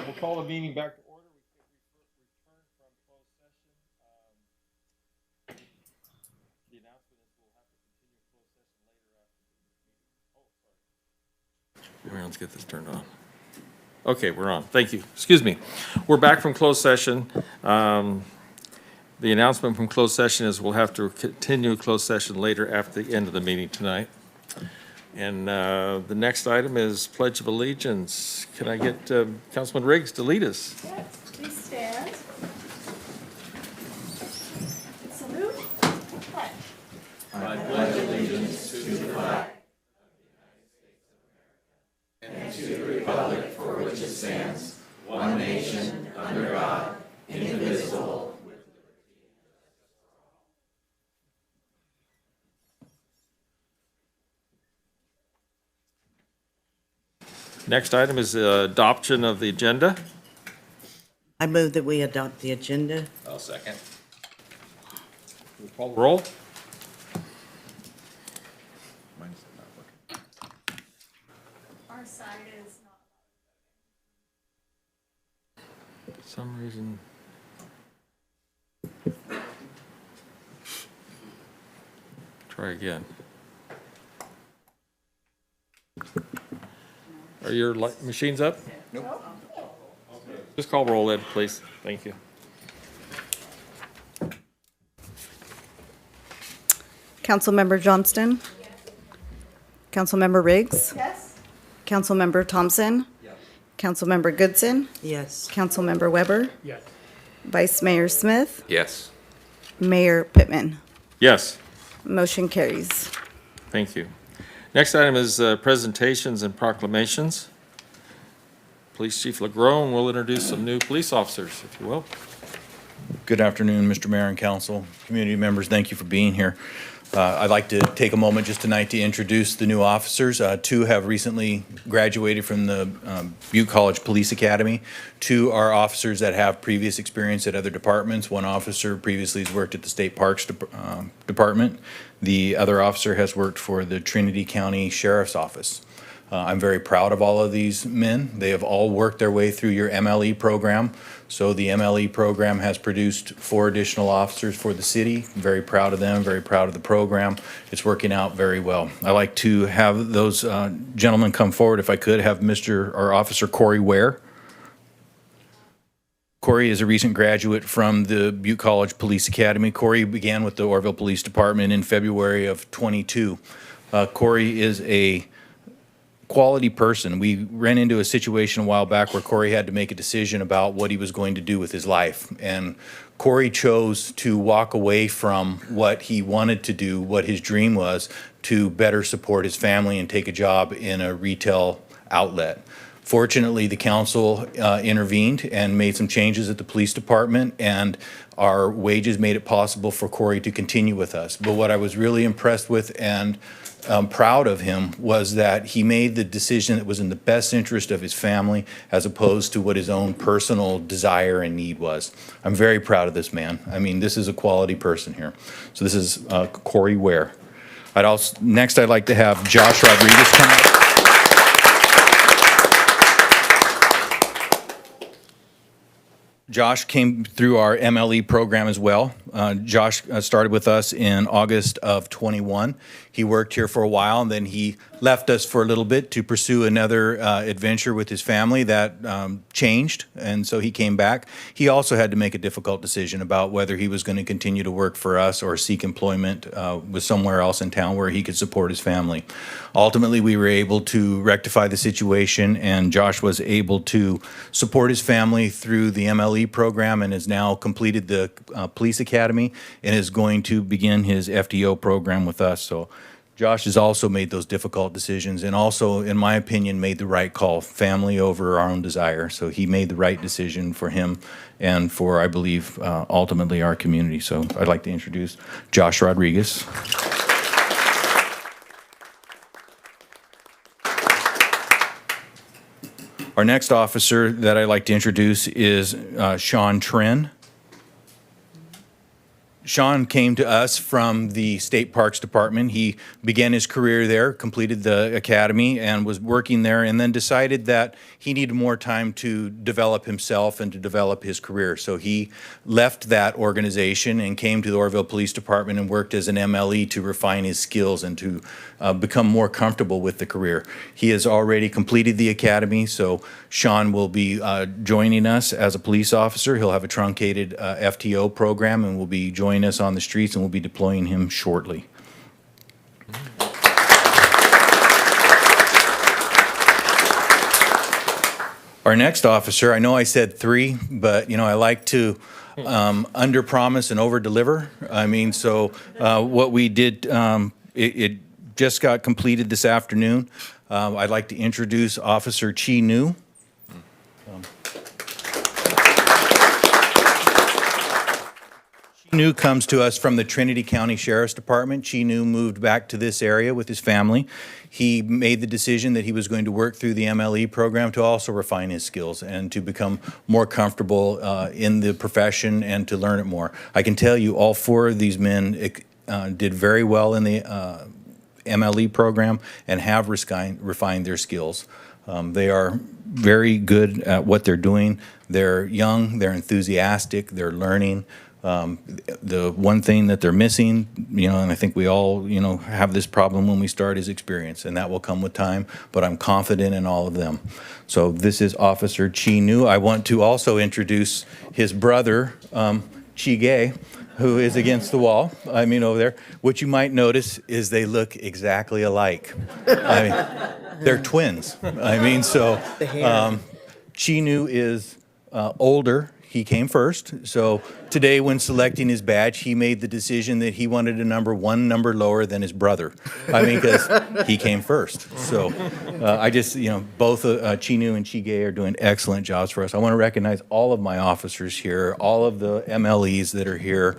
We'll call the meeting back to order. We could return from closed session. The announcement is we'll have to continue closed session later after the meeting. Oh, sorry. All right, let's get this turned on. Okay, we're on. Thank you. Excuse me. We're back from closed session. The announcement from closed session is we'll have to continue closed session later after the end of the meeting tonight. And the next item is Pledge of Allegiance. Can I get Councilman Riggs to lead us? Yes, please stand. Salute. Pledge. I pledge allegiance to the flag and to the republic for which it stands, one nation, under God, indivisible. Next item is adoption of the agenda. I move that we adopt the agenda. I'll second. We'll call the roll. Our side is not. For some reason. Try again. Are your machines up? Nope. Just call roll, Ed, please. Thank you. Councilmember Johnston? Councilmember Riggs? Yes. Councilmember Thompson? Councilmember Goodson? Yes. Councilmember Weber? Yes. Vice Mayor Smith? Yes. Mayor Pittman? Yes, Motion carries. thank you. Next item is presentations and proclamations. Police Chief LaGrone will introduce some new police officers, if you will. Good afternoon, Mr. Mayor and Council. Community members, thank you for being here. I'd like to take a moment just tonight to introduce the new officers. Two have recently graduated from the Butte College Police Academy. Two are officers that have previous experience at other departments. One officer previously has worked at the State Parks Department. The other officer has worked for the Trinity County Sheriff's Office. I'm very proud of all of these men. They have all worked their way through your MLE program. So the MLE program has produced 4 additional officers for the city. I'm very proud of them, very proud of the program. It's working out very well. I'd like to have those gentlemen come forward, if I could, have Officer Corey Ware. Corey is a recent graduate from the Butte College Police Academy. Corey began with the Oroville Police Department in February of '22. Corey is a quality person. We ran into a situation a while back where Corey had to make a decision about what he was going to do with his life. And Corey chose to walk away from what he wanted to do, what his dream was, to better support his family and take a job in a retail outlet. Fortunately, the council intervened and made some changes at the police department, and our wages made it possible for Corey to continue with us. But what I was really impressed with and proud of him was that he made the decision that was in the best interest of his family as opposed to what his own personal desire and need was. I'm very proud of this man. I mean, this is a quality person here. So this is Corey Ware. Next I'd like to have Josh Rodriguez come up. Josh came through our MLE program as well. Josh started with us in August of '21. He worked here for a while, and then he left us for a little bit to pursue another adventure with his family that changed, and so he came back. He also had to make a difficult decision about whether he was going to continue to work for us or seek employment with somewhere else in town where he could support his family. Ultimately, we were able to rectify the situation, and Josh was able to support his family through the MLE program and has now completed the police academy and is going to begin his FDO program with us. So Josh has also made those difficult decisions and also, in my opinion, made the right call, family over our own desire. So he made the right decision for him and for, I believe, ultimately our community. So I'd like to introduce Josh Rodriguez. Our next officer that I'd like to introduce is Sean Tren. Sean came to us from the State Parks Department. He began his career there, completed the academy, and was working there, and then decided that he needed more time to develop himself and to develop his career. So he left that organization and came to the Oroville Police Department and worked as an MLE to refine his skills and to become more comfortable with the career. He has already completed the academy, so Sean will be joining us as a police officer. He'll have a truncated FTO program and will be joining us on the streets, and we'll be deploying him shortly. Our next officer, I know I said 3, but I like to under promise and over deliver. I mean, so what we did, it just got completed this afternoon. I'd like to introduce Officer Chi Nu. Chi Nu comes to us from the Trinity County Sheriff's Department. Chi Nu moved back to this area with his family. He made the decision that he was going to work through the MLE program to also refine his skills and to become more comfortable in the profession and to learn it more. I can tell you all 4 of these men did very well in the MLE program and have refined their skills. They are very good at what they're doing. They're young, they're enthusiastic, they're learning. The one thing that they're missing, and I think we all, have this problem when we start, is experience, and that will come with time, but I'm confident in all of them. So this is Officer Chi Nu. I want to also introduce his brother, Chi Gay, who is against the wall, over there. What you might notice is they look exactly alike. They're twins. Chi Nu is older. He came first. So today, when selecting his badge, he made the decision that he wanted a number 1 number lower than his brother. Because he came first. So both Chi Nu and Chi Gay are doing excellent jobs for us. I want to recognize all of my officers here, all of the MLEs that are here.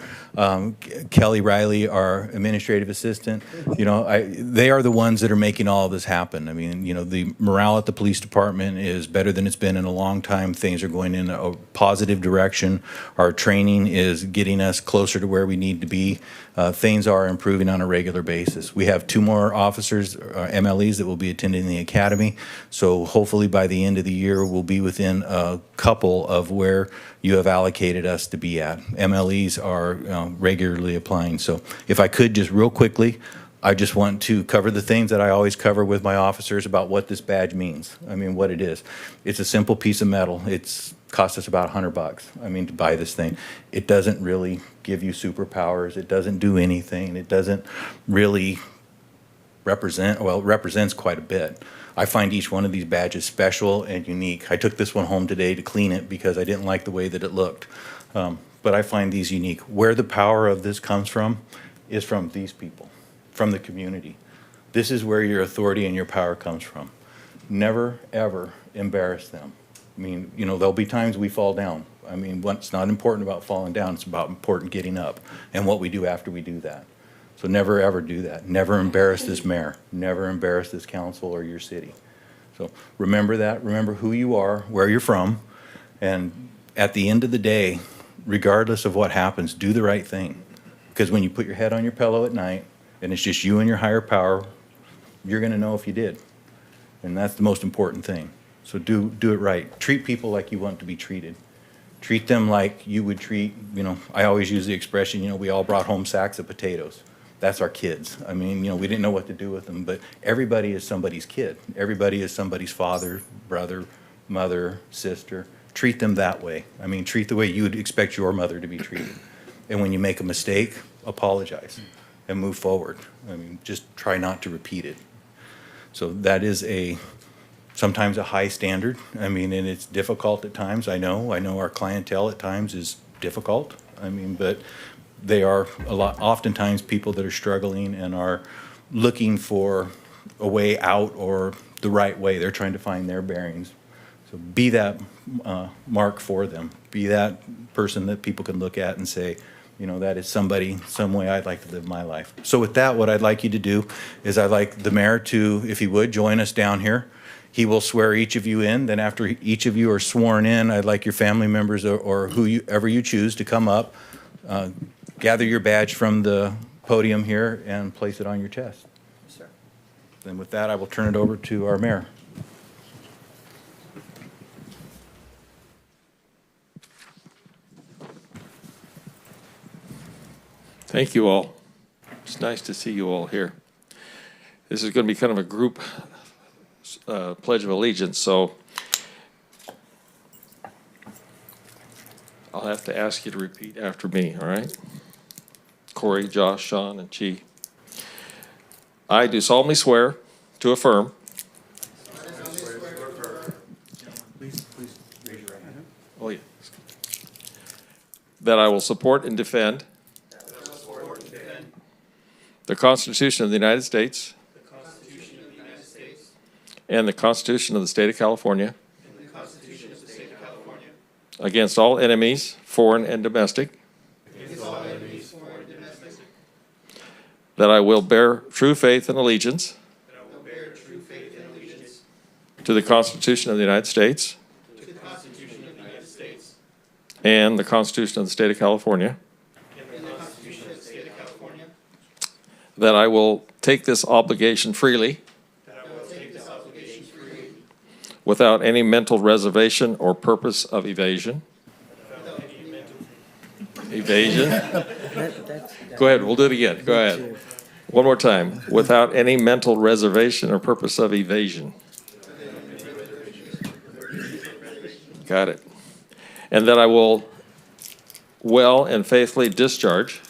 Kelly Riley, our administrative assistant, they are the ones that are making all of this happen. The morale at the police department is better than it's been in a long time. Things are going in a positive direction. Our training is getting us closer to where we need to be. Things are improving on a regular basis. We have 2 more officers, MLEs, that will be attending the academy. So hopefully by the end of the year, we'll be within a couple of where you have allocated us to be at. MLEs are regularly applying. So if I could just real quickly, I just want to cover the things that I always cover with my officers about what this badge means. What it is. It's a simple piece of metal. It's cost us about $100, to buy this thing. It doesn't really give you superpowers. It doesn't do anything. It doesn't really represent, well, it represents quite a bit. I find each one of these badges special and unique. I took this one home today to clean it because I didn't like the way that it looked. But I find these unique. Where the power of this comes from is from these people, from the community. This is where your authority and your power comes from. Never, ever embarrass them. There'll be times we fall down. What's not important about falling down, it's about important getting up and what we do after we do that. So never, ever do that. Never embarrass this mayor. Never embarrass this council or your city. So remember that. Remember who you are, where you're from, and at the end of the day, regardless of what happens, do the right thing. Because when you put your head on your pillow at night and it's just you and your higher power, you're going to know if you did. And that's the most important thing. So do it right. Treat people like you want to be treated. Treat them like you would treat, I always use the expression, we all brought home sacks of potatoes. That's our kids. We didn't know what to do with them, but everybody is somebody's kid. Everybody is somebody's father, brother, mother, sister. Treat them that way. Treat the way you would expect your mother to be treated. And when you make a mistake, apologize and move forward. Just try not to repeat it. So that is sometimes a high standard. And it's difficult at times. I know our clientele at times is difficult. But they are oftentimes people that are struggling and are looking for a way out or the right way. They're trying to find their bearings. So be that mark for them. Be that person that people can look at and say, that is somebody, some way I'd like to live my life. So with that, what I'd like you to do is I'd like the mayor to, if he would, join us down here. He will swear each of you in. Then after each of you are sworn in, I'd like your family members or whoever you choose to come up, gather your badge from the podium here and place it on your chest. Then with that, I will turn it over to our mayor. Thank you all. It's nice to see you all here. This is going to be kind of a group pledge of allegiance, so I'll have to ask you to repeat after me, all right? Corey, Josh, Sean, and Chi. I do solemnly swear to affirm Please raise your right hand. oh, yeah. That I will support and defend the Constitution of the United States and the Constitution of the State of California against all enemies, foreign and domestic. That I will bear true faith and allegiance to the Constitution of the United States and the Constitution of the State of California. That I will take this obligation freely without any mental reservation or purpose of evasion. Evasion? Go ahead, we'll do it again. Go ahead. One more time. Without any mental reservation or purpose of evasion. Got it. And that I will well and faithfully discharge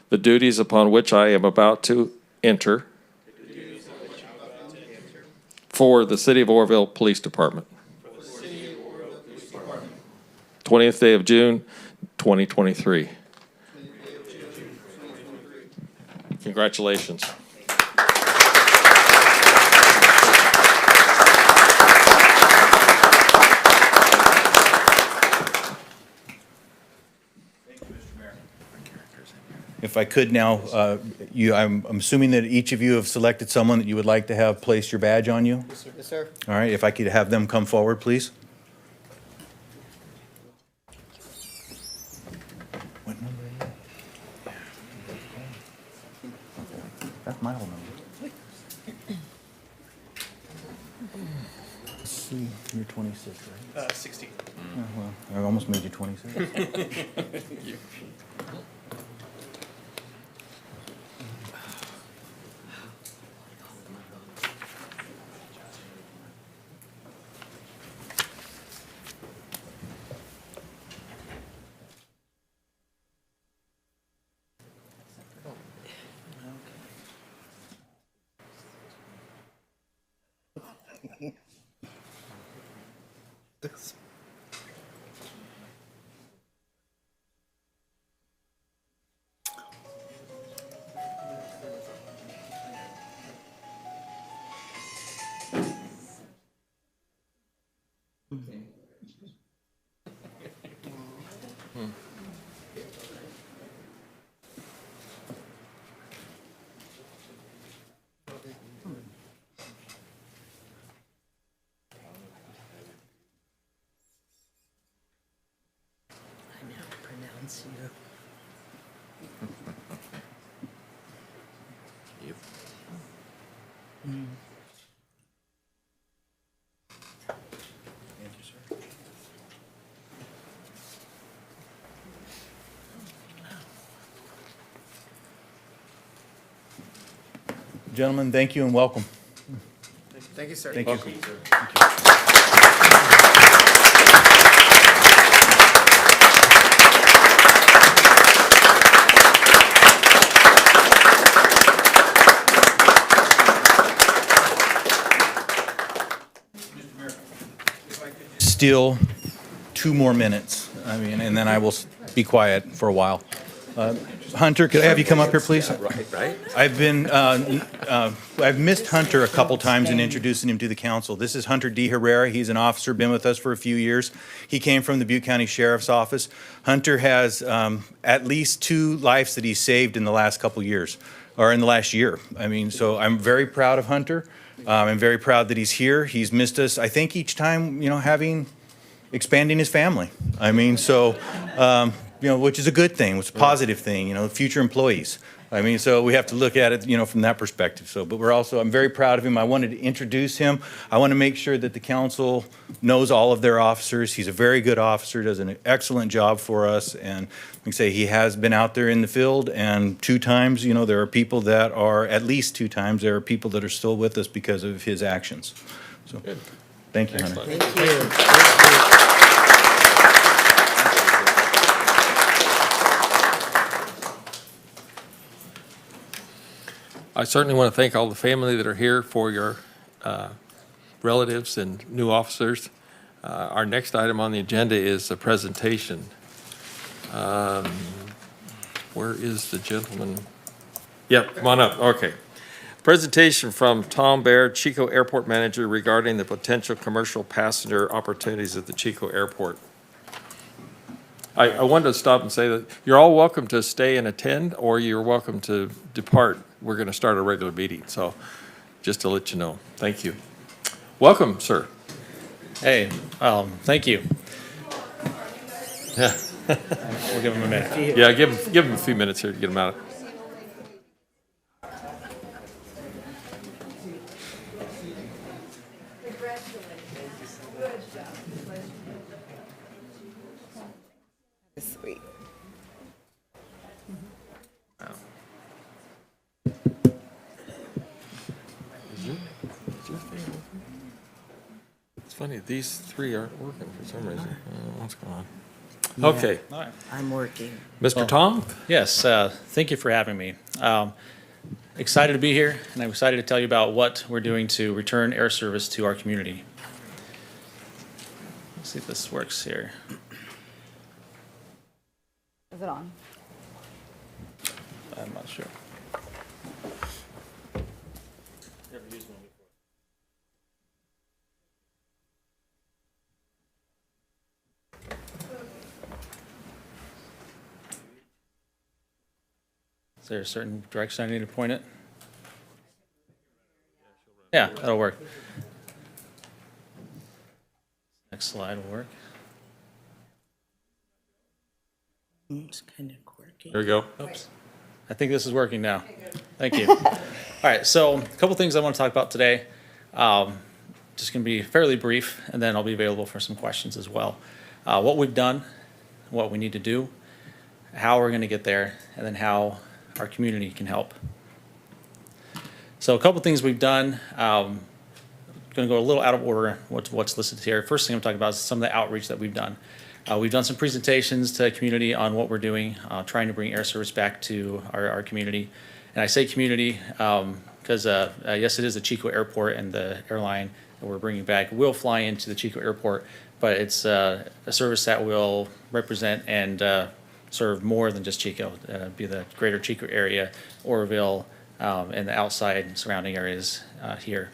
the duties upon which I am about to enter for the City of Oroville Police Department. 20th day of June, 2023. Congratulations. If I could now, I'm assuming that each of you have selected someone that you would like to have place your badge on you? Yes, sir. All right, if I could have them come forward, please. What number are you? That's my whole number. Let's see, you're 26, right? 16. Oh, well, I almost made you 26. Gentlemen, thank you and welcome. Thank you, sir. Thank you. Still 2 more minutes, I mean, and then I will be quiet for a while. Hunter, could I have you come up here, please? Right. I've missed Hunter a couple times in introducing him to the council. This is Hunter D. Herrera. He's an officer, been with us for a few years. He came from the Butte County Sheriff's Office. Hunter has at least 2 lives that he saved in the last couple years, or in the last year. I mean, so I'm very proud of Hunter. I'm very proud that he's here. He's missed us, I think, each time, you know, expanding his family. I mean, so, which is a good thing, it's a positive thing, future employees. I mean, so we have to look at it, from that perspective. So, but I'm very proud of him. I wanted to introduce him. I want to make sure that the council knows all of their officers. He's a very good officer, does an excellent job for us. And like I say, he has been out there in the field, and 2 times, there are people that are, at least 2 times, there are people that are still with us because of his actions. So, thank you, Hunter. Excellent. I certainly want to thank all the family that are here for your relatives and new officers. Our next item on the agenda is a presentation. Where is the gentleman? Yep, come on up. Okay. Presentation from Tom Baird, Chico Airport Manager, regarding the potential commercial passenger opportunities at the Chico Airport. I wanted to stop and say that you're all welcome to stay and attend, or you're welcome to depart. We're going to start a regular meeting, so just to let you know. Thank you. Welcome, sir. Hey, thank you. Yeah, We'll give him a minute. yeah. Give him a few minutes here to get him out. Sweet. It's funny, these 3 aren't working for some reason. What's going on? Okay, All right. I'm working. Mr. Tom? Yes, thank you for having me. Excited to be here, and I'm excited to tell you about what we're doing to return air service to our community. Let's see if this works here. Is it on? I'm not sure. Is there a certain direction I need to point it? Yeah, that'll work. Next slide will work. It's kind of quirky. There we go. Oops. I think this is working now. Thank you. All right, so a couple things I want to talk about today. Just going to be fairly brief, and then I'll be available for some questions as well. What we've done, what we need to do, how we're going to get there, and then how our community can help. So a couple things we've done. Going to go a little out of order what's listed here. First thing I'm talking about is some of the outreach that we've done. We've done some presentations to the community on what we're doing, trying to bring air service back to our community. And I say community because, yes, it is the Chico Airport, and the airline that we're bringing back will fly into the Chico Airport, but it's a service that will represent and serve more than just Chico. Be the greater Chico area, Oroville, and the outside surrounding areas here.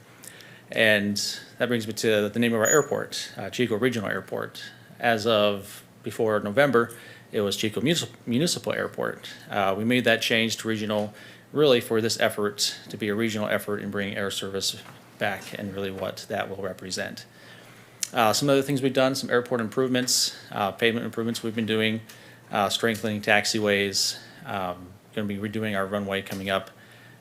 And that brings me to the name of our airport, Chico Regional Airport. As of before November, it was Chico Municipal Airport. We made that change to regional really for this effort to be a regional effort in bringing air service back and really what that will represent. Some other things we've done, some airport improvements, pavement improvements we've been doing, strengthening taxiways, going to be redoing our runway coming up,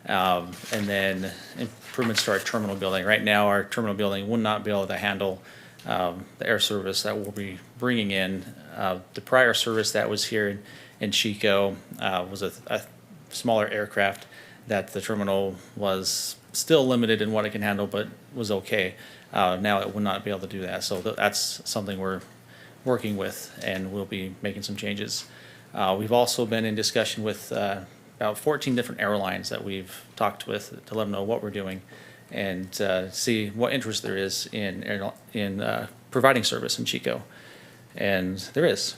and then improvements to our terminal building. Right now, our terminal building will not be able to handle the air service that we'll be bringing in. The prior service that was here in Chico was a smaller aircraft that the terminal was still limited in what it can handle, but was okay. Now it will not be able to do that. So that's something we're working with, and we'll be making some changes. We've also been in discussion with about 14 different airlines that we've talked with to let them know what we're doing and see what interest there is in providing service in Chico. And there is.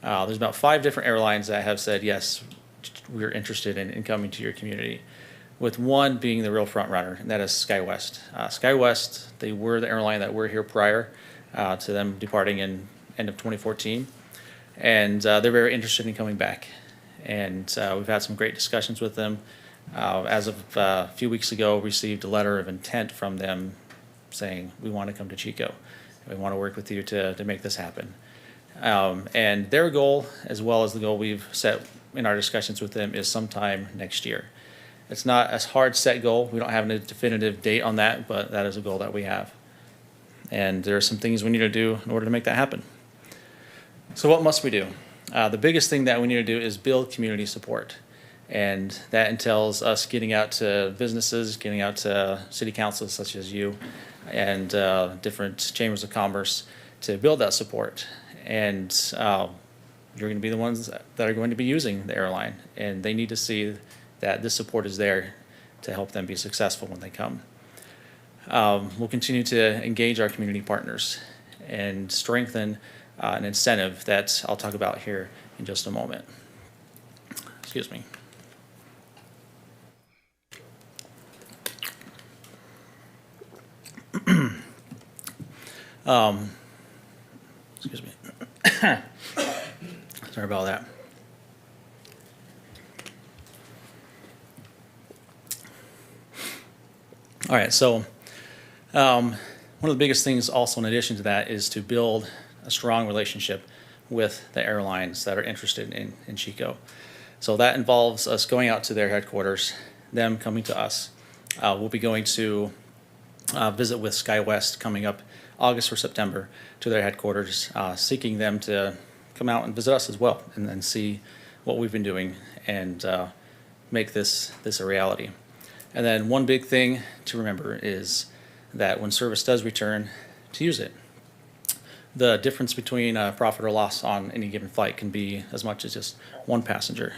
There's about 5 different airlines that have said, yes, we're interested in coming to your community, with one being the real front runner, and that is SkyWest. SkyWest, they were the airline that were here prior to them departing in end of 2014, and they're very interested in coming back. And we've had some great discussions with them. As of a few weeks ago, received a letter of intent from them saying, we want to come to Chico. We want to work with you to make this happen. And their goal, as well as the goal we've set in our discussions with them, is sometime next year. It's not a hard set goal. We don't have a definitive date on that, but that is a goal that we have. And there are some things we need to do in order to make that happen. So what must we do? The biggest thing that we need to do is build community support. And that entails us getting out to businesses, getting out to city councils such as you, and different chambers of commerce to build that support. And you're going to be the ones that are going to be using the airline, and they need to see that this support is there to help them be successful when they come. We'll continue to engage our community partners and strengthen an incentive that I'll talk about here in just a moment. Excuse me. Excuse me. Sorry about that. All right, so one of the biggest things also in addition to that is to build a strong relationship with the airlines that are interested in Chico. So that involves us going out to their headquarters, them coming to us. We'll be going to visit with SkyWest coming up August or September to their headquarters, seeking them to come out and visit us as well and then see what we've been doing and make this a reality. And then one big thing to remember is that when service does return, to use it. The difference between profit or loss on any given flight can be as much as just one passenger.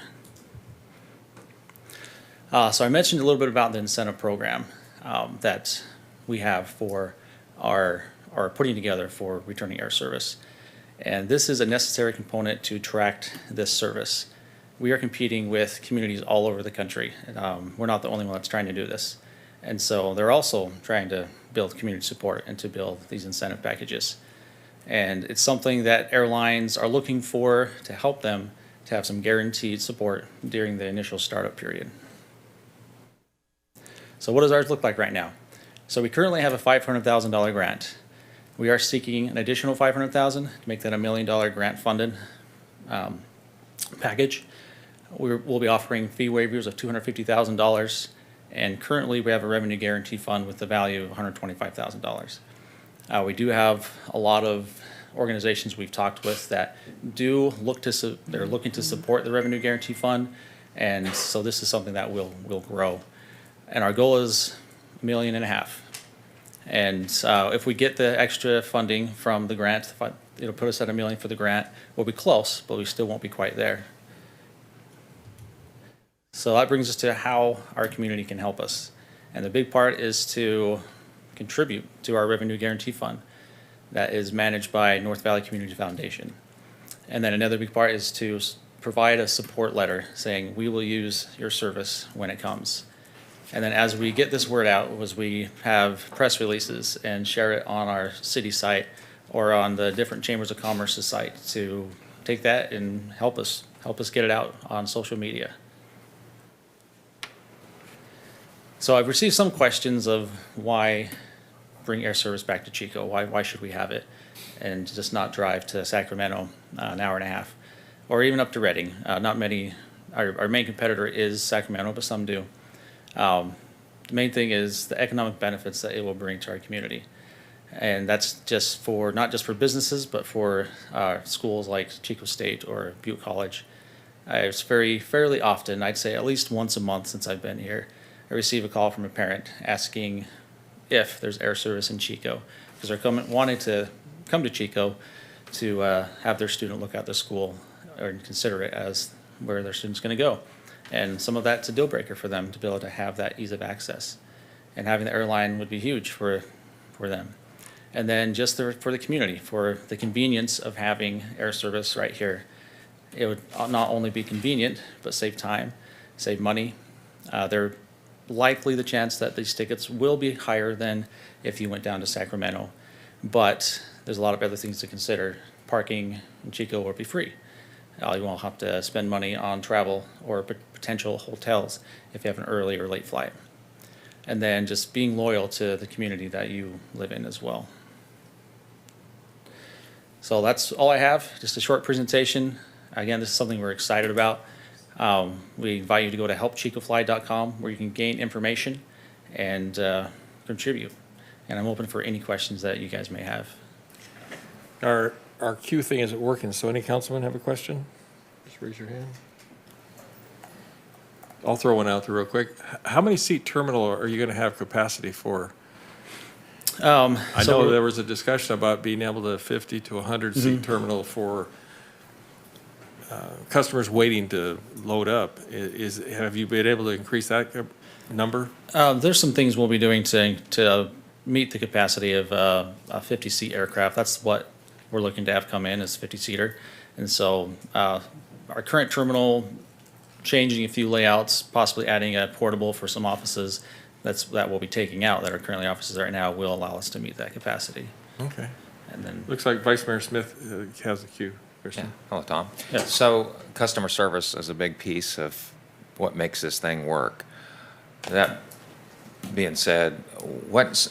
So I mentioned a little bit about the incentive program that we have for our putting together for returning air service. And this is a necessary component to attract this service. We are competing with communities all over the country. We're not the only one that's trying to do this. And so they're also trying to build community support and to build these incentive packages. And it's something that airlines are looking for to help them to have some guaranteed support during the initial startup period. So what does ours look like right now? So we currently have a $500,000 grant. We are seeking an additional $500,000 to make that $1 million grant funded package. We'll be offering fee waivers of $250,000, and currently we have a revenue guarantee fund with the value of $125,000. We do have a lot of organizations we've talked with that do look to they're looking to support the revenue guarantee fund, and so this is something that will grow. And our goal is $1.5 million. And if we get the extra funding from the grant, it'll put us at $1 million for the grant. We'll be close, but we still won't be quite there. So that brings us to how our community can help us. And the big part is to contribute to our revenue guarantee fund that is managed by North Valley Community Foundation. And then another big part is to provide a support letter saying we will use your service when it comes. And then as we get this word out, as we have press releases and share it on our city site or on the different chambers of commerce's site to take that and help us get it out on social media. So I've received some questions of why bring air service back to Chico? Why should we have it and just not drive to Sacramento an hour and a half or even up to Redding? Not many, our main competitor is Sacramento, but some do. The main thing is the economic benefits that it will bring to our community. And that's just not just for businesses, but for schools like Chico State or Butte College. It's fairly often, I'd say at least once a month since I've been here, I receive a call from a parent asking if there's air service in Chico, because they're wanting to come to Chico to have their student look at the school or consider it as where their student's going to go. And some of that's a deal breaker for them to be able to have that ease of access. And having the airline would be huge for them. And then just for the community, for the convenience of having air service right here. It would not only be convenient, but save time, save money. There likely the chance that these tickets will be higher than if you went down to Sacramento. But there's a lot of other things to consider. Parking in Chico will be free. You won't have to spend money on travel or potential hotels if you have an early or late flight. And then just being loyal to the community that you live in as well. So that's all I have, just a short presentation. Again, this is something we're excited about. We invite you to go to helpchicofly.com where you can gain information and contribute. And I'm open for any questions that you guys may have. Our queue thing isn't working, so any councilman have a question? Just raise your hand. I'll throw one out there real quick. How many seat terminal are you gonna have capacity for? I know there was a discussion about being able to 50 to 100 seat terminal for customers waiting to load up. Have you been able to increase that number? There's some things we'll be doing to meet the capacity of a 50-seat aircraft. That's what we're looking to have come in, is 50-seater. And so our current terminal, changing a few layouts, possibly adding a portable for some offices that we'll be taking out that are currently offices right now will allow us to meet that capacity. Okay. And then, Looks like Vice Mayor Smith has the queue. Yeah. Christian. Hello, Tom. Yes. So customer service is a big piece of what makes this thing work. That being said, what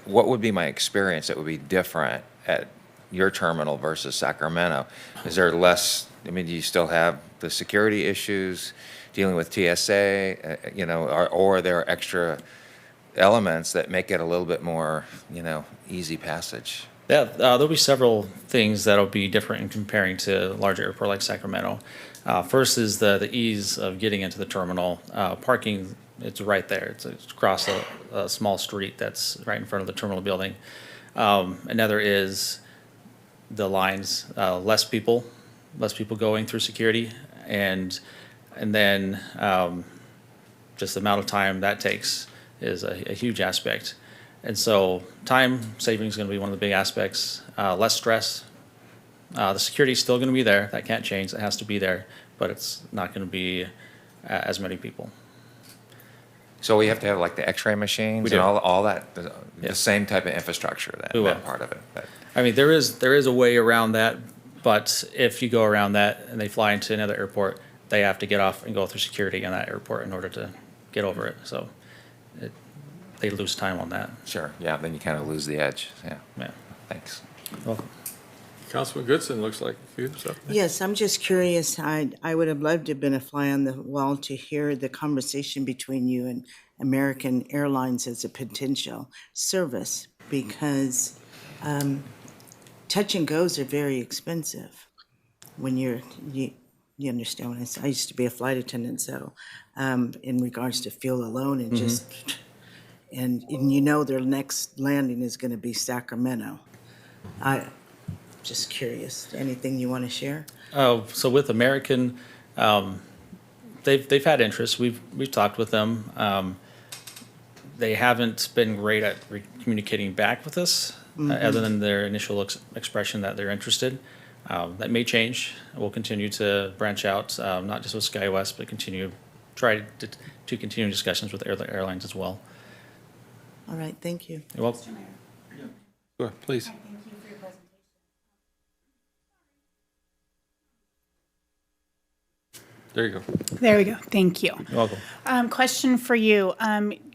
would be my experience that would be different at your terminal versus Sacramento? Is there less, I mean, do you still have the security issues dealing with TSA, or are there extra elements that make it a little bit more, easy passage? yeah, there'll be several things that'll be different in comparing to a larger airport like Sacramento. First is the ease of getting into the terminal. Parking, it's right there. It's across a small street that's right in front of the terminal building. Another is the lines, less people going through security, and then just the amount of time that takes is a huge aspect. And so time saving is going to be one of the big aspects. Less stress. The security is still going to be there. That can't change. It has to be there, but it's not going to be as many people. So we have to have like the x-ray machines We do. and all that, the Yes. same type of infrastructure, We will. that part of it. But I mean, there is a way around that, but if you go around that and they fly into another airport, they have to get off and go through security in that airport in order to get over it. So they lose time on that. sure, yeah, then you kind of lose the edge. Yeah, Yeah. thanks. Well, Councilman Goodson looks like a queue. Yes, I'm just curious. I would have loved to have been a fly on the wall to hear the conversation between you and American Airlines as a potential service, because touch and goes are very expensive when you understand what I say. I used to be a flight attendant, so in regards to fuel alone and just and their next landing is going to be Sacramento. Just curious. Anything you want to share? so with American, they've had interest. We've talked with them. They haven't been great at communicating back with us, other than their initial expression that they're interested. That may change. We'll continue to branch out, not just with SkyWest, but try to continue discussions with airlines as well. All right, thank you. You're welcome. Sure, please. Thank you for your presentation. There you go. There we go. Thank you. You're welcome. Question for you.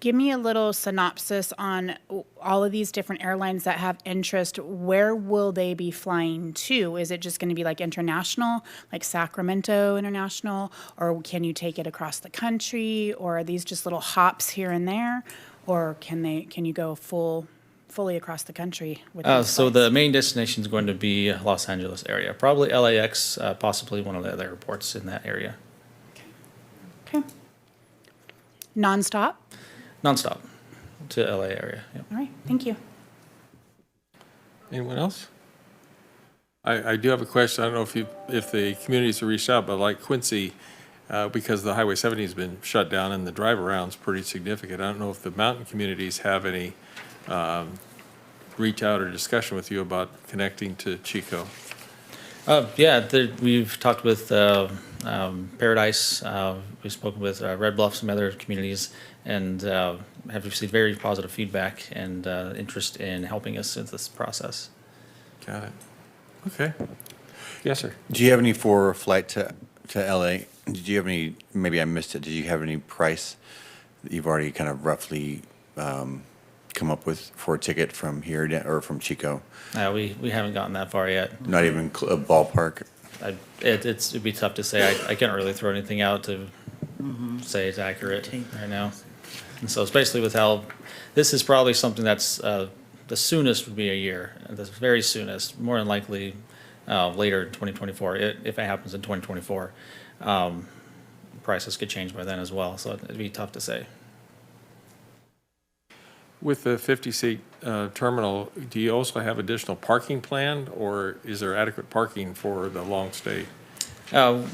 Give me a little synopsis on all of these different airlines that have interest. Where will they be flying to? Is it just going to be like international, like Sacramento International, or can you take it across the country, or are these just little hops here and there, or can you go fully across the country with these So flights? the main destination is going to be Los Angeles area, probably LAX, possibly one of the other airports in that area. Okay. Nonstop? Nonstop to LA area. Yep. All right, thank you. Anyone else? I do have a question. I don't know if the communities have reached out, but like Quincy, because the Highway 70 has been shut down and the drive around's pretty significant. I don't know if the mountain communities have any reach out or discussion with you about connecting to Chico. We've talked with Paradise. We've spoken with Red Bluff, some other communities, and have received very positive feedback and interest in helping us in this process. Got it. Okay. Yes, sir. Do you have any for a flight to LA? Did you have any, maybe I missed it, did you have any price that you've already kind of roughly come come up with for a ticket from here or from Chico? We haven't gotten that far yet. Not even a ballpark? It'd be tough to say. I can't really throw anything out to say it's accurate right now. And so especially with how, this is probably something that's, the soonest would be a year, the very soonest, more than likely, later in 2024, if it happens in 2024. Prices could change by then as well, so it'd be tough to say. With the 50-seat terminal, do you also have additional parking planned, or is there adequate parking for the long stay?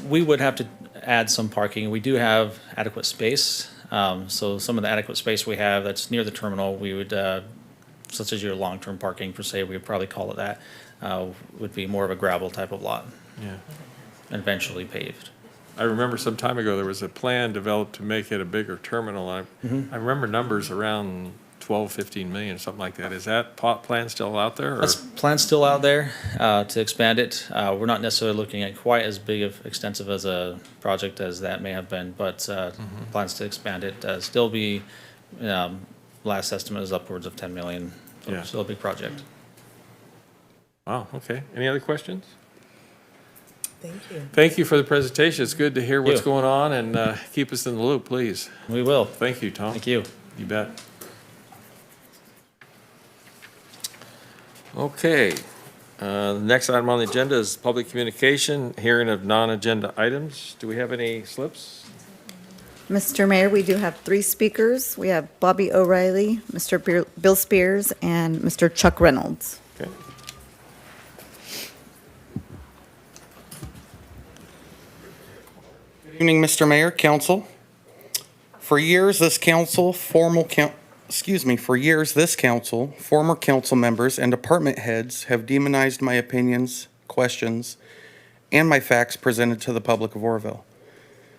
We would have to add some parking. We do have adequate space. So some of the adequate space we have that's near the terminal, we would, such as your long-term parking per se, we would probably call it that, would be more of a gravel type of lot, Yeah. and eventually paved. I remember some time ago, there was a plan developed to make it a bigger terminal. I remember numbers around 12, 15 million, something like that. Is that plan still out there? Or? That's plan's still out there to expand it. We're not necessarily looking at quite as big of extensive as a project as that may have been, but plans to expand it. Still be, last estimate is upwards of 10 million. So Yeah. still a big project. Wow, okay. Any other questions? Thank you. Thank you for the presentation. It's good to hear what's you. going on, and keep us in the loop, please. We will. Thank you, Tom. Thank you. You bet. Okay. The next item on the agenda is public communication, hearing of non-agenda items. Do we have any slips? Mr. Mayor, we do have 3 speakers. We have Bobby O'Reilly, Mr. Bill Spears, and Mr. Chuck Reynolds. Okay. Good evening, Mr. Mayor, Council. For years, this council, former council members, and department heads have demonized my opinions, questions, and my facts presented to the public of Oroville.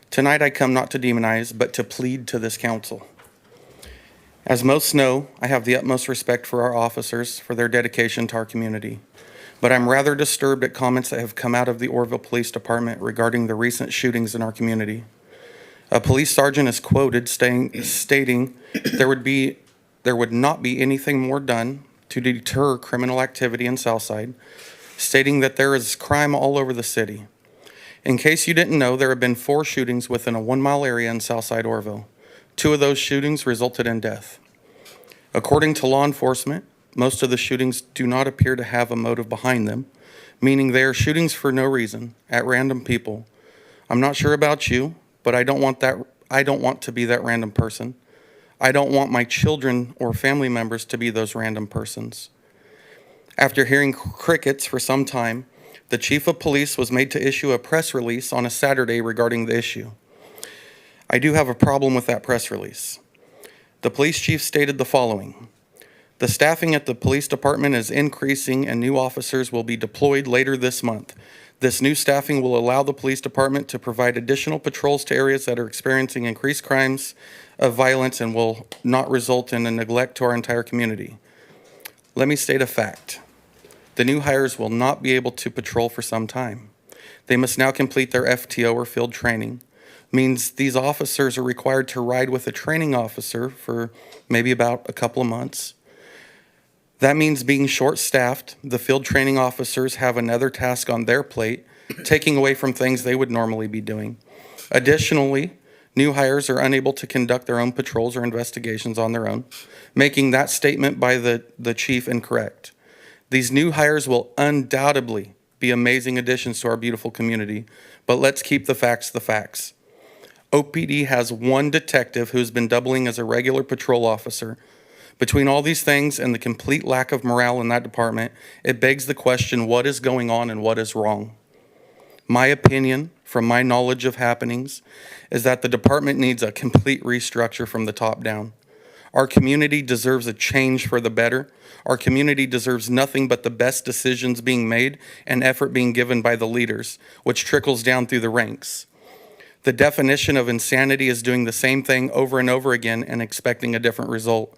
Tonight, I come not to demonize, but to plead to this council. As most know, I have the utmost respect for our officers for their dedication to our community. But I'm rather disturbed at comments that have come out of the Oroville Police Department regarding the recent shootings in our community. A police sergeant is quoted stating there would not be anything more done to deter criminal activity in Southside, stating that there is crime all over the city. In case you didn't know, there have been 4 shootings within a 1-mile area in Southside Oroville. 2 of those shootings resulted in death. According to law enforcement, most of the shootings do not appear to have a motive behind them, meaning they are shootings for no reason, at random people. I'm not sure about you, but I don't want to be that random person. I don't want my children or family members to be those random persons. After hearing crickets for some time, the chief of police was made to issue a press release on a Saturday regarding the issue. I do have a problem with that press release. The police chief stated the following: the staffing at the police department is increasing and new officers will be deployed later this month. This new staffing will allow the police department to provide additional patrols to areas that are experiencing increased crimes of violence and will not result in a neglect to our entire community. Let me state a fact. The new hires will not be able to patrol for some time. They must now complete their FTO or field training. Means these officers are required to ride with a training officer for maybe about a couple of months. That means being short-staffed, the field training officers have another task on their plate, taking away from things they would normally be doing. Additionally, new hires are unable to conduct their own patrols or investigations on their own, making that statement by the chief incorrect. These new hires will undoubtedly be amazing additions to our beautiful community, but let's keep the facts the facts. OPD has 1 detective who's been doubling as a regular patrol officer. Between all these things and the complete lack of morale in that department, it begs the question, what is going on and what is wrong? My opinion, from my knowledge of happenings, is that the department needs a complete restructure from the top down. Our community deserves a change for the better. Our community deserves nothing but the best decisions being made and effort being given by the leaders, which trickles down through the ranks. The definition of insanity is doing the same thing over and over again and expecting a different result.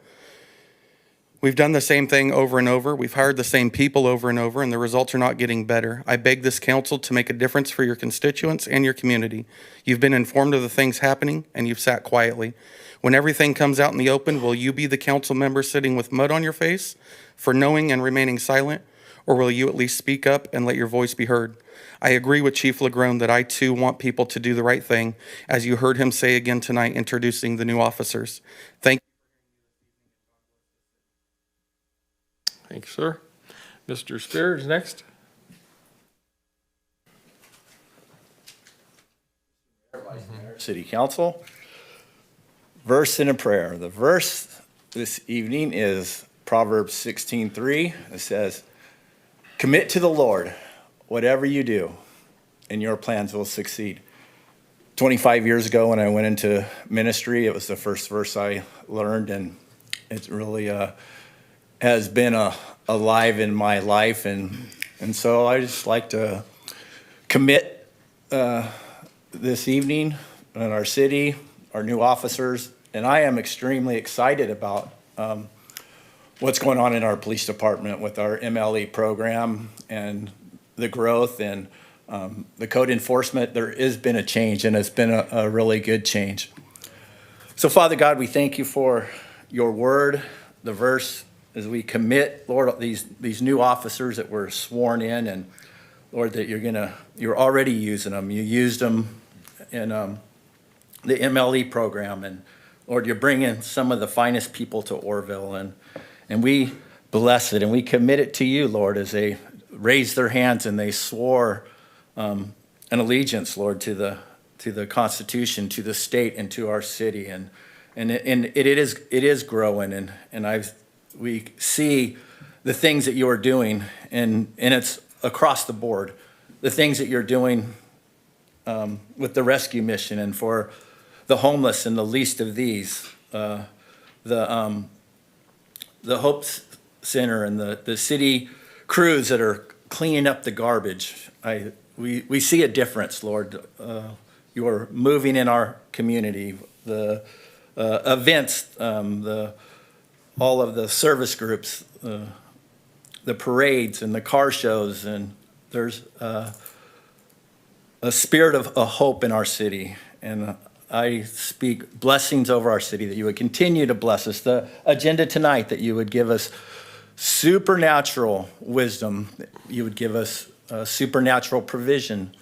We've done the same thing over and over. We've hired the same people over and over, and the results are not getting better. I beg this council to make a difference for your constituents and your community. You've been informed of the things happening, and you've sat quietly. When everything comes out in the open, will you be the council member sitting with mud on your face for knowing and remaining silent, or will you at least speak up and let your voice be heard? I agree with Chief Lagrone that I too want people to do the right thing, as you heard him say again tonight, introducing the new officers. Thank Thank you, sir. Mr. Spears, next. City Council. Verse and a prayer. The verse this evening is Proverbs 16:3. It says, "Commit to the Lord whatever you do, and your plans will succeed." 25 years ago when I went into ministry, it was the first verse I learned, and it really has been alive in my life. And so I just like to commit this evening in our city, our new officers, and I am extremely excited about what's going on in our police department with our MLE program and the growth and the code enforcement. There has been a change, and it's been a really good change. So, Father God, we thank you for your word, the verse, as we commit, Lord, these new officers that were sworn in, and Lord, that you're already using them. You used them in the MLE program, and Lord, you're bringing some of the finest people to Oroville, and we bless it, and we commit it to you, Lord, as they raised their hands and they swore an allegiance, Lord, to the Constitution, to the state, and to our city, and it is growing, and we see the things that you are doing, and it's across the board, the things that you're doing with the rescue mission and for the homeless and the least of these, the Hope Center and the city crews that are cleaning up the garbage. We see a difference, Lord. You are moving in our community. The events, all of the service groups, the parades and the car shows, and there's a spirit of a hope in our city. And I speak blessings over our city, that you would continue to bless us. The agenda tonight, that you would give us supernatural wisdom, that you would give us supernatural provision,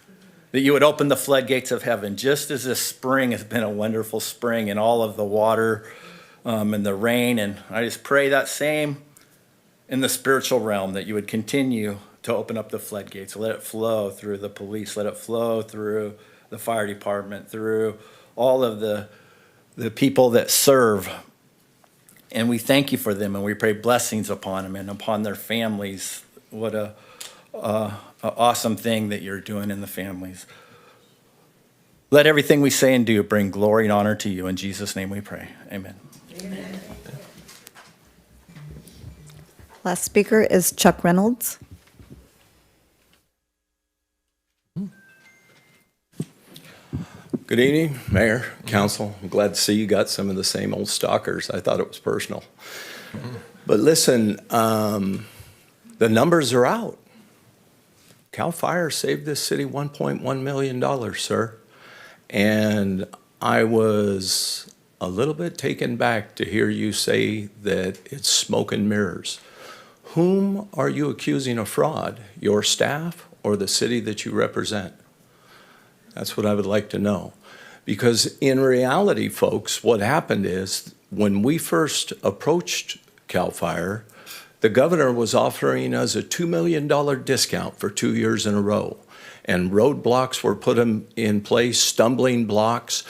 that you would open the floodgates of heaven, just as this spring has been a wonderful spring, and all of the water and the rain. And I just pray that same in the spiritual realm, that you would continue to open up the floodgates. Let it flow through the police. Let it flow through the fire department, through all of the people that serve. And we thank you for them, and we pray blessings upon them and upon their families. What a awesome thing that you're doing in the families. Let everything we say and do bring glory and honor to you. In Jesus' name we pray. Amen. Amen. Last speaker is Chuck Reynolds. Good evening, Mayor, Council. I'm glad to see you got some of the same old stalkers. I thought it was personal. But listen, the numbers are out. CAL FIRE saved this city $1.1 million, sir. And I was a little bit taken back to hear you say that it's smoke and mirrors. Whom are you accusing of fraud? Your staff or the city that you represent? That's what I would like to know. Because in reality, folks, what happened is when we first approached CAL FIRE, the governor was offering us a $2 million discount for 2 years in a row. And roadblocks were put in place, stumbling blocks,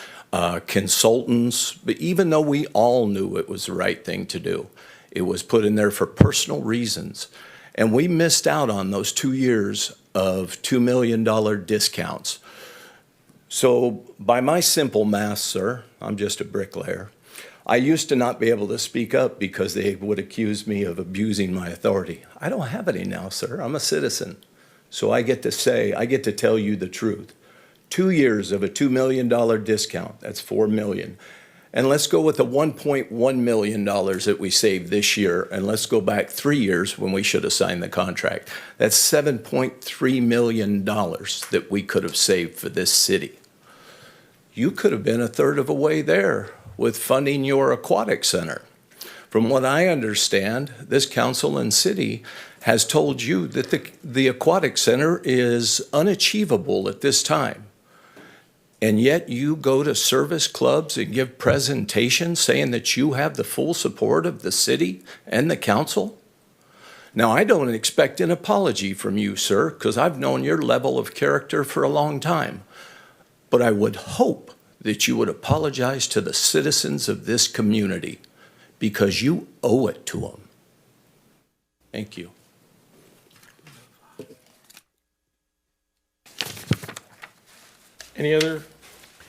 consultants. But even though we all knew it was the right thing to do, it was put in there for personal reasons. And we missed out on those 2 years of $2 million discounts. So by my simple math, sir, I'm just a bricklayer. I used to not be able to speak up because they would accuse me of abusing my authority. I don't have any now, sir. I'm a citizen. So I get to tell you the truth. 2 years of a $2 million discount, that's $4 million. And let's go with the $1.1 million that we saved this year, and let's go back 3 years when we should have signed the contract. That's $7.3 million that we could have saved for this city. You could have been a third of a way there with funding your aquatic center. From what I understand, this council and city has told you that the aquatic center is unachievable at this time. And yet you go to service clubs and give presentations saying that you have the full support of the city and the council? Now, I don't expect an apology from you, sir, because I've known your level of character for a long time. But I would hope that you would apologize to the citizens of this community, because you owe it to them. Thank you. Any other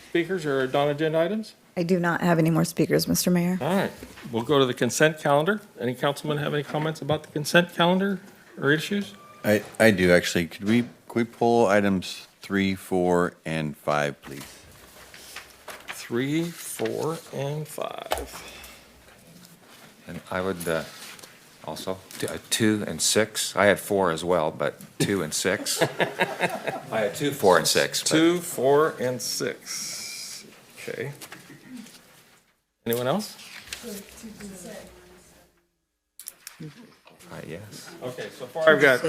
speakers or non-agenda items? I do not have any more speakers, Mr. Mayor. All right, we'll go to the consent calendar. Any councilmen have any comments about the consent calendar or issues? I do, actually. Could we pull items 3, 4, and 5, please? 3, 4, and 5. And I would also, 2 and 6. I had 4 as well, but 2 and 6. I had 2, 4, and 6. but- 2, 4, and 6. Okay. Anyone else? Yes. Okay, so far I've got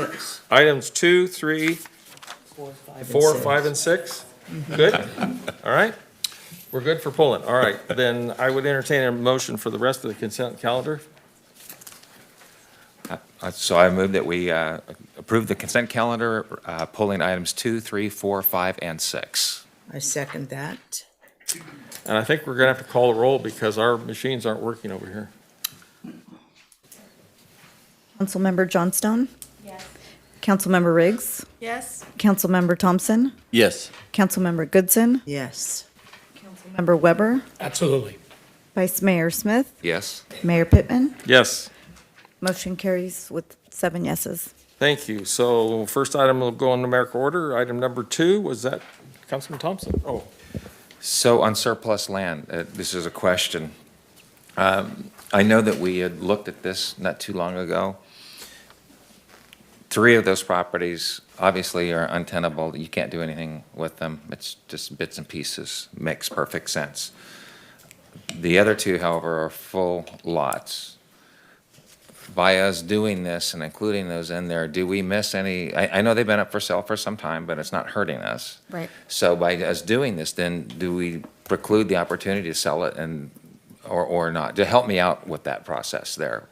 items 2, 3, 4, 5, and 6. Good? All right. We're good for pulling. All right, then I would entertain a motion for the rest of the consent calendar. So I move that we approve the consent calendar, pulling items 2, 3, 4, 5, and 6. I second that. And I think we're gonna have to call a roll because our machines aren't working over here. Councilmember Johnstone? Yes. Councilmember Riggs? Yes. Councilmember Thompson? Yes. Councilmember Goodson? Yes. Councilmember Weber? Absolutely. Vice Mayor Smith? Yes. Mayor Pittman? Yes, Motion carries with 7 yeses. thank you. So first item will go in numerical order. Item number 2, was that Councilman Thompson? Oh, So on surplus land, this is a question. I know that we had looked at this not too long ago. 3 of those properties obviously are untenable. You can't do anything with them. It's just bits and pieces. Makes perfect sense. The other 2, however, are full lots. By us doing this and including those in there, do we miss any? I know they've been up for sale for some time, but it's not hurting us. Right. So by us doing this, then do we preclude the opportunity to sell it or not? To help me out with that process there.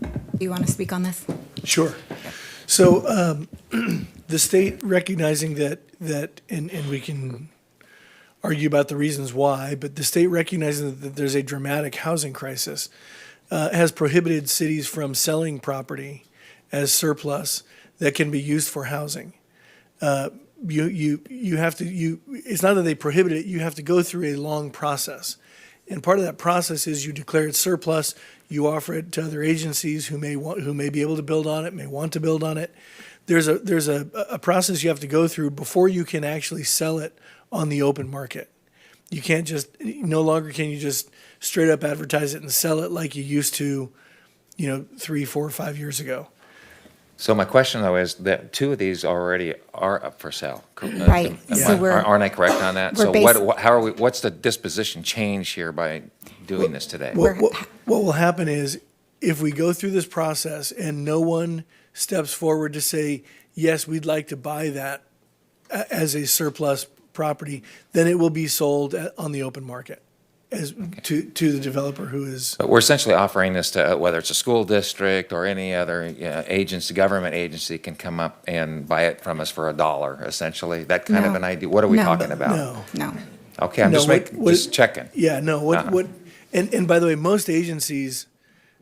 Do you want to speak on this? Sure. So the state recognizing that, and we can argue about the reasons why, but the state recognizing that there's a dramatic housing crisis, has prohibited cities from selling property as surplus that can be used for housing. You have to, it's not that they prohibit it, you have to go through a long process. And part of that process is you declare it surplus, you offer it to other agencies who may be able to build on it, may want to build on it. There's a process you have to go through before you can actually sell it on the open market. You can't no longer can you just straight up advertise it and sell it like you used to, 3, 4, 5 years ago. So my question though is that 2 of these already are up for sale. Right. So Aren't I correct on that? So what's the disposition change here by doing this today? What will happen is if we go through this process and no one steps forward to say, yes, we'd like to buy that as a surplus property, then it will be sold on the open market to the developer who is. But we're essentially offering this to, whether it's a school district or any other agency, government agency can come up and buy it from us for $1, essentially. That kind of an idea. What are we talking about? No. Okay, I'm just checking. Yeah, no, and by the way, most agencies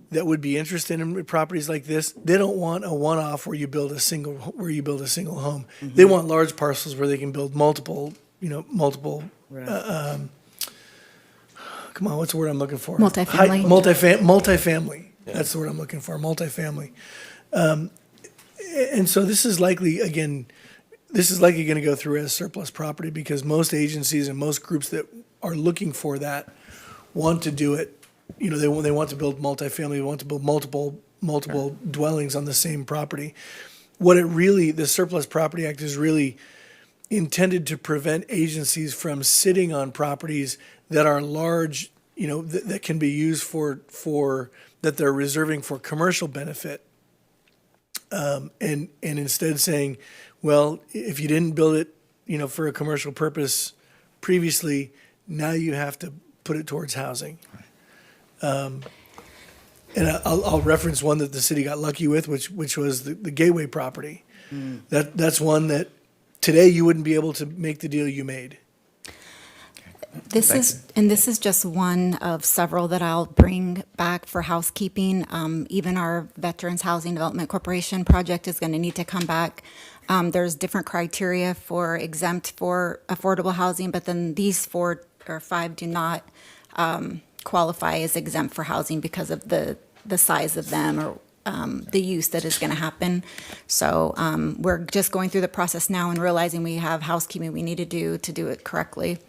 that would be interested in properties like this, they don't want a one-off where you build a single home. Mm-hmm. They want large parcels where they can build multiple. Right. Come on, what's the word I'm looking for? Multifamily. Multifamily. Yeah. That's the word I'm looking for. Multifamily. And so this is likely going to go through as surplus property because most agencies and most groups that are looking for that want to do it. They want to build multifamily, they want to build multiple dwellings on the same property. The Surplus Property Act is really intended to prevent agencies from sitting on properties that are large, that can be used that they're reserving for commercial benefit. And instead saying, well, if you didn't build it, for a commercial purpose previously, now you have to put it towards housing. And I'll reference one that the city got lucky with, which was the Gateway property. That's one that today you wouldn't be able to make the deal you made. This is just one of several that I'll bring back for housekeeping. Even our Veterans Housing Development Corporation project is going to need to come back. There's different criteria for exempt for affordable housing, but then these 4 or 5 do not qualify as exempt for housing because of the size of them or the use that is going to happen. So we're just going through the process now and realizing we have housekeeping we need to do it correctly.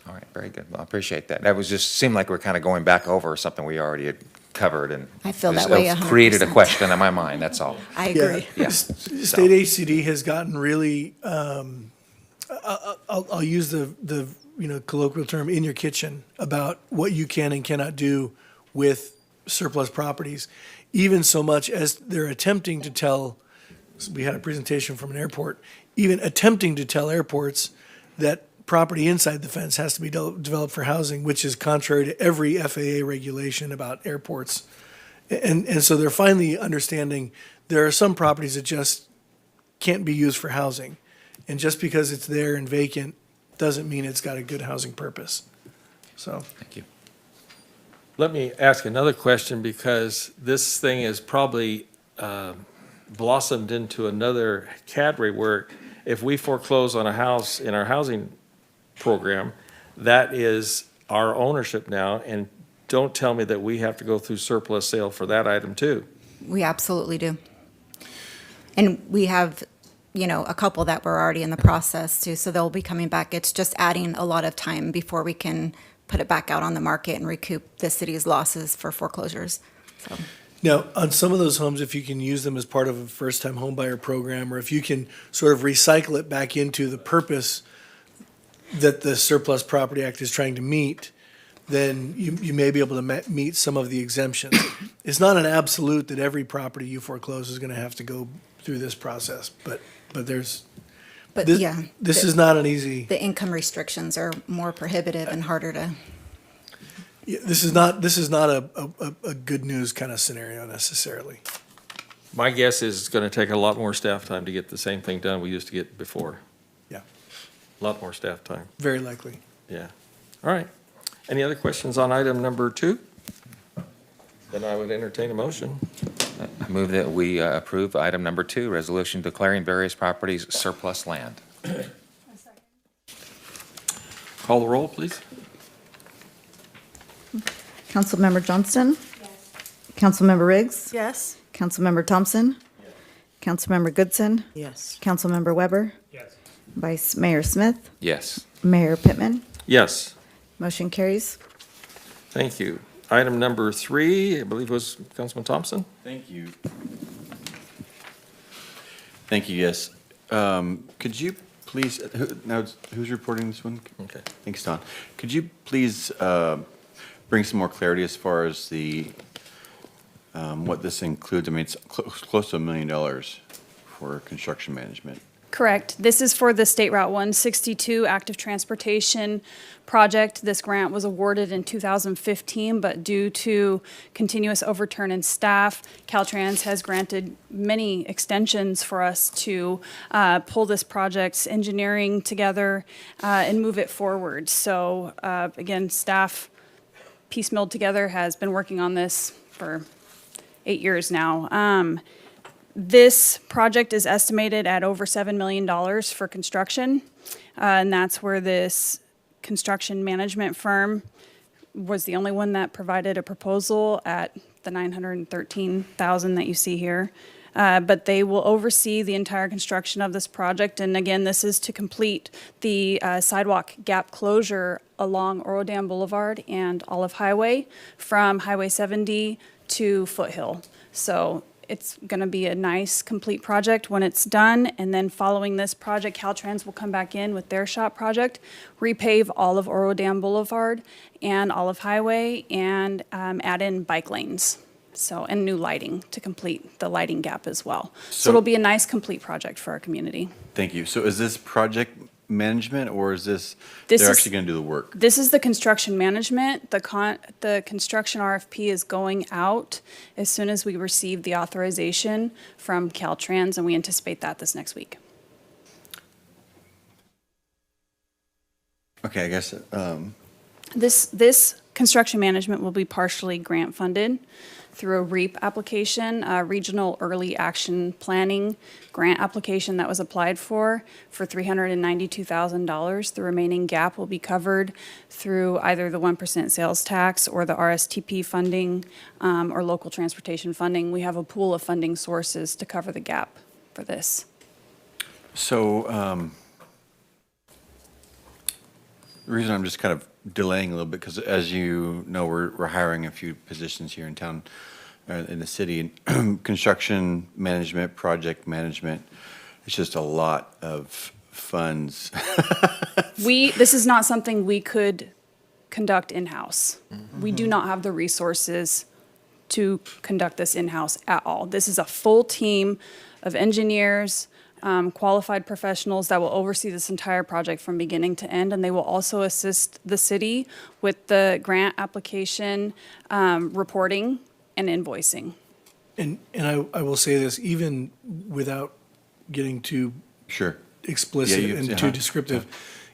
All right, very good. Well, I appreciate that. That was just, seemed like we're kind of going back over something we already had covered, and I feel just- that way it 100%. created a question in my mind, that's all. I agree. Yeah. State HCD has gotten really, I'll use the colloquial term, in your kitchen, about what you can and cannot do with surplus properties, even so much as they're attempting to tell, we had a presentation from an airport, even attempting to tell airports that property inside the fence has to be developed for housing, which is contrary to every FAA regulation about airports. And so they're finally understanding there are some properties that just can't be used for housing. And just because it's there and vacant doesn't mean it's got a good housing purpose. So. Thank you. Let me ask another question, because this thing is probably blossomed into another category where if we foreclose on a house in our housing program, that is our ownership now, and don't tell me that we have to go through surplus sale for that item too. We absolutely do. And we have, a couple that were already in the process too, so they'll be coming back. It's just adding a lot of time before we can put it back out on the market and recoup the city's losses for foreclosures. So. Now, on some of those homes, if you can use them as part of a first-time homebuyer program, or if you can sort of recycle it back into the purpose that the Surplus Property Act is trying to meet, then you may be able to meet some of the exemptions. It's not an absolute that every property you foreclose is going to have to go through this process, but there's, But this, yeah. this is not an easy, The income restrictions are more prohibitive and harder to. this is not a good news kind of scenario necessarily. My guess is it's going to take a lot more staff time to get the same thing done we used to get before. Yeah. A lot more staff time, Very likely. yeah. All right. Any other questions on item number 2? Then I would entertain a motion. I move that we approve item number 2, resolution declaring various properties surplus land. Call the roll, please. Councilmember Johnston? Councilmember Riggs? Yes. Councilmember Thompson? Councilmember Goodson? Yes. Councilmember Weber? Yes. Vice Mayor Smith? Yes. Mayor Pittman? Yes, Motion carries. thank you. Item number 3, I believe was Councilman Thompson? Thank you. Thank you, yes. Could you please, who's reporting this one? Okay. Thanks, Don. Could you please bring some more clarity as far as what this includes? I mean, it's close to $1 million for construction management. Correct. This is for the State Route 162 Active Transportation Project. This grant was awarded in 2015, but due to continuous overturn in staff, Caltrans has granted many extensions for us to pull this project's engineering together and move it forward. So again, staff piecemealed together has been working on this for 8 years now. This project is estimated at over $7 million for construction, and that's where this construction management firm was the only one that provided a proposal at the $913,000 that you see here. but they will oversee the entire construction of this project. And again, this is to complete the sidewalk gap closure along Oro Dam Boulevard and Olive Highway from Highway 70 to Foothill. So it's going to be a nice, complete project when it's done. And then following this project, Caltrans will come back in with their shop project, repave all of Oro Dam Boulevard and Olive Highway, and add in bike lanes. So, and new lighting to complete the lighting gap as well. So it'll be a nice, complete project for our community. Thank you. So is this project management, or is this, This they're is- actually going to do the work? This is the construction management. The construction RFP is going out as soon as we receive the authorization from Caltrans, and we anticipate that this next week. Okay, I guess, This construction management will be partially grant funded through a REAP application, a Regional Early Action Planning grant application that was applied for $392,000. The remaining gap will be covered through either the 1% sales tax or the RSTP funding, or local transportation funding. We have a pool of funding sources to cover the gap for this. so, the reason I'm just kind of delaying a little bit, because as you know, we're hiring a few positions here in town, in the city, construction management, project management. It's just a lot of funds. This is not something we could conduct in-house. We do not have the resources to conduct this in-house at all. This is a full team of engineers, qualified professionals that will oversee this entire project from beginning to end, and they will also assist the city with the grant application, reporting, and invoicing. And I will say this, even without getting too Sure. explicit Yeah, and too descriptive,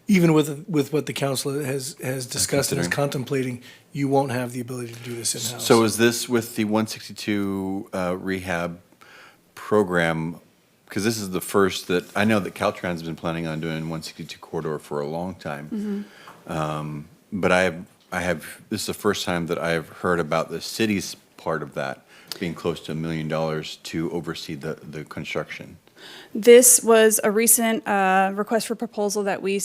even with what the council has discussed and is contemplating, you won't have the ability to do this in-house. So is this with the 162 rehab program? Because this is the first that, I know that Caltrans has been planning on doing 162 corridor for a long time. But I have, this is the first time that I've heard about the city's part of that, being close to $1 million to oversee the construction. This was a recent request for proposal that we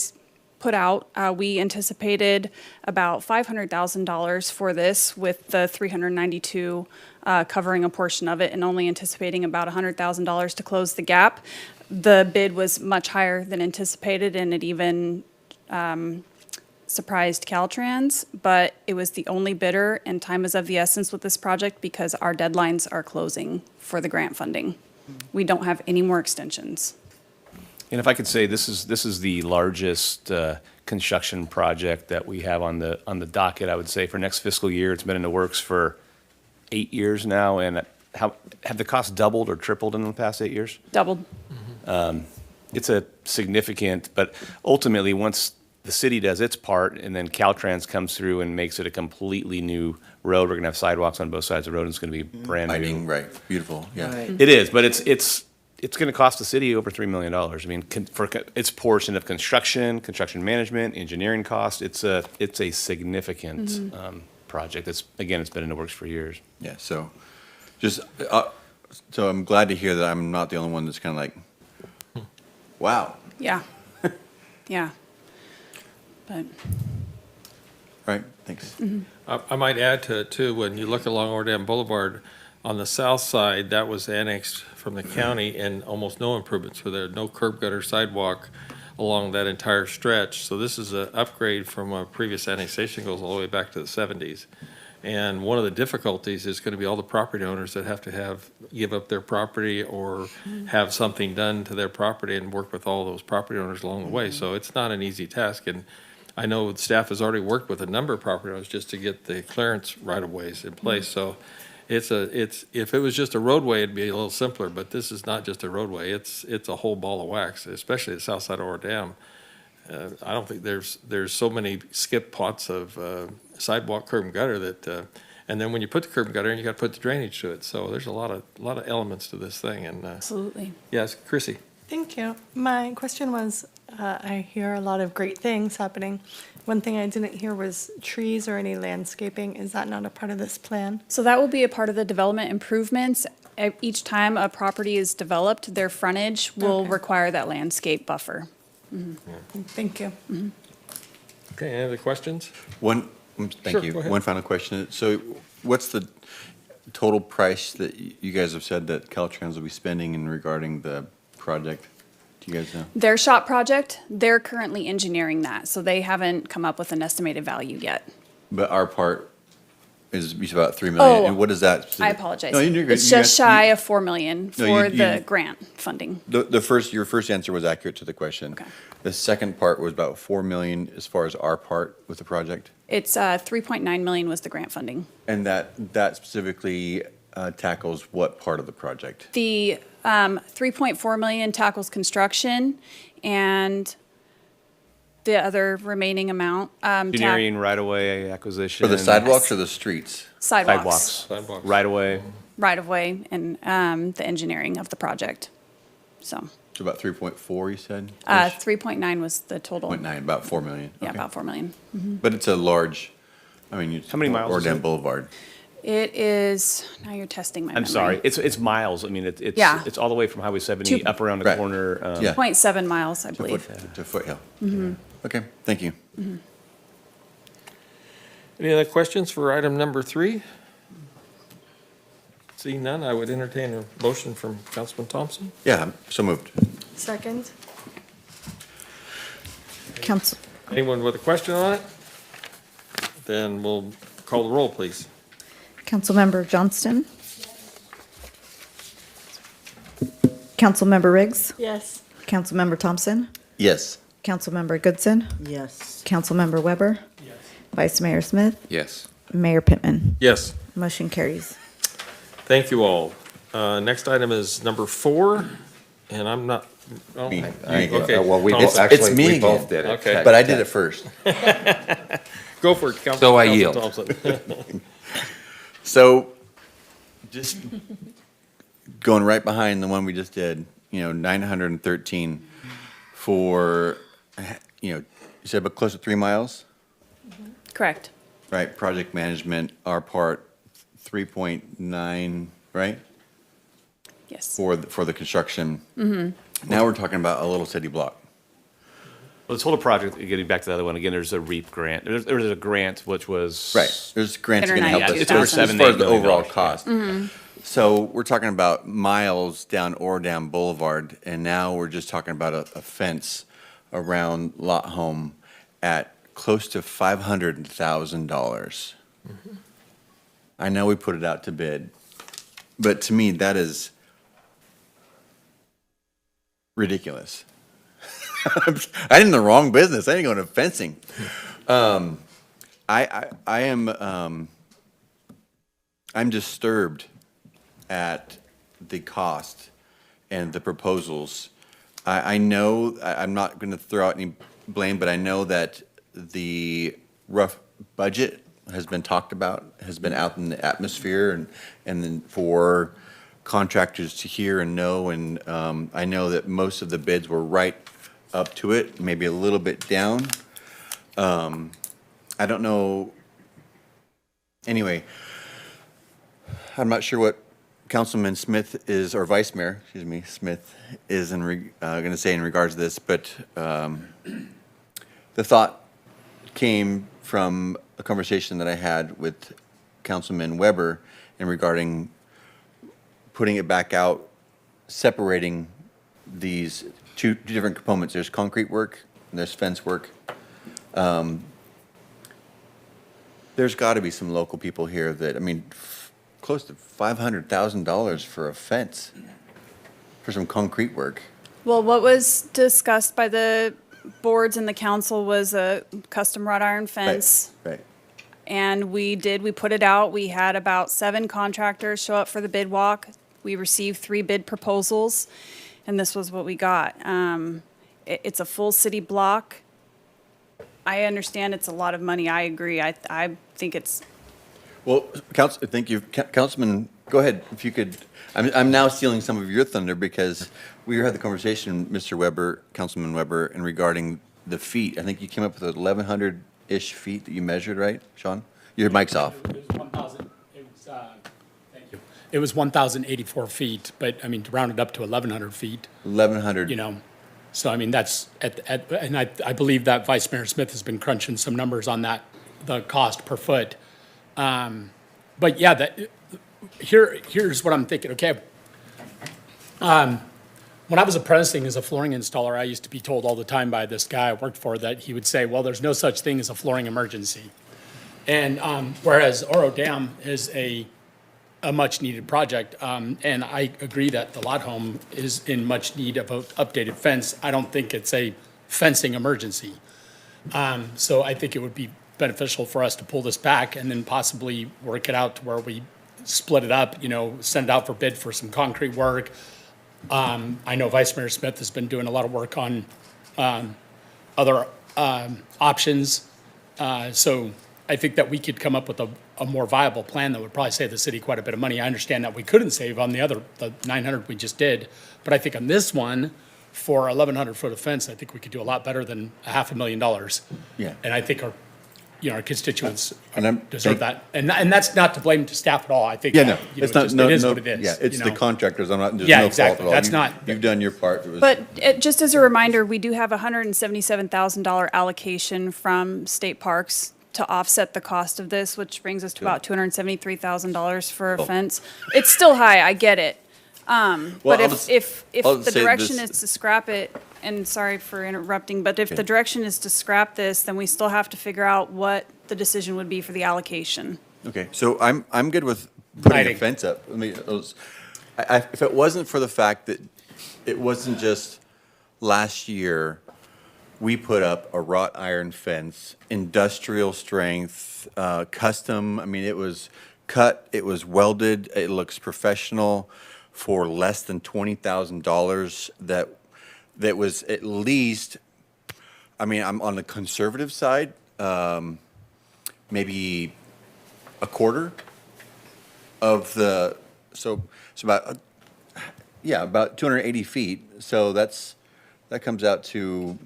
put out. We anticipated about $500,000 for this, with the 392 covering a portion of it, and only anticipating about $100,000 to close the gap. The bid was much higher than anticipated, and it even surprised Caltrans, but it was the only bidder, and time is of the essence with this project because our deadlines are closing for the grant funding. We don't have any more extensions. And if I could say, this is the largest construction project that we have on the docket, I would say, for next fiscal year. It's been in the works for 8 years now, and have the costs doubled or tripled in the past 8 years? Doubled. It's a significant, but ultimately, once the city does its part, and then Caltrans comes through and makes it a completely new road, we're gonna have sidewalks on both sides of the road, and it's gonna be brand new. Lighting, right, beautiful, yeah. It is, but it's going to cost the city over $3 million. I mean, for its portion of construction management, engineering cost, it's a significant project. It's been in the works for years. Yeah, so just, so I'm glad to hear that I'm not the only one that's kind of like, wow. Yeah. Yeah. But. Right, thanks. I might add to it too, when you look along Oro Dam Boulevard, on the south side, that was annexed from the county, and almost no improvements were there, no curb gutter sidewalk along that entire stretch. So this is an upgrade from a previous annexation, goes all the way back to the 70s. And one of the difficulties is going to be all the property owners that have to give up their property or have something done to their property, and work with all those property owners along the way. So it's not an easy task. And I know staff has already worked with a number of property owners just to get the clearance right-of-ways in place. So if it was just a roadway, it'd be a little simpler, but this is not just a roadway. It's a whole ball of wax, especially the south side of Oro Dam. I don't think there's so many skip pots of sidewalk, curb and gutter that, and then when you put the curb and gutter in, you got to put the drainage to it. So there's a lot of elements to this thing. And Absolutely. Yes, Chrissy. Thank you. My question was, I hear a lot of great things happening. One thing I didn't hear was trees or any landscaping. Is that not a part of this plan? So that will be a part of the development improvements. each time a property is developed, their frontage will Okay. require that landscape buffer. Thank you. Okay, any other questions? Thank Sure, you. go ahead. One final question. So what's the total price that you guys have said that Caltrans will be spending in regarding the project? Do you guys know? Their shop project, they're currently engineering that, so they haven't come up with an estimated value yet. But our part is about 3 million. Oh, And what is that? I apologize. No, you're good. It's You just got- shy you- of 4 million No, for you- the you- grant funding. Your first answer was accurate to the question. Okay. The second part was about 4 million as far as our part with the project. It's 3.9 million was the grant funding. And that specifically tackles what part of the project? The 3.4 million tackles construction, and the other remaining amount. Engineering, right-of-way acquisition. For the sidewalks or the streets? Sidewalks. Right-of-way. Right-of-way, and the engineering of the project. So, So about 3.4, you said? 3.9 was the total. 0.9, about 4 million. Yeah, Okay. about 4 million. Mhm. But it's a large, I mean, How many miles is Ordam it? Boulevard. It is, now you're testing my memory. I'm sorry, it's miles. I mean, it's Yeah. it's all the way from Highway 70 up around the Right. corner. Yeah. 0.7 miles, I To believe. to Foothill. Mhm. Okay, thank you. Any other questions for item number 3? Seeing none, I would entertain a motion from Councilman Thompson. Yeah, so moved. Second? Council, Anyone with a question on it? Then we'll call the roll, please. Councilmember Johnston? Councilmember Riggs? Yes. Councilmember Thompson? Yes. Councilmember Goodson? Yes. Councilmember Weber? Yes. Vice Mayor Smith? Yes. Mayor Pittman? Yes. Motion carries. Thank you all. Next item is number 4, and I'm not. Oh, Me. you- Okay. Okay. Well, we Thompson. both, actually, it's me we both again. did it. Okay. But I did it first. Go for it, Councilman. So I Councilman yield. Thompson. So, just going right behind the one we just did, 913 for, you said about close to 3 miles, Correct. right? Project management, our part, 3.9, right? Yes. For the construction. Now we're talking about a little city block. Well, the total project, getting back to the other one, again, there's a REAP grant. There's a grant which was. Right, there's grants that can help us. It's as over far as $7 the million, overall yeah. cost. So we're talking about miles down Ordam Boulevard, and now we're just talking about a fence around Lot Home at close to $500,000. I know we put it out to bid, but to me, that is ridiculous. I'm in the wrong business. I ain't going to fencing. I am, I'm disturbed at the cost and the proposals. I know, I'm not going to throw out any blame, but I know that the rough budget has been talked about, has been out in the atmosphere, and then for contractors to hear and know, and I know that most of the bids were right up to it, maybe a little bit down. I don't know, anyway, I'm not sure what Councilman Smith is, or Vice Mayor, excuse me, Smith is going to say in regards to this, but the thought came from a conversation that I had with Councilman Weber in regarding putting it back out, separating these two different components. There's concrete work and there's fence work. There's got to be some local people here that, I mean, close to $500,000 for a fence, for some concrete work. Well, what was discussed by the boards and the council was a custom wrought iron fence. Right. And we put it out. We had about 7 contractors show up for the bid walk. We received 3 bid proposals, and this was what we got. It's a full city block. I understand it's a lot of money. I agree. I think it's, Well, thank you. Councilman, go ahead, if you could. I'm now stealing some of your thunder because we had the conversation, Mr. Weber, Councilman Weber, in regarding the feet. I think you came up with 1,100-ish feet that you measured, right, Sean? Your mic's off. It was 1,000. It was, thank you. it was 1,084 feet, but I mean, to round it up to 1,100 feet, 1,100. you know. So I mean, that's and I believe that Vice Mayor Smith has been crunching some numbers on that, the cost per foot. But yeah, here's what I'm thinking, okay. When I was apprenticing as a flooring installer, I used to be told all the time by this guy I worked for that he would say, well, there's no such thing as a flooring emergency. And whereas Oro Dam is a much-needed project, and I agree that the lot home is in much need of an updated fence. I don't think it's a fencing emergency. So I think it would be beneficial for us to pull this back and then possibly work it out to where we split it up, you know, send it out for bid for some concrete work. I know Vice Mayor Smith has been doing a lot of work on other options. So I think that we could come up with a more viable plan that would probably save the city quite a bit of money. I understand that we couldn't save on the 900 we just did, but I think on this one, for 1,100 foot of fence, I think we could do a lot better than $500,000. Yeah. And I think our constituents And deserve that. And that's not to blame to staff at all. I think Yeah, that, no, you know, it's not, just- no, it is no, what it is. yeah, it's you the know. contractors, there's Yeah, no fault exactly. at all. That's You- not- You've done your part. It was- But just as a reminder, we do have a $177,000 allocation from state parks to offset the cost of this, which brings us to about $273,000 for a Oh. fence. It's still high, I get it. But I'll if, just- if I'll the say direction this. is to scrap it, and sorry for interrupting, but if Okay. the direction is to scrap this, then we still have to figure out what the decision would be for the allocation. Okay, so I'm good with putting a Lighting. fence up. I mean, if it wasn't for the fact that it wasn't just last year, we put up a wrought iron fence, industrial strength, custom. I mean, it was cut, it was welded, it looks professional for less than $20,000. That was at least, I mean, I'm on the conservative side, maybe a quarter of the, so about, yeah, about 280 feet. So that comes out to,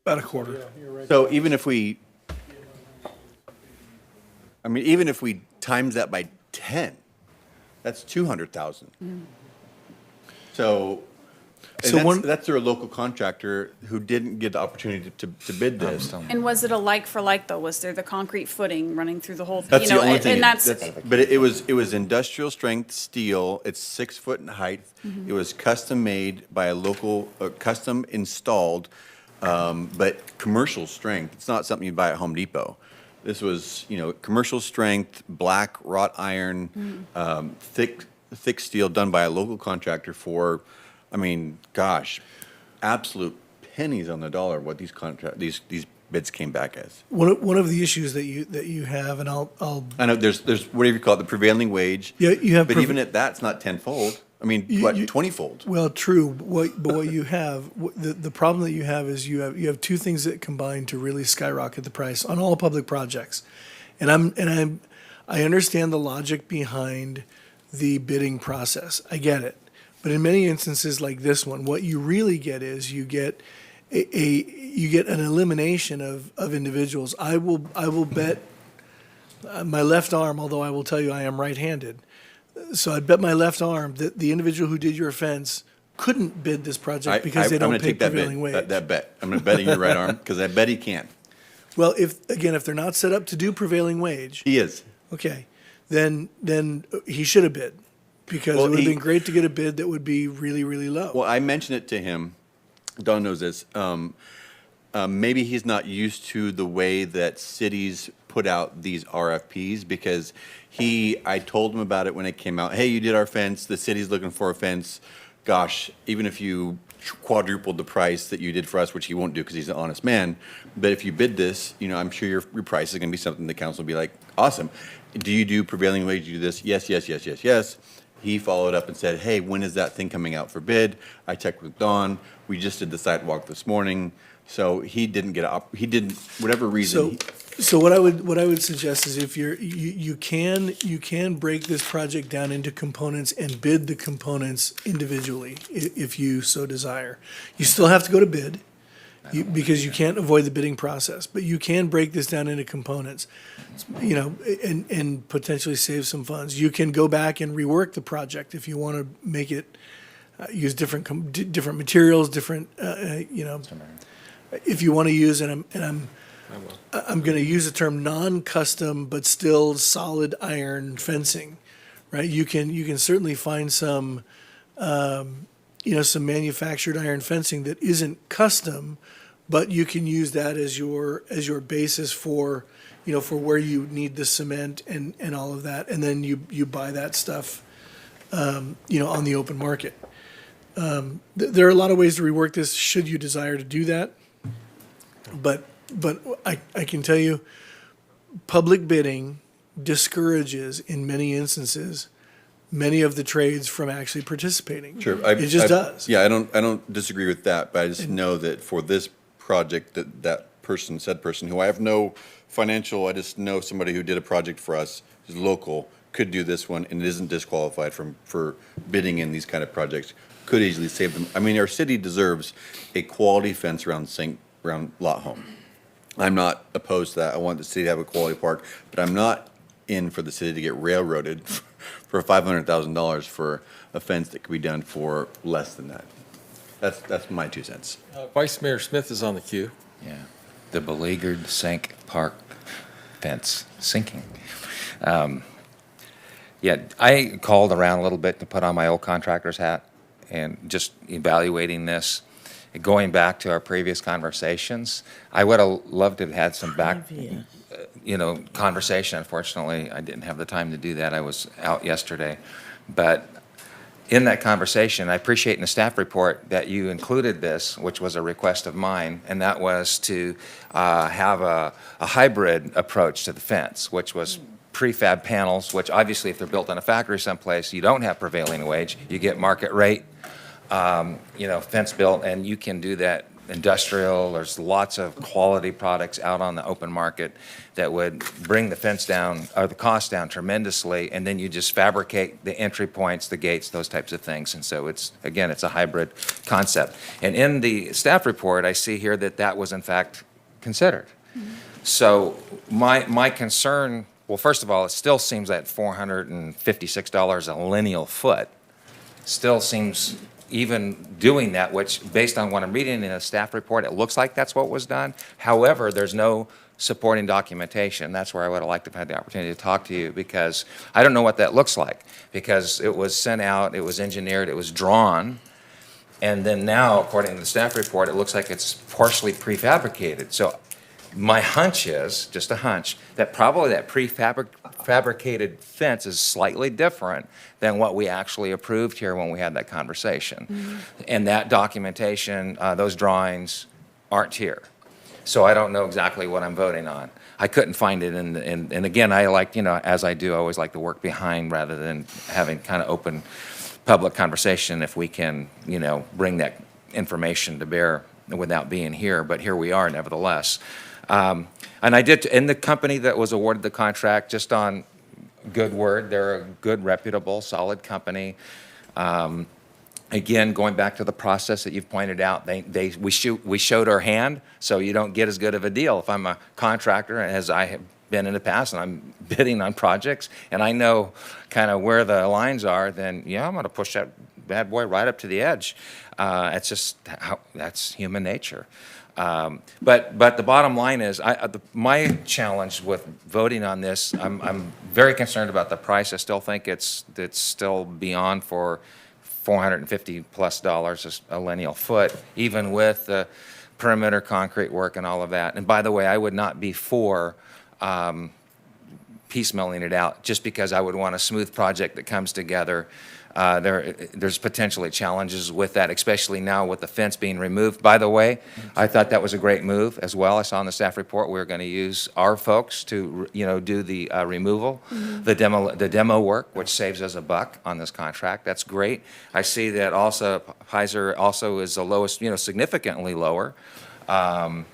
About a quarter. so even if we, I mean, even if we times that by 10, that's 200,000. So, So and that's through a local contractor who didn't get the opportunity to bid this. And was it a like for like, though? Was there the concrete footing running through the whole thing? That's You the know, only and- thing. And that's, But it was industrial strength steel. It's 6 foot in height. Mm-hmm. It was custom made by a local, custom installed, but commercial strength. It's not something you buy at Home Depot. This was, commercial strength, black wrought iron, thick steel done by a local contractor for, I mean, gosh, absolute pennies on the dollar what these bids came back as. One of the issues that you have, and I'll I know there's whatever you call it, the prevailing wage. Yeah, you have But preve- even at that, it's not tenfold. I mean, You- what, you- 20-fold? Well, true. But what you have, the problem that you have is you have two things that combine to really skyrocket the price on all public projects, and I understand the logic behind the bidding process. I get it, but in many instances like this one, what you really get is you get you get an elimination of individuals. I will bet my left arm, although I will tell you I am right-handed. So I'd bet my left arm that the individual who did your fence couldn't bid this project because they I'm don't gonna pay take that prevailing bet, wage. that bet. I'm gonna bet in your right arm, because I bet he can. Well, if they're not set up to do prevailing wage, He is. okay, then he should have bid, because Well, it would have he- been great to get a bid that would be really, really low. Well, I mentioned it to him. Don knows this. Maybe he's not used to the way that cities put out these RFPs, because I told him about it when it came out. Hey, you did our fence. The city's looking for a fence. Gosh, even if you quadrupled the price that you did for us, which he won't do because he's an honest man, but if you bid this, I'm sure your price is going to be something the council will be like, awesome. Do you do prevailing wage? Do you do this? Yes, yes, yes, yes, yes. He followed up and said, hey, when is that thing coming out for bid? I checked with Don. We just did the sidewalk this morning. So he didn't whatever reason. So what I would suggest is if you can break this project down into components and bid the components individually if you so desire. You still have to go to bid. because you can't avoid the bidding process, but you can break this down into components, and potentially save some funds. You can go back and rework the project if you want to make it, use different materials, different, if you want to use, and I'm going to use the term non-custom, but still solid iron fencing, right? You can certainly find some, some manufactured iron fencing that isn't custom, but you can use that as your basis for, for where you need the cement and all of that, and then you buy that stuff, on the open market. There are a lot of ways to rework this, should you desire to do that. But I can tell you, public bidding discourages, in many instances, many of the trades from actually participating. Sure. It just does. Yeah, I don't disagree with that, but I just know that for this project, said person, who I have no financial, I just know somebody who did a project for us, who's local, could do this one, and isn't disqualified for bidding in these kind of projects, could easily save them. I mean, our city deserves a quality fence around Lot Home. I'm not opposed to that. I want the city to have a quality park, but I'm not in for the city to get railroaded for $500,000 for a fence that could be done for less than that. That's my 2 cents. Vice Mayor Smith is on the queue. Yeah, the beleaguered Sank Park fence sinking. Yeah, I called around a little bit to put on my old contractor's hat and just evaluating this. Going back to our previous conversations, I would have loved to have had some conversation. Unfortunately, I didn't have the time to do that. I was out yesterday. But in that conversation, I appreciate in the staff report that you included this, which was a request of mine, and that was to have a hybrid approach to the fence, which was prefab panels, which obviously if they're built in a factory someplace, you don't have prevailing wage. You get market rate. Fence built, and you can do that industrial. There's lots of quality products out on the open market that would bring the fence down, or the cost down tremendously, and then you just fabricate the entry points, the gates, those types of things. And so it's a hybrid concept. And in the staff report, I see here that was in fact considered. Mm-hmm. So my concern, well, first of all, it still seems that $456 a lineal foot still seems, even doing that, which based on what I'm reading in a staff report, it looks like that's what was done. However, there's no supporting documentation. That's where I would have liked to have had the opportunity to talk to you, because I don't know what that looks like, because it was sent out, it was engineered, it was drawn, and then now, according to the staff report, it looks like it's partially prefabricated. So my hunch is, just a hunch, that probably that prefabricated fence is slightly different than what we actually approved here when we had that conversation. Mm-hmm. And that documentation, those drawings aren't here. So I don't know exactly what I'm voting on. I couldn't find it and again, I like, as I do, I always like to work behind rather than having kind of open public conversation if we can, bring that information to bear without being here, but here we are nevertheless. And I did, in the company that was awarded the contract, just on good word, they're a good, reputable, solid company. Again, going back to the process that you've pointed out, we showed our hand, so you don't get as good of a deal. If I'm a contractor, as I have been in the past, and I'm bidding on projects, and I know kind of where the lines are, then yeah, I'm going to push that bad boy right up to the edge. It's just that's human nature. But the bottom line is, my challenge with voting on this, I'm very concerned about the price. I still think it's still beyond for $450+ a lineal foot, even with the perimeter concrete work and all of that. And by the way, I would not be for piecemealing it out, just because I would want a smooth project that comes together. There's potentially challenges with that, especially now with the fence being removed. By the way, I thought that was a great move as well. I saw in the staff report we were going to use our folks to do the removal, mm-hmm. the demo work, which saves us $1 on this contract. That's great. I see that also Heiser also is the lowest, significantly lower. Almost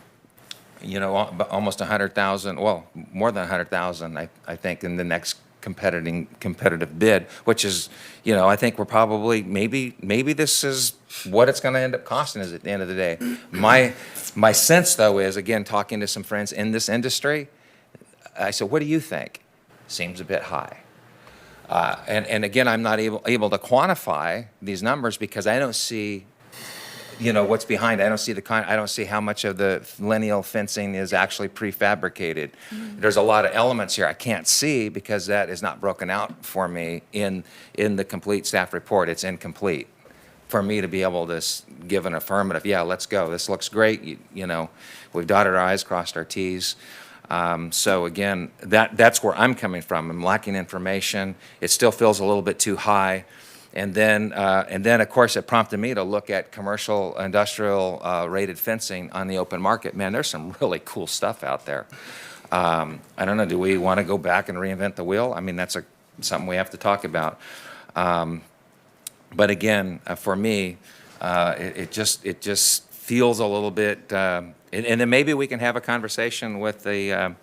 100,000, well, more than 100,000, I think, in the next competitive bid, which is, I think we're probably, maybe this is what it's going to end up costing us at the end of the day. My sense, though, is, again, talking to some friends in this industry, I said, what do you think? Seems a bit high. And again, I'm not able to quantify these numbers because I don't see, what's behind it. I don't see how much of the lineal fencing is actually prefabricated. There's a lot of elements here I can't see because that is not broken out for me in the complete staff report. It's incomplete for me to be able to give an affirmative, yeah, let's go. This looks great. We've dotted our I's, crossed our T's. So again, that's where I'm coming from. I'm lacking information. It still feels a little bit too high. And then of course, it prompted me to look at commercial, industrial rated fencing on the open market. Man, there's some really cool stuff out there. I don't know, do we want to go back and reinvent the wheel? I mean, that's something we have to talk about. But again, for me, it just feels a little bit, and then maybe we can have a conversation with the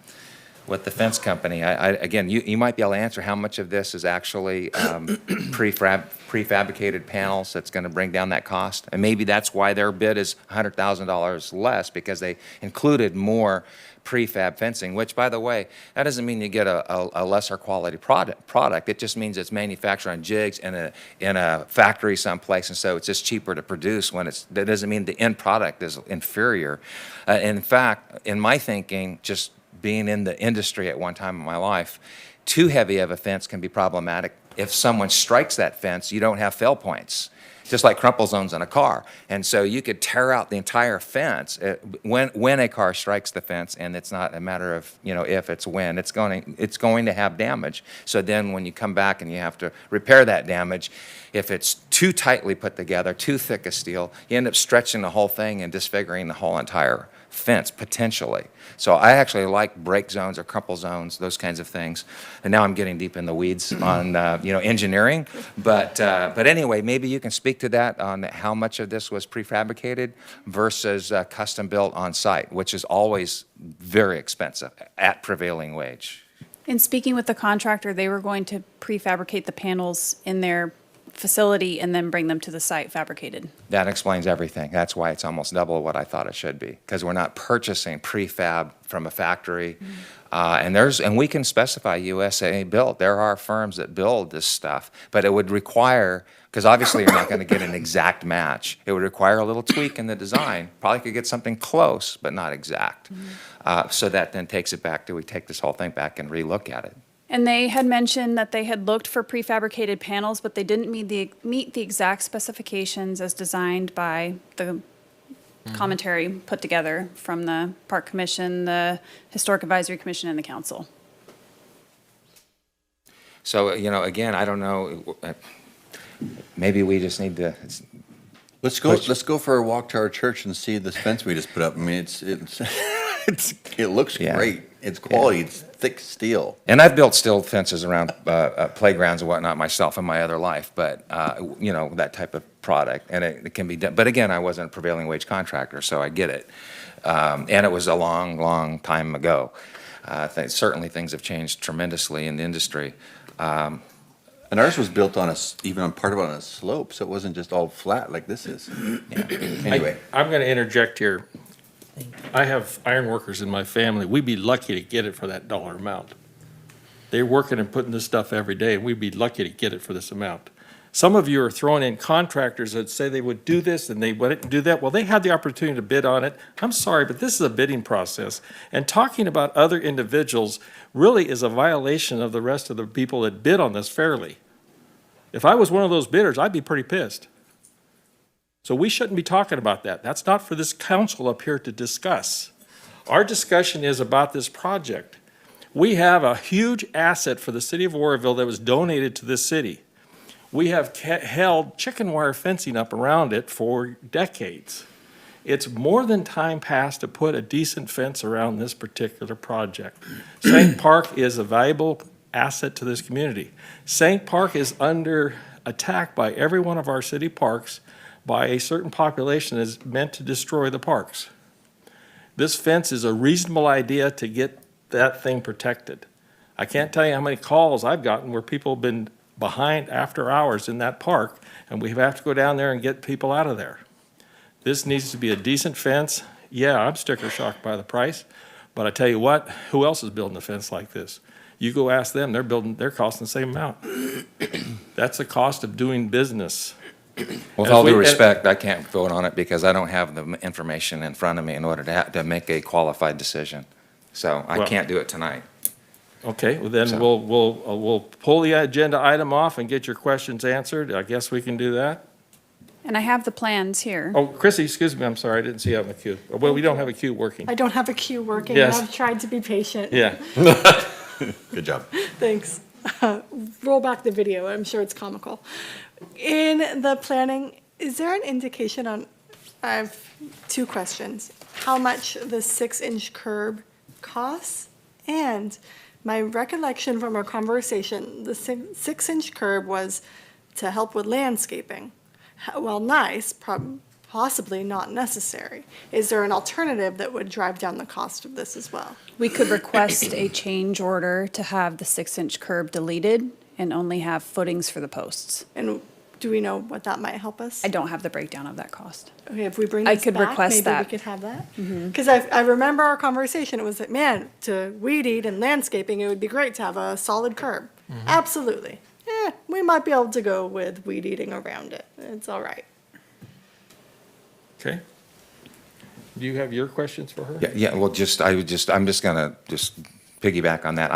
fence company. Again, you might be able to answer how much of this is actually prefabricated panels that's going to bring down that cost. And maybe that's why their bid is $100,000 less, because they included more prefab fencing, which, by the way, that doesn't mean you get a lesser quality product. It just means it's manufactured on jigs in a factory someplace, and so it's just cheaper to produce. That doesn't mean the end product is inferior. In fact, in my thinking, just being in the industry at one time in my life, too heavy of a fence can be problematic. If someone strikes that fence, you don't have fail points, just like crumple zones in a car. And so you could tear out the entire fence when a car strikes the fence, and it's not a matter of, if, it's when. It's going to have damage. So then when you come back and you have to repair that damage, if it's too tightly put together, too thick a steel, you end up stretching the whole thing and disfiguring the whole entire fence, potentially. So I actually like break zones or crumple zones, those kinds of things. And now I'm getting deep in the weeds on engineering. But anyway, maybe you can speak to that on how much of this was prefabricated versus custom built on site, which is always very expensive at prevailing wage. In speaking with the contractor, they were going to prefabricate the panels in their facility and then bring them to the site fabricated. That explains everything. That's why it's almost double what I thought it should be, because we're not purchasing prefab from a factory. And we can specify USA built. There are firms that build this stuff, but it would require, because obviously you're not going to get an exact match. It would require a little tweak in the design. Probably could get something close, but not exact. So that then takes it back to, we take this whole thing back and relook at it. And they had mentioned that they had looked for prefabricated panels, but they didn't meet the exact specifications as designed by the commentary put together from the Park Commission, the Historic Advisory Commission, and the council. So, again, I don't know, maybe we just need to. Let's go for a walk to our church and see this fence we just put up. I mean, it looks great. It's quality. It's thick steel. And I've built steel fences around playgrounds and whatnot myself in my other life, but that type of product, and it can be done. But again, I wasn't a prevailing wage contractor, so I get it. And it was a long, long time ago. Certainly, things have changed tremendously in the industry. And ours was built on part of it on a slope, so it wasn't just all flat like this is. Anyway, I'm going to interject here. I have iron workers in my family. We'd be lucky to get it for that dollar amount. They're working and putting this stuff every day, and we'd be lucky to get it for this amount. Some of you are throwing in contractors that say they would do this and they wouldn't do that. Well, they had the opportunity to bid on it. I'm sorry, but this is a bidding process. And talking about other individuals really is a violation of the rest of the people that bid on this fairly. If I was one of those bidders, I'd be pretty pissed. So we shouldn't be talking about that. That's not for this council up here to discuss. Our discussion is about this project. We have a huge asset for the city of Oroville that was donated to this city. We have held chicken wire fencing up around it for decades. It's more than time past to put a decent fence around this particular project. St. Park is a valuable asset to this community. St. Park is under attack by every one of our city parks by a certain population that is meant to destroy the parks. This fence is a reasonable idea to get that thing protected. I can't tell you how many calls I've gotten where people have been behind after hours in that park, and we have to go down there and get people out of there. This needs to be a decent fence. Yeah, I'm sticker shocked by the price, but I tell you what, who else is building a fence like this? You go ask them, they're costing the same amount. That's the cost of doing business. With all due respect, I can't vote on it because I don't have the information in front of me in order to make a qualified decision. So I Well- can't do it tonight. Okay, well then So- we'll pull the agenda item off and get your questions answered. I guess we can do that. And I have the plans here. Oh, Chrissy, excuse me, I'm sorry, I didn't see you on the queue. Well, we don't have a queue working. I don't have a queue working, and Yes. I've tried to be patient. Yeah. Good job. Thanks. Roll back the video. I'm sure it's comical. In the planning, is there an indication on, I have two questions. How much the 6-inch curb costs? And my recollection from our conversation, the 6-inch curb was to help with landscaping. Well, nice, possibly not necessary. Is there an alternative that would drive down the cost of this as well? We could request a change order to have the 6-inch curb deleted and only have footings for the posts. And do we know what that might help us? I don't have the breakdown of that cost. Okay, if we bring I this could back, request maybe that. we could have that? Mhm. Because I remember our conversation, it was like, man, to weed eat and landscaping, it would be great to have a solid curb. Absolutely. We might be able to go with weed eating around it. It's all right. Okay. Do you have your questions for her? Yeah, well, I'm just gonna piggyback on that.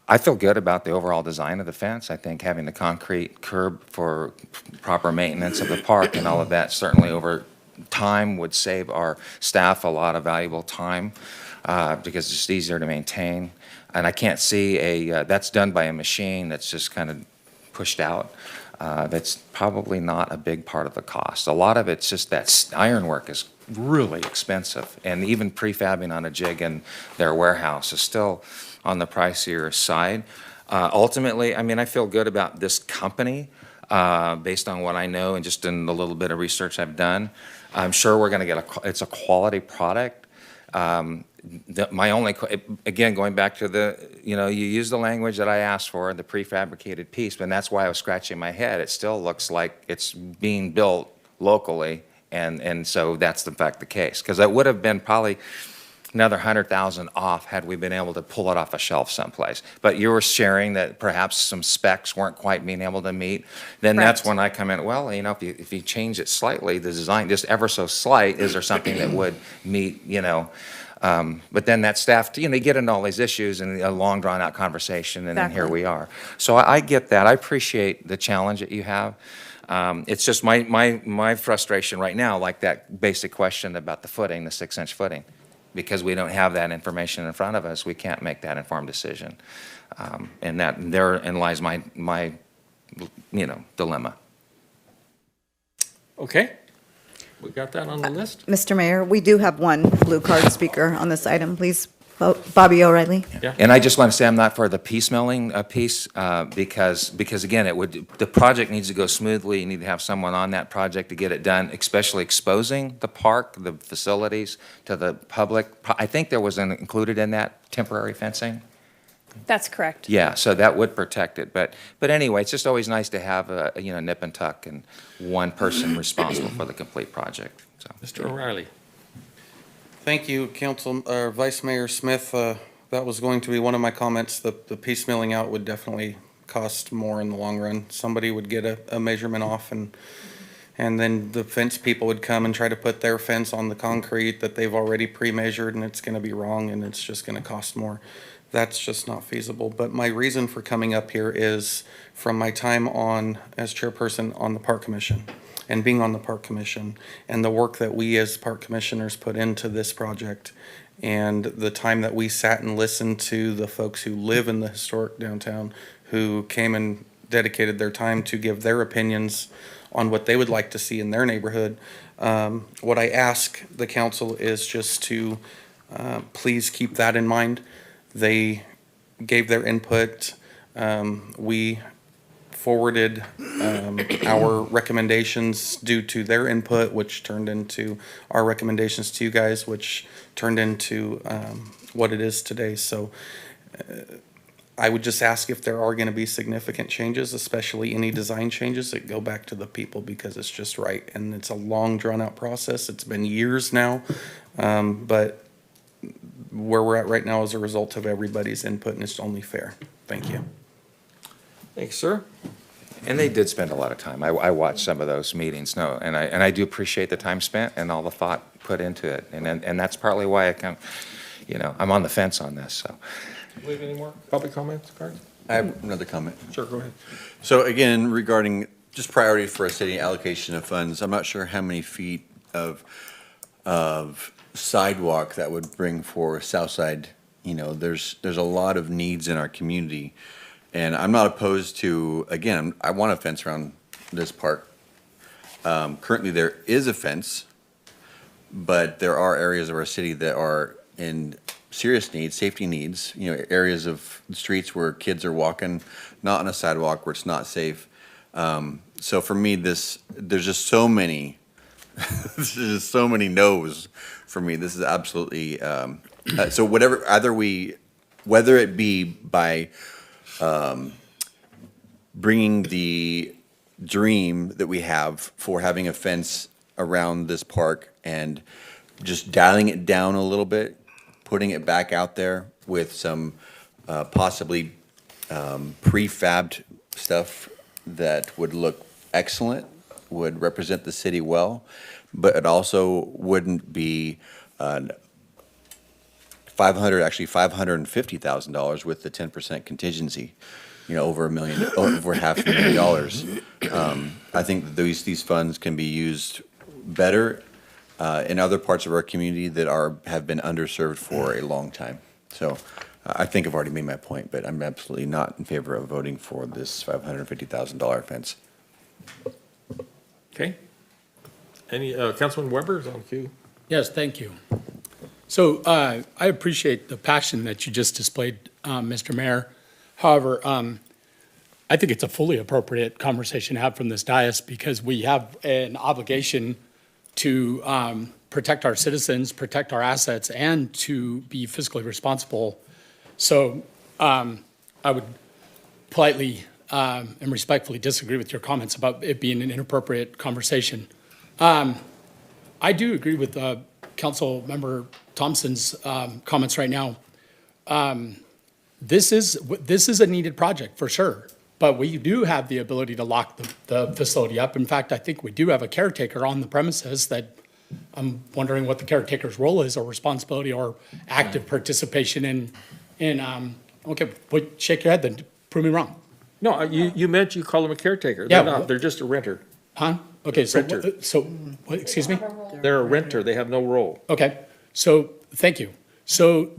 I feel good about the overall design of the fence. I think having the concrete curb for proper maintenance of the park and all of that certainly over time would save our staff a lot of valuable time, because it's just easier to maintain. And I can't see that's done by a machine that's just kind of pushed out. That's probably not a big part of the cost. A lot of it's just that ironwork is really expensive, and even prefabbing on a jig in their warehouse is still on the pricier side. Ultimately, I mean, I feel good about this company based on what I know and just in the little bit of research I've done. I'm sure we're going to it's a quality product. My only, again, going back to you use the language that I asked for, the prefabricated piece, and that's why I was scratching my head. It still looks like it's being built locally, and so that's in fact the case. Because it would have been probably another 100,000 off had we been able to pull it off a shelf someplace. But you were sharing that perhaps some specs weren't quite being able to meet. Then that's when I come in, well, if you change it slightly, the design just ever so slight, is there something that would meet, but then that staff, they get into all these issues and a long drawn out conversation, and then here we are. So I get that. I appreciate the challenge that you have. It's just my frustration right now, like that basic question about the footing, the 6-inch footing. Because we don't have that information in front of us, we can't make that informed decision. And therein lies my dilemma. Okay. We got that on the list? Mr. Mayor, we do have one blue card speaker on this item. Please, Bobby O'Reilly. Yeah. And I just want to say I'm not for the piecemealing piece because again, the project needs to go smoothly. You need to have someone on that project to get it done, especially exposing the park, the facilities to the public. I think there was included in that temporary fencing. That's correct. Yeah, so that would protect it. But anyway, it's just always nice to have a nip and tuck and one person responsible for the complete project. So. Mr. O'Reilly. Thank you, Vice Mayor Smith. That was going to be one of my comments. The piecemealing out would definitely cost more in the long run. Somebody would get a measurement off, and then the fence people would come and try to put their fence on the concrete that they've already pre-measured, and it's going to be wrong, and it's just going to cost more. That's just not feasible. But my reason for coming up here is from my time as chairperson on the Park Commission. And being on the Park Commission and the work that we as Park Commissioners put into this project and the time that we sat and listened to the folks who live in the historic downtown who came and dedicated their time to give their opinions on what they would like to see in their neighborhood. What I ask the council is just to please keep that in mind. They gave their input. We forwarded our recommendations due to their input, which turned into our recommendations to you guys, which turned into what it is today. So I would just ask if there are going to be significant changes, especially any design changes that go back to the people because it's just right. And it's a long drawn out process. It's been years now. But where we're at right now is a result of everybody's input and it's only fair. Thank you. Thanks, sir. And they did spend a lot of time. I watched some of those meetings, no, and I do appreciate the time spent and all the thought put into it. And that's partly why I'm on the fence on this, so. Do we have any more public comments, Cards? I have another comment. Sure, go ahead. So again, regarding just priority for a city allocation of funds, I'm not sure how many feet of sidewalk that would bring for Southside. There's a lot of needs in our community. And I'm not opposed to, again, I want a fence around this park. Currently, there is a fence, but there are areas of our city that are in serious needs, safety needs, areas of the streets where kids are walking, not on a sidewalk where it's not safe. So for me, there's just so many, there's just so many no's for me. This is absolutely, so whether it be by bringing the dream that we have for having a fence around this park and just dialing it down a little bit, putting it back out there with some possibly prefabbed stuff that would look excellent, would represent the city well, but it also wouldn't be $550,000 with the 10% contingency, over $500,000. I think that these funds can be used better in other parts of our community that have been underserved for a long time. So I think I've already made my point, but I'm absolutely not in favor of voting for this $550,000 fence. Okay. Any, Councilman Weber is on cue. Yes, thank you. So I appreciate the passion that you just displayed, Mr. Mayor. However, I think it's a fully appropriate conversation to have from this dais because we have an obligation to protect our citizens, protect our assets, and to be fiscally responsible. So I would politely and respectfully disagree with your comments about it being an inappropriate conversation. I do agree with Council Member Thompson's comments right now. This is a needed project for sure, but we do have the ability to lock the facility up. In fact, I think we do have a caretaker on the premises that I'm wondering what the caretaker's role is or responsibility or active participation in okay, but shake your head then, prove me wrong. No, you meant you call them a caretaker. Yeah, They're not, they're just a renter. Huh? Okay, so, Renter. what, excuse me? They're a renter, they have no role. Okay, so, thank you. So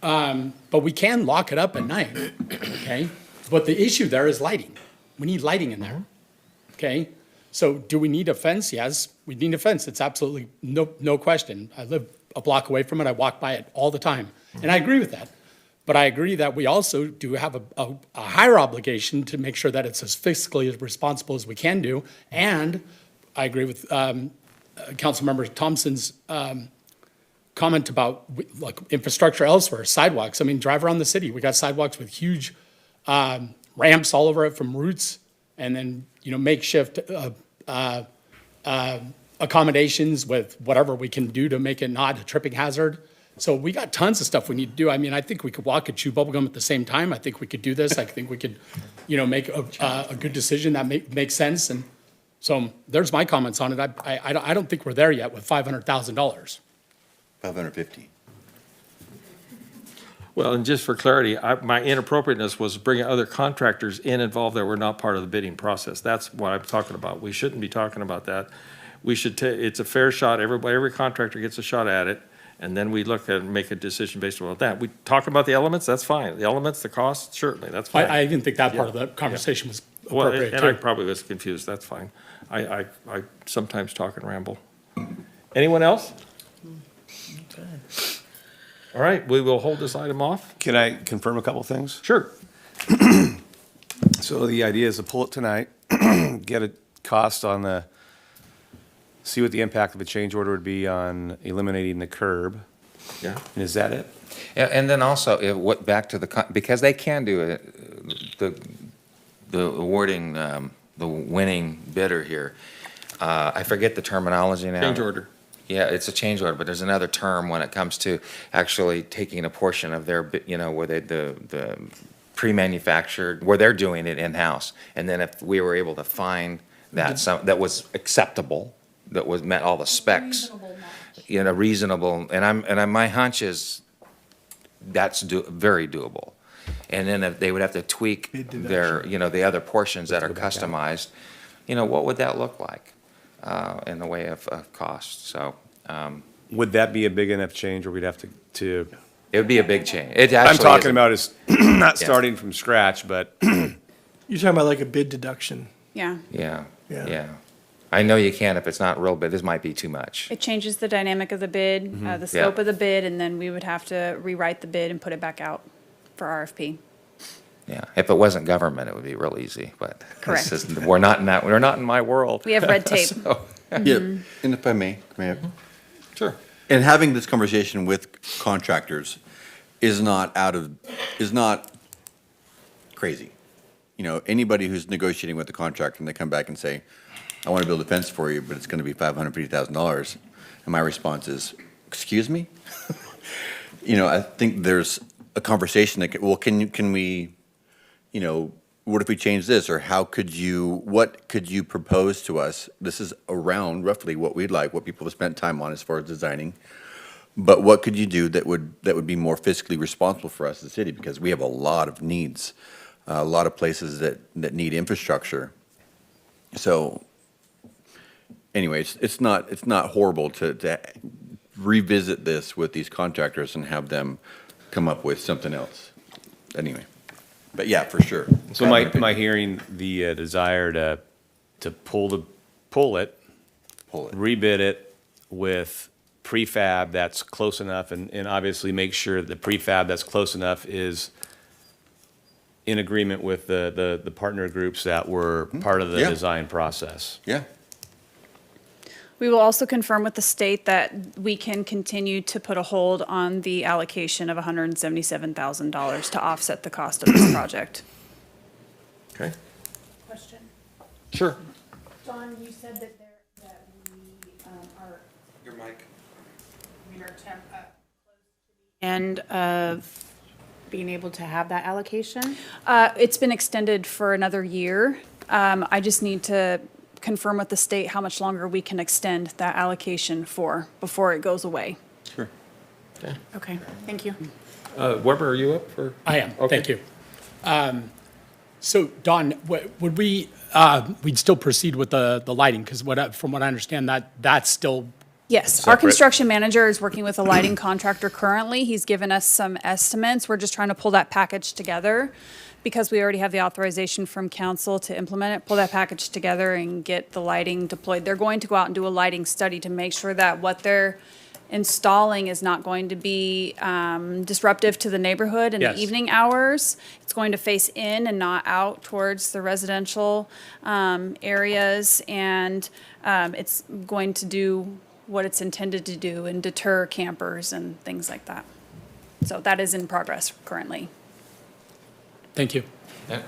but we can lock it up at night, okay? But the issue there is lighting. We need lighting in there, okay? So do we need a fence? Yes, we need a fence. It's absolutely no question. I live a block away from it. I walk by it all the time. And I agree with that. But I agree that we also do have a higher obligation to make sure that it's as fiscally responsible as we can do. And I agree with Councilmember Thompson's comment about like infrastructure elsewhere, sidewalks. I mean, drive around the city. We got sidewalks with huge ramps all over it from roots, and then makeshift accommodations with whatever we can do to make it not a tripping hazard. So we got tons of stuff we need to do. I mean, I think we could walk and chew bubblegum at the same time. I think we could do this. I think we could, make a good decision that makes sense. And so there's my comments on it. I don't think we're there yet with $500,000. 550. Well, and just for clarity, my inappropriateness was bringing other contractors involved that were not part of the bidding process. That's what I'm talking about. We shouldn't be talking about that. We should it's a fair shot. Every contractor gets a shot at it. And then we look at and make a decision based on that. We talk about the elements, that's fine. The elements, the costs, certainly, that's fine. I didn't think that part of the conversation was Well, appropriate and too. I probably was confused, that's fine. I sometimes talk and ramble. Anyone else? All right, we will hold this item off. Can I confirm a couple things? Sure. So the idea is to pull it tonight, get a cost see what the impact of a change order would be on eliminating the curb. Yeah. And is that it? And then also, what, back to because they can do it, the awarding, the winning bidder here, I forget the terminology now. Change order. Yeah, it's a change order, but there's another term when it comes to actually taking a portion of their, where the pre-manufactured, where they're doing it in-house. And then if we were able to find that that was acceptable, that met all the specs. Reasonable, and my hunch is that's very doable. And then if they would have to tweak their, the other portions that are customized, what would that look like in the way of cost? So. Would that be a big enough change, or we'd have to? It would be a big change. It actually I'm talking is about is not starting from scratch, but. You're talking about like a bid deduction. Yeah. Yeah. I know you can if it's not real bid. This might be too much. It changes the dynamic of the bid, the scope of the bid, and then we would have to rewrite the bid and put it back out for RFP. Yeah, if it wasn't government, it would be real easy, but. Correct. We're not in my world. We have red tape. So- Yeah, and if I may, Sure. and having this conversation with contractors is not crazy. Anybody who's negotiating with the contractor and they come back and say, I want to build a fence for you, but it's going to be $550,000. And my response is, excuse me? I think there's a conversation that, can we, what if we change this? Or what could you propose to us? This is around roughly what we'd like, what people have spent time on as far as designing. But what could you do that would be more fiscally responsible for us as a city? Because we have a lot of needs, a lot of places that need infrastructure. So anyway, it's not horrible to revisit this with these contractors and have them come up with something else. Anyway, but yeah, for sure. So am I hearing the desire to pull it, rebid it with prefab that's close enough, and obviously make sure the prefab that's close enough is in agreement with the partner groups that were part of the design process? Yeah. We will also confirm with the state that we can continue to put a hold on the allocation of $177,000 to offset the cost of this project. Okay. Question. Sure. Don, you said that we are. Your mic. We are close to the end of being able to have that allocation? It's been extended for another year. I just need to confirm with the state how much longer we can extend that allocation for before it goes away. Sure. Okay, thank you. Weber, are you up for? I am, Okay. thank you. So Don, would we'd still proceed with the lighting? Because from what I understand, that's still. Yes, our construction manager is working with a lighting contractor currently. He's given us some estimates. We're just trying to pull that package together because we already have the authorization from council to implement it, pull that package together and get the lighting deployed. They're going to go out and do a lighting study to make sure that what they're installing is not going to be disruptive to the neighborhood in the evening hours. It's going to face in and not out towards the residential areas, and it's going to do what it's intended to do and deter campers and things like that. So that is in progress currently. Thank you.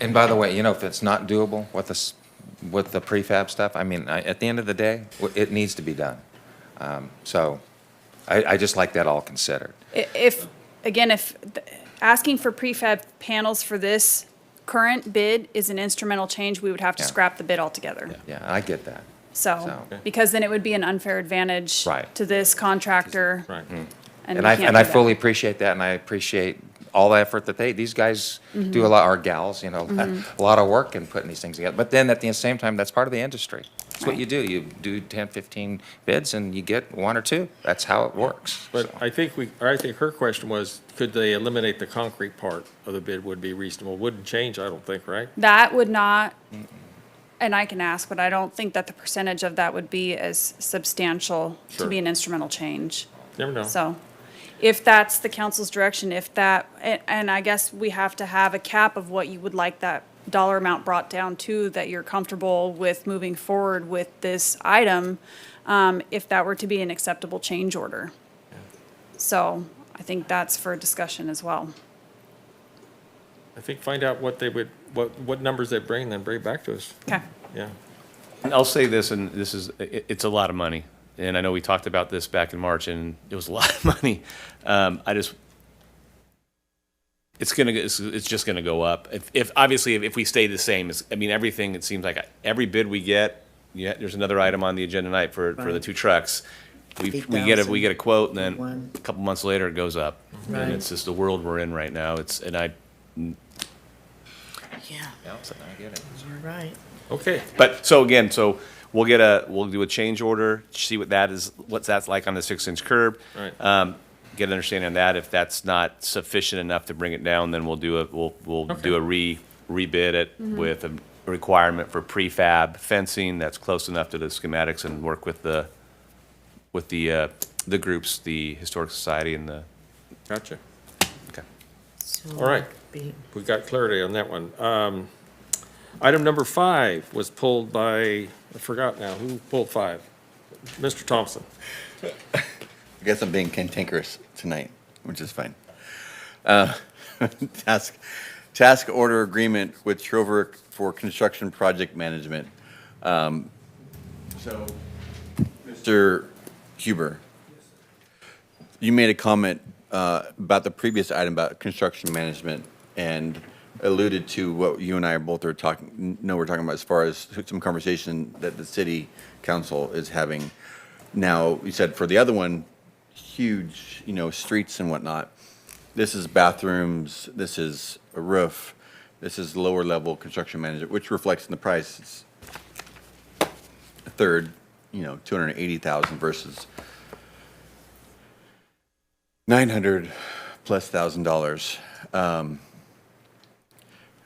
And by the way, if it's not doable with the prefab stuff, at the end of the day, it needs to be done. So I just like that all considered. If asking for prefab panels for this current bid is an instrumental change, we would have to scrap the bid altogether. Yeah, I get that. So, because then it would be an unfair advantage to this contractor. Right. And And we can't I do that. fully appreciate that, and I appreciate all the effort that these guys do a lot, our gals, a lot of work in putting these things together. But then at the same time, that's part of the industry. That's what you do. You do 10, 15 bids and you get one or two. That's how it works. But I think her question was, could they eliminate the concrete part of the bid would be reasonable? Wouldn't change, I don't think, right? That would not, and I can ask, but I don't think that the percentage of that would be as substantial to Sure. be an instrumental change. Never know. So, if that's the council's direction, and I guess we have to have a cap of what you would like that dollar amount brought down to, that you're comfortable with moving forward with this item, if that were to be an acceptable change order. So I think that's for discussion as well. I think find out what they would, what numbers they bring, then bring it back to us. Okay. Yeah. And I'll say this, and this is, it's a lot of money. And I know we talked about this back in March, and it was a lot of money. It's just gonna go up. If obviously, if we stay the same, everything, it seems like every bid we get, there's another item on the agenda tonight for the 2 trucks. We get a quote, and then a couple months later, it goes up. Right. And it's just the world we're in right now. Yeah, Allison, I get it. you're right. Okay. But, so we'll do a change order, see what that's like on the 6-inch curb. Right. Get an understanding on that. If that's not sufficient enough to bring it down, then we'll do a rebid it with a requirement for prefab fencing that's close enough to the schematics, and work with the groups, the Historic Society and the. Gotcha. Okay. All right. We got clarity on that one. Item number 5 was pulled by, I forgot now, who pulled 5? Mr. Thompson. I guess I'm being cantankerous tonight, which is fine. Task order agreement with Trover for construction project management. So, Mr. Huber, you made a comment about the previous item about construction management and alluded to what you and I both are talking about as far as some conversation that the city council is having. Now, you said for the other one, huge, streets and whatnot. This is bathrooms, this is a roof, this is lower level construction management, which reflects in the price. It's a third, $280,000 versus $900,000+.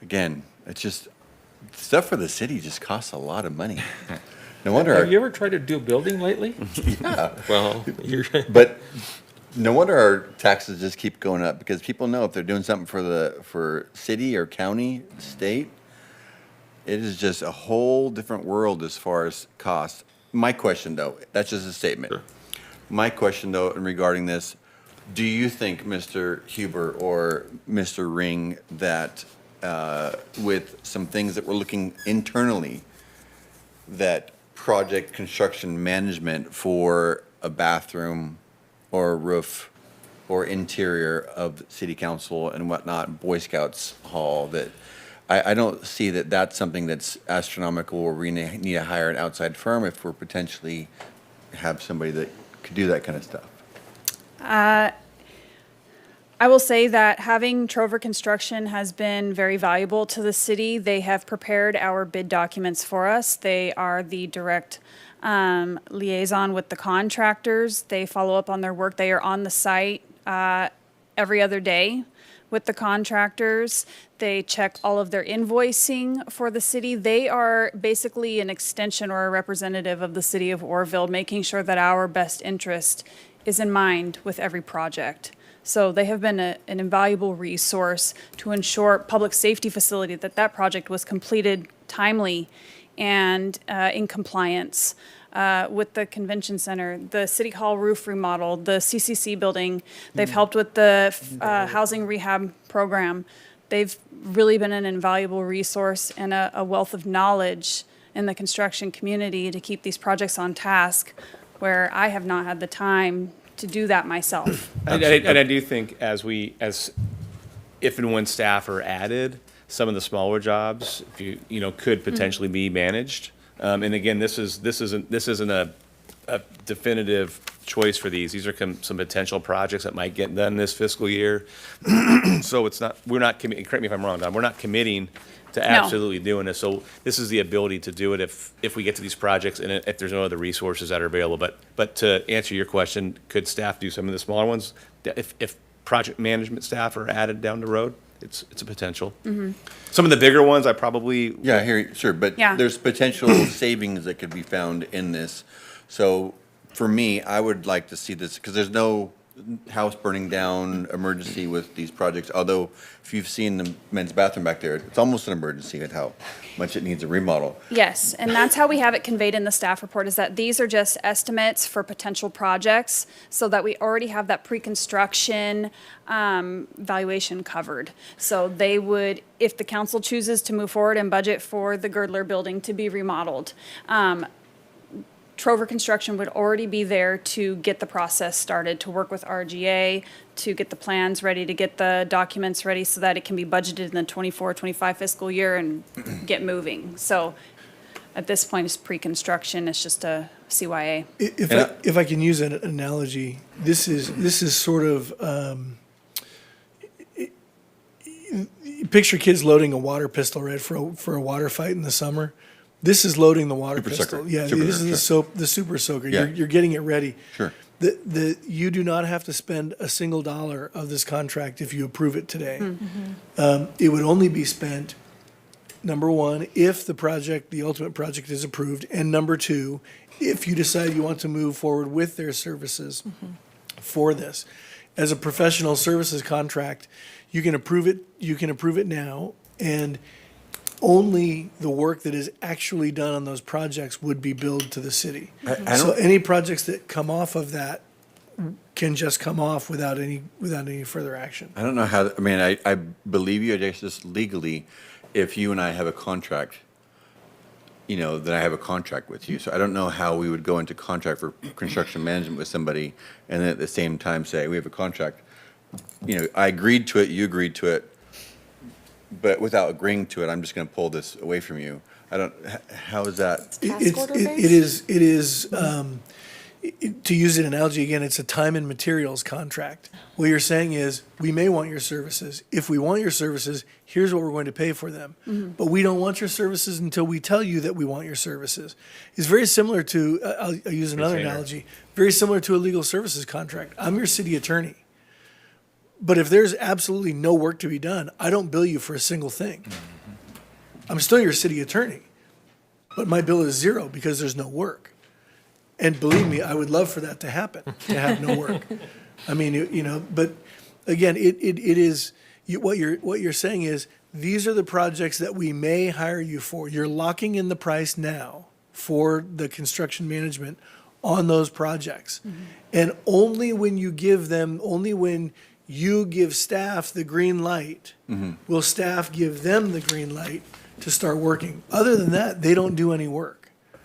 Again, it's just, stuff for the city just costs a lot of money. No wonder. Have you ever tried to do a building lately? Yeah. Well, but no wonder our taxes just keep going up, because people know if they're doing something for city or county, state, it is just a whole different world as far as cost. My question, though, that's just a statement. Sure. My question, though, regarding this, do you think, Mr. Huber or Mr. Ring, that with some things that we're looking internally, that project construction management for a bathroom or a roof or interior of city council and whatnot, Boy Scouts hall, that I don't see that that's something that's astronomical, where we need to hire an outside firm if we're potentially have somebody that could do that kind of stuff. I will say that having Trover Construction has been very valuable to the city. They have prepared our bid documents for us. They are the direct liaison with the contractors. They follow up on their work. They are on the site every other day with the contractors. They check all of their invoicing for the city. They are basically an extension or a representative of the city of Oroville, making sure that our best interest is in mind with every project. So they have been an invaluable resource to ensure public safety facility, that project was completed timely and in compliance with the convention center, the city hall roof remodel, the CCC building. They've helped with the housing rehab program. They've really been an invaluable resource and a wealth of knowledge in the construction community to keep these projects on task, where I have not had the time to do that myself. And I do think as if and when staff are added, some of the smaller jobs, could potentially be managed. And again, this isn't a definitive choice for these. These are some potential projects that might get done this fiscal year. So we're not committing, correct me if I'm wrong, Don, we're not committing to absolutely doing this. So this is the ability to do it if we get to these projects and if there's no other resources that are available. But to answer your question, could staff do some of the smaller ones? If project management staff are added down the road, it's a potential. Mm-hmm. Some of the bigger ones, I probably. Yeah, I hear you, sure, but Yeah. there's potential savings that could be found in this. So for me, I would like to see this, because there's no house burning down emergency with these projects, although if you've seen the men's bathroom back there, it's almost an emergency at how much it needs a remodel. Yes, and that's how we have it conveyed in the staff report, is that these are just estimates for potential projects, so that we already have that pre-construction valuation covered. So they would, if the council chooses to move forward and budget for the Girdler building to be remodeled, Trover Construction would already be there to get the process started, to work with RGA, to get the plans ready, to get the documents ready so that it can be budgeted in the 24-25 fiscal year and get moving. So at this point, it's pre-construction, it's just a CYA. If I can use an analogy, this is sort of, picture kids loading a water pistol, right, for a water fight in the summer. This is loading the water Super pistol. soaker. Yeah, Super this is soaker, the super soaker. Yeah. You're getting it ready. Sure. You do not have to spend a single dollar of this contract if you approve it today. It would only be spent, number one, if the ultimate project is approved, and number two, if you decide you want to move forward with their services for this. As a professional services contract, you can approve it now, and only the work that is actually done on those projects would be billed to the city. So any projects that come off of that can just come off without any further action. I don't know how, I mean, I believe you, I guess just legally, if you and I have a contract, then I have a contract with you. So I don't know how we would go into contract for construction management with somebody and then at the same time say, we have a contract. I agreed to it, you agreed to it, but without agreeing to it, I'm just gonna pull this away from you. How is that? It is, to use an analogy again, it's a time and materials contract. What you're saying is, we may want your services. If we want your services, here's what we're going to pay for them. But we don't want your services until we tell you that we want your services. It's very similar to, I'll use another analogy, very similar to a legal services contract. I'm your city attorney. But if there's absolutely no work to be done, I don't bill you for a single thing. I'm still your city attorney, but my bill is zero because there's no work. And believe me, I would love for that to happen, to have no work. I mean, but again, it is, what you're saying is, these are the projects that we may hire you for. You're locking in the price now for the construction management on those projects. And only when you give staff the green light, will staff give them the green light to start working. Other than that, they don't do any work.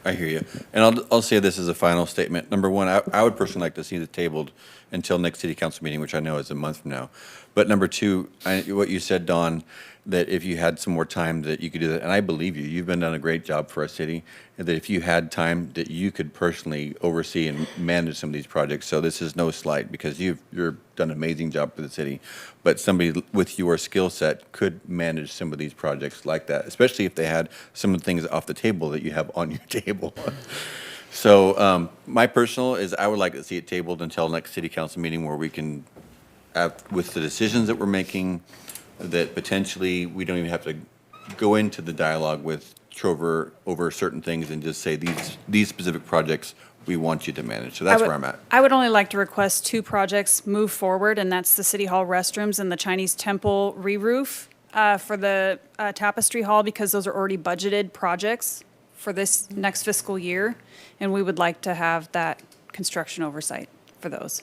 I hear you. And I'll say this as a final statement. Number one, I would personally like to see it tabled until next city council meeting, which I know is a month from now. But number two, what you said, Dawn, that if you had some more time that you could do that, and I believe you, you've been done a great job for our city, and that if you had time that you could personally oversee and manage some of these projects. So this is no slight, because you've done an amazing job for the city, but somebody with your skill set could manage some of these projects like that, especially if they had some of the things off the table that you have on your table. So my personal is I would like to see it tabled until next city council meeting where we can, with the decisions that we're making, that potentially we don't even have to go into the dialogue with Trover over certain things and just say these specific projects we want you to manage. So that's where I'm at. I would only like to request 2 projects move forward, and that's the City Hall restrooms and the Chinese Temple re-roof for the Tapestry Hall, because those are already budgeted projects for this next fiscal year, and we would like to have that construction oversight for those.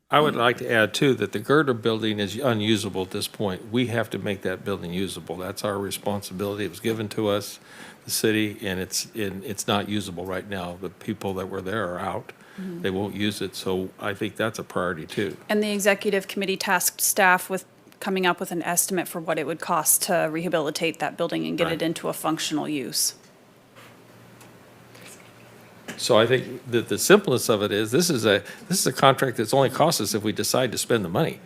I would like to add, too, that the Girder building is unusable at this point. We have to make that building usable. That's our responsibility. It was given to us, the city, and it's not usable right now. The people that were there are out. They won't use it, so I think that's a priority, too. And the executive committee tasked staff with coming up with an estimate for what it would cost to rehabilitate that building and get it into a functional use. So I think that the simplest of it is, this is a contract that's only cost us if we decide to spend the money.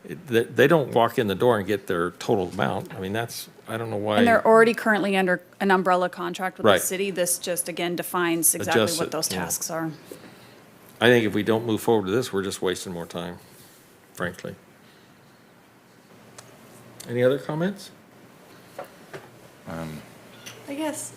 They don't walk in the door and get their total amount. I mean, I don't know why. And they're already currently under an umbrella contract with the Right. city. This just, again, defines exactly Adjusts what it, those yeah. tasks are. I think if we don't move forward with this, we're just wasting more time, frankly. Any other comments? I guess,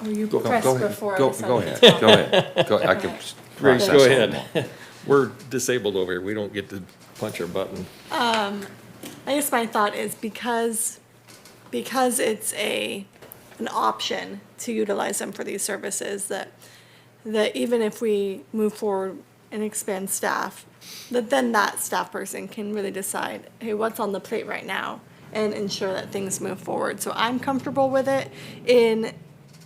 you Go pressed ahead. before I Go decided to ahead. talk. Go ahead. I can Grace, process go a little ahead. more. We're disabled over here. We don't get to punch our button. I guess my thought is because it's an option to utilize them for these services, that even if we move forward and expand staff, that then that staff person can really decide, hey, what's on the plate right now, and ensure that things move forward. So I'm comfortable with it in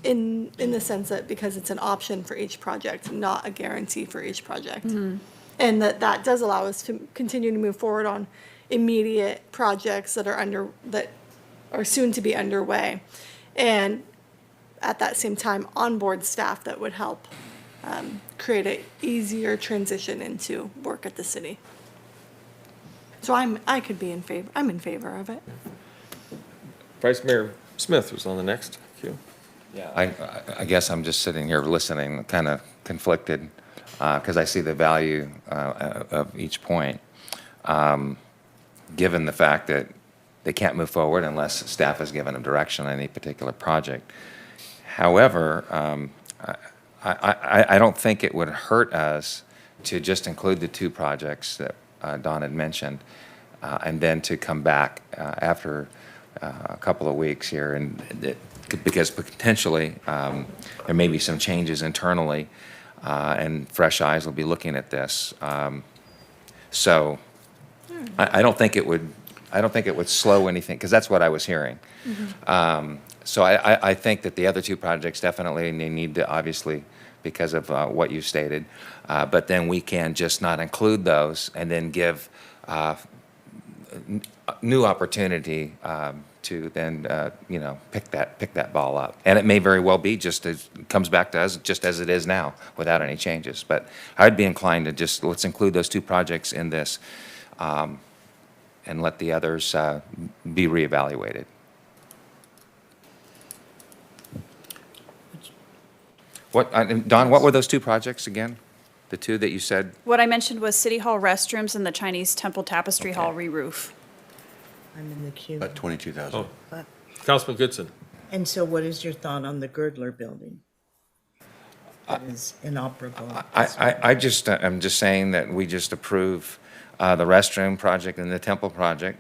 the sense that because it's an option for each project, not a guarantee for each project. And that does allow us to continue to move forward on immediate projects that are soon to be underway. And at that same time, onboard staff that would help create an easier transition into work at the city. So I'm in favor of it. Vice Mayor Smith was on the next queue. Yeah, I guess I'm just sitting here listening, kind of conflicted, because I see the value of each point, given the fact that they can't move forward unless staff is given a direction on any particular project. However, I don't think it would hurt us to just include the two projects that Don had mentioned, and then to come back after a couple of weeks here, because potentially there may be some changes internally, and fresh eyes will be looking at this. So I don't think it would slow anything, because that's what I was hearing. So I think that the other two projects definitely need to, obviously, because of what you stated, but then we can just not include those and then give new opportunity to then, pick that ball up. And it may very well be just as, comes back to us just as it is now, without any changes. But I'd be inclined to just, let's include those two projects in this, and let the others be reevaluated. Don, what were those two projects again? The two that you said? What I mentioned was City Hall restrooms and the Chinese Temple Tapestry Hall re-roof. I'm in the queue. About 22,000. Councilman Goodson. And so what is your thought on the Girdler building? That is inoperable. I'm just saying that we just approve the restroom project and the temple project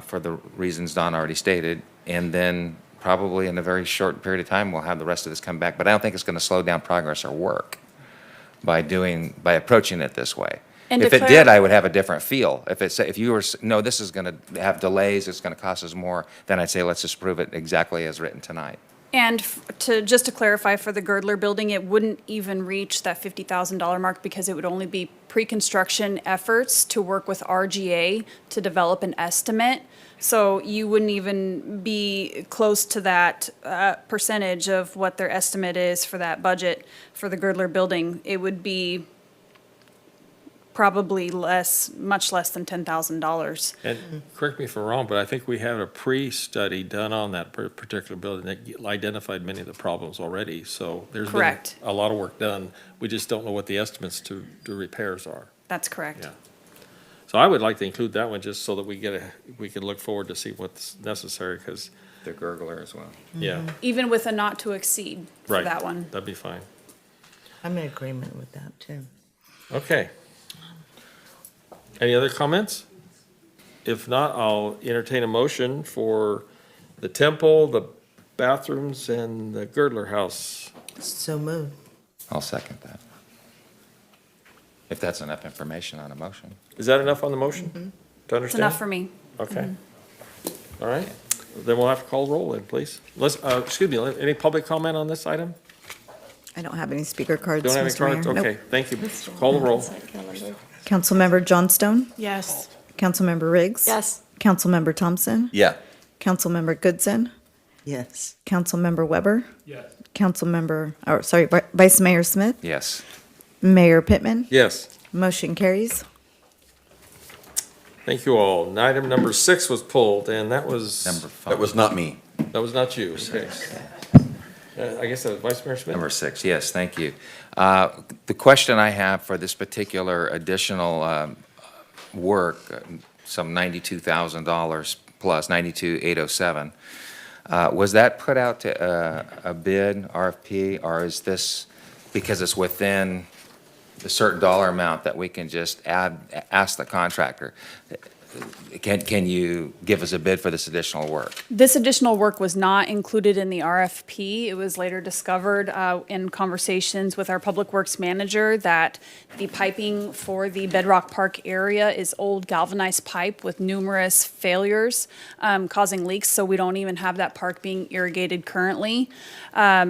for the reasons Don already stated, and then probably in a very short period of time, we'll have the rest of this come back. But I don't think it's going to slow down progress or work by approaching it this way. And if it did, I would have a different feel. If you were, no, this is going to have delays, it's going to cost us more, then I'd say let's just prove it exactly as written tonight. And just to clarify, for the Girdler building, it wouldn't even reach that $50,000 mark because it would only be pre-construction efforts to work with RGA to develop an estimate. So you wouldn't even be close to that percentage of what their estimate is for that budget for the Girdler building. It would be probably much less than $10,000. And correct me if I'm wrong, but I think we have a pre-study done on that particular building that identified many of the problems already. So there's been a lot of work done. We just don't know what the estimates to repairs are. That's correct. Yeah. So I would like to include that one just so that we can look forward to see what's necessary, because. The gurgler as well. Yeah. Even with a not to exceed for that one. That'd be fine. I'm in agreement with that, too. Okay. Any other comments? If not, I'll entertain a motion for the temple, the bathrooms, and the Girdler house. So moved. I'll second that. If that's enough information on a motion. Is that enough on the motion to understand? It's enough for me. Okay. All right. Then we'll have to call roll in, please. Excuse me, any public comment on this item? I don't have any speaker cards, Don't have any Mr. Mayor. cards? Okay, Nope. thank you. Call the roll. Councilmember Johnstone? Yes. Councilmember Riggs? Yes. Councilmember Thompson? Yeah. Councilmember Goodson? Yes. Councilmember Weber? Yes. Vice Mayor Smith? Yes. Mayor Pittman? Yes. Motion carries. Thank you all. And item number 6 was pulled, and that was. Number 5. That was not me. That was not you. Okay. I guess that was Vice Mayor Smith. Number 6, yes, thank you. The question I have for this particular additional work, some $92,000 plus, $92,807, was that put out to a bid, RFP, or is this because it's within a certain dollar amount that we can just ask the contractor, can you give us a bid for this additional work? This additional work was not included in the RFP. It was later discovered in conversations with our Public Works manager that the piping for the Bedrock Park area is old galvanized pipe with numerous failures causing leaks, so we don't even have that park being irrigated currently.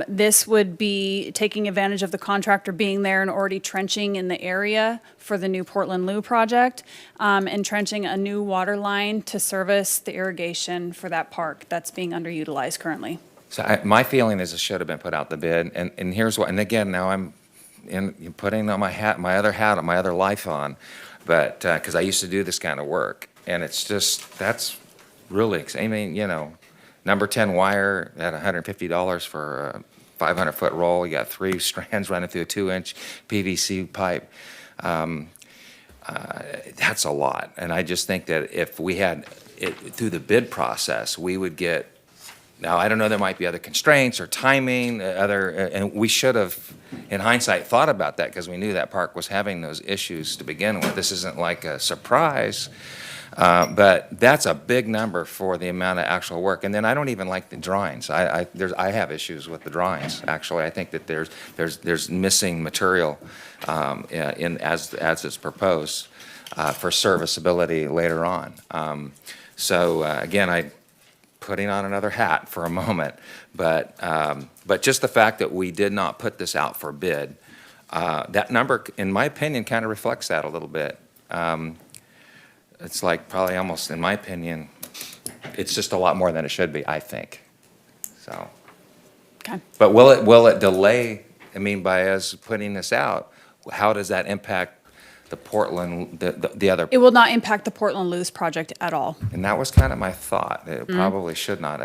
This would be taking advantage of the contractor being there and already trenching in the area for the new Portland Loo project, and trenching a new water line to service the irrigation for that park that's being underutilized currently. So my feeling is it should have been put out the bid, and here's what, and again, now I'm putting on my other life on, but, because I used to do this kind of work, and it's just, that's really, I mean, number 10 wire at $150 for a 500-foot roll. You got 3 strands running through a 2-inch PVC pipe. That's a lot. And I just think that if we had it through the bid process, we would get, now I don't know, there might be other constraints or timing, and we should have, in hindsight, thought about that because we knew that park was having those issues to begin with. This isn't like a surprise. But that's a big number for the amount of actual work. And then I don't even like the drawings. I have issues with the drawings, actually. I think that there's missing material as it's proposed for serviceability later on. Again, I'm putting on another hat for a moment, but just the fact that we did not put this out for bid, that number, in my opinion, kind of reflects that a little bit. It's like probably almost, in my opinion, it's just a lot more than it should be, I think. So. Okay. But will it delay, I mean, by us putting this out, how does that impact the Portland, the other? It will not impact the Portland Loos project at all. And that was kind of my thought. It probably should not.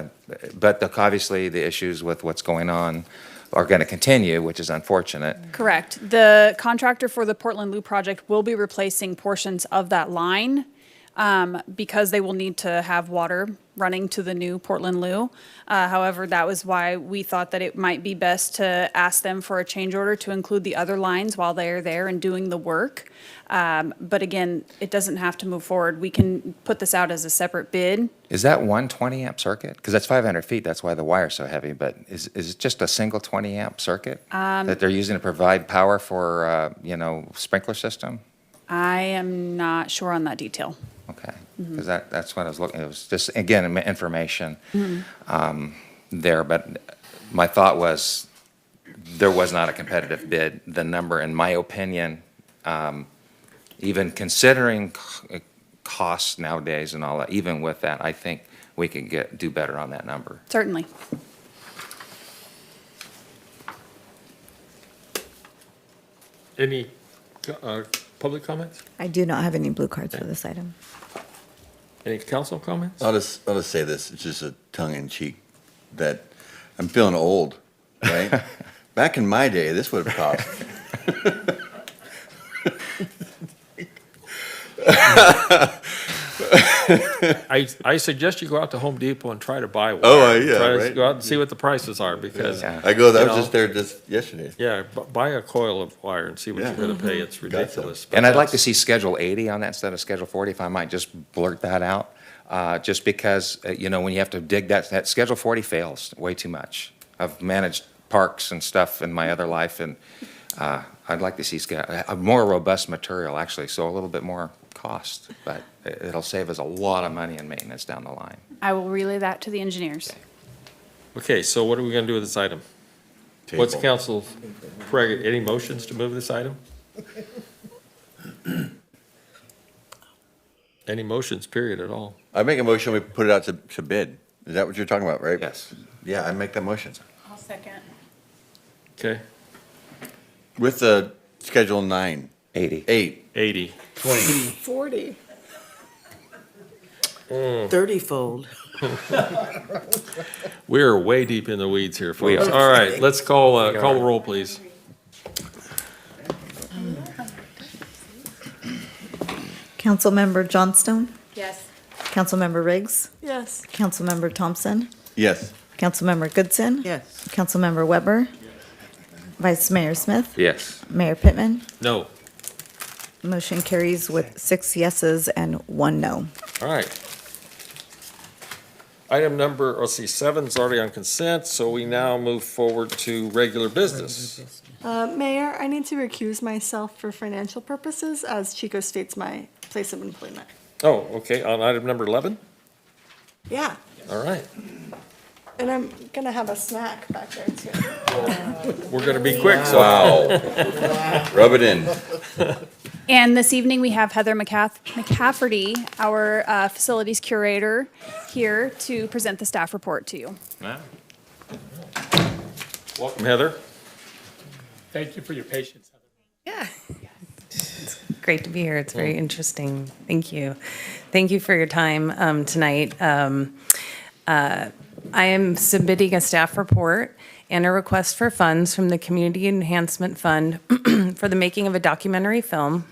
But obviously, the issues with what's going on are going to continue, which is unfortunate. Correct. The contractor for the Portland Loo project will be replacing portions of that line because they will need to have water running to the new Portland Loo. However, that was why we thought that it might be best to ask them for a change order to include the other lines while they're there and doing the work. But again, it doesn't have to move forward. We can put this out as a separate bid. Is that one 20-amp circuit? Because that's 500 feet, that's why the wire's so heavy, but is it just a single 20-amp circuit that they're using to provide power for, sprinkler system? I am not sure on that detail. Okay, because that's what I was looking, it was just, again, information there, but my thought was there was not a competitive bid. The number, in my opinion, even considering costs nowadays and all that, even with that, I think we can do better on that number. Certainly. Any public comments? I do not have any blue cards for this item. Any council comments? I'll just say this, it's just a tongue-in-cheek, that I'm feeling old, right? Back in my day, this would have cost. I suggest you go out to Home Depot and try to buy one. Oh, yeah, Try to right? go out and see what the prices are, because. Yeah. I was you know, just there just yesterday. Yeah, buy a coil of wire and see what you're gonna pay, it's ridiculous. But And I'd like to that's- see Schedule 80 on that instead of Schedule 40, if I might just blurt that out. Just because, when you have to dig that Schedule 40 fails way too much. I've managed parks and stuff in my other life, and I'd like to see a more robust material, actually, so a little bit more cost, but it'll save us a lot of money in maintenance down the line. I will relay that to the engineers. Okay, so what are we gonna do with this item? What's Table. council's prerogative? Any motions to move this item? Any motions, period, at all? I make a motion, we put it out to bid. Is that what you're talking about, right? Yes. Yeah, I make that motion. I'll second. Okay, With the Schedule 9. 80. 8. 80. 40. 30-fold. We're way deep in the weeds here, We folks. are. All right, let's call the roll, please. Councilmember Johnstone? Yes. Councilmember Riggs? Yes. Councilmember Thompson? Yes. Councilmember Goodson? Yes. Councilmember Weber? Vice Mayor Smith? Yes. Mayor Pittman? No. Motion carries with 6 yeses and 1 no. All right. Item number, let's see, 7's already on consent, so we now move forward to regular business. Mayor, I need to recuse myself for financial purposes as Chico State's my place of employment. Oh, okay, on item number 11? Yeah, All right. and I'm gonna have a snack back there too. We're going to be quick, so. Wow. Rub it in. And this evening, we have Heather McCafferty, our facilities curator, here to present the staff report to you. Welcome, Heather. Thank you for your patience. Yeah. It's great to be here. It's very interesting. Thank you. Thank you for your time tonight. I am submitting a staff report and a request for funds from the Community Enhancement Fund for the making of a documentary film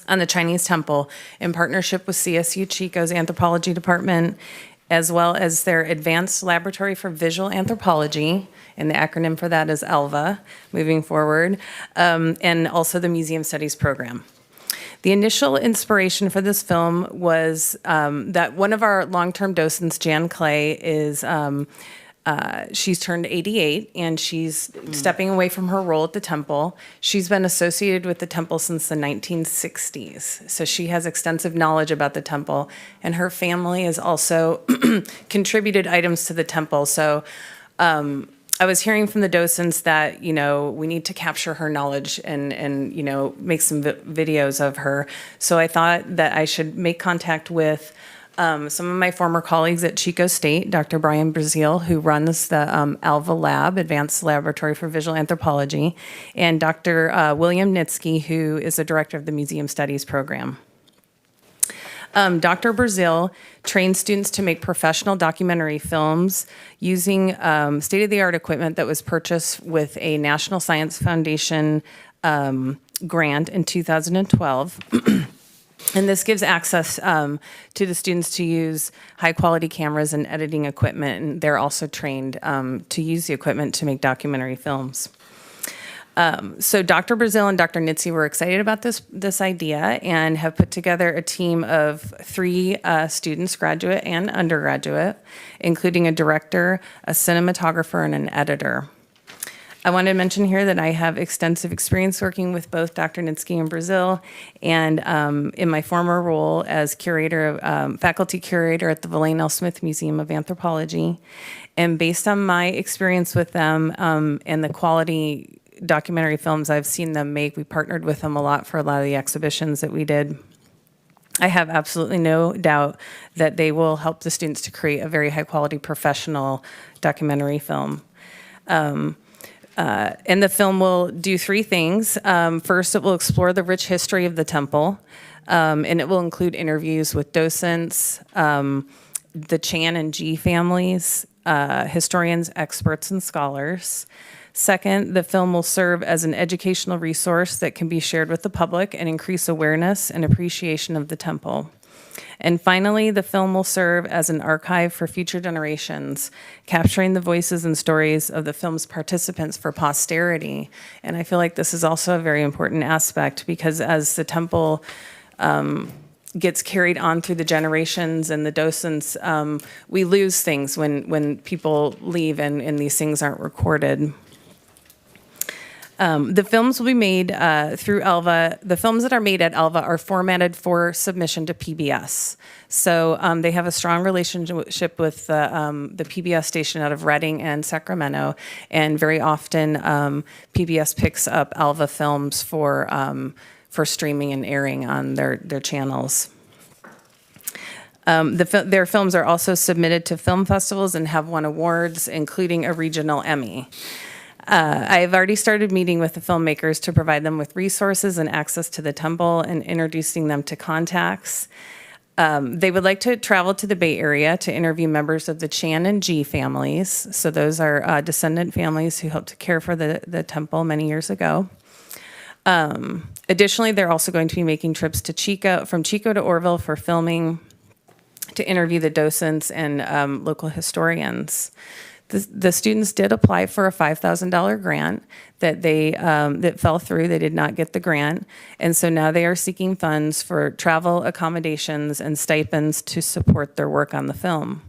on the Chinese temple in partnership with CSU Chico's Anthropology Department, as well as their Advanced Laboratory for Visual Anthropology, and the acronym for that is ALVA, moving forward, and also the Museum Studies Program. The initial inspiration for this film was that one of our long-term docents, Jan Clay, is she's turned 88 and she's stepping away from her role at the temple. She's been associated with the temple since the 1960s. So she has extensive knowledge about the temple, and her family has also contributed items to the temple. So I was hearing from the docents that, you know, we need to capture her knowledge and you know, make some videos of her. So I thought that I should make contact with some of my former colleagues at Chico State, Dr. Brian Brazil, who runs the ALVA Lab, Advanced Laboratory for Visual Anthropology, and Dr. William Nitsky, who is the director of the Museum Studies Program. Dr. Brazil trains students to make professional documentary films using state-of-the-art equipment that was purchased with a National Science Foundation grant in 2012. And this gives access to the students to use high-quality cameras and editing equipment, and they're also trained to use the equipment to make documentary films. So Dr. Brazil and Dr. Nitsky were excited about this idea and have put together a team of 3 students, graduate and undergraduate, including a director, a cinematographer, and an editor. I want to mention here that I have extensive experience working with both Dr. Nitsky and Brazil, and in my former role as curator, faculty curator at the Villain L. Smith Museum of Anthropology. And based on my experience with them and the quality documentary films I've seen them make, we partnered with them a lot for a lot of the exhibitions that we did. I have absolutely no doubt that they will help the students to create a very high quality professional documentary film. And the film will do 3 things. First, it will explore the rich history of the temple, and it will include interviews with docents, the Chan and Ji families, historians, experts, and scholars. Second, the film will serve as an educational resource that can be shared with the public and increase awareness and appreciation of the temple. And finally, the film will serve as an archive for future generations, capturing the voices and stories of the film's participants for posterity. And I feel like this is also a very important aspect, because as the temple gets carried on through the generations and the docents, we lose things when people leave and these things aren't recorded. The films will be made through ALVA. The films that are made at ALVA are formatted for submission to PBS. So they have a strong relationship with the PBS station out of Reading and Sacramento, and very often PBS picks up ALVA films for streaming and airing on their channels. Their films are also submitted to film festivals and have won awards, including a regional Emmy. I've already started meeting with the filmmakers to provide them with resources and access to the temple and introducing them to contacts. They would like to travel to the Bay Area to interview members of the Chan and Ji families. So those are descendant families who helped to care for the temple many years ago. Additionally, they're also going to be making trips to from Chico to Oroville for filming, to interview the docents and local historians. The students did apply for a $5,000 grant that fell through. They did not get the grant. And so now they are seeking funds for travel, accommodations, and stipends to support their work on the film.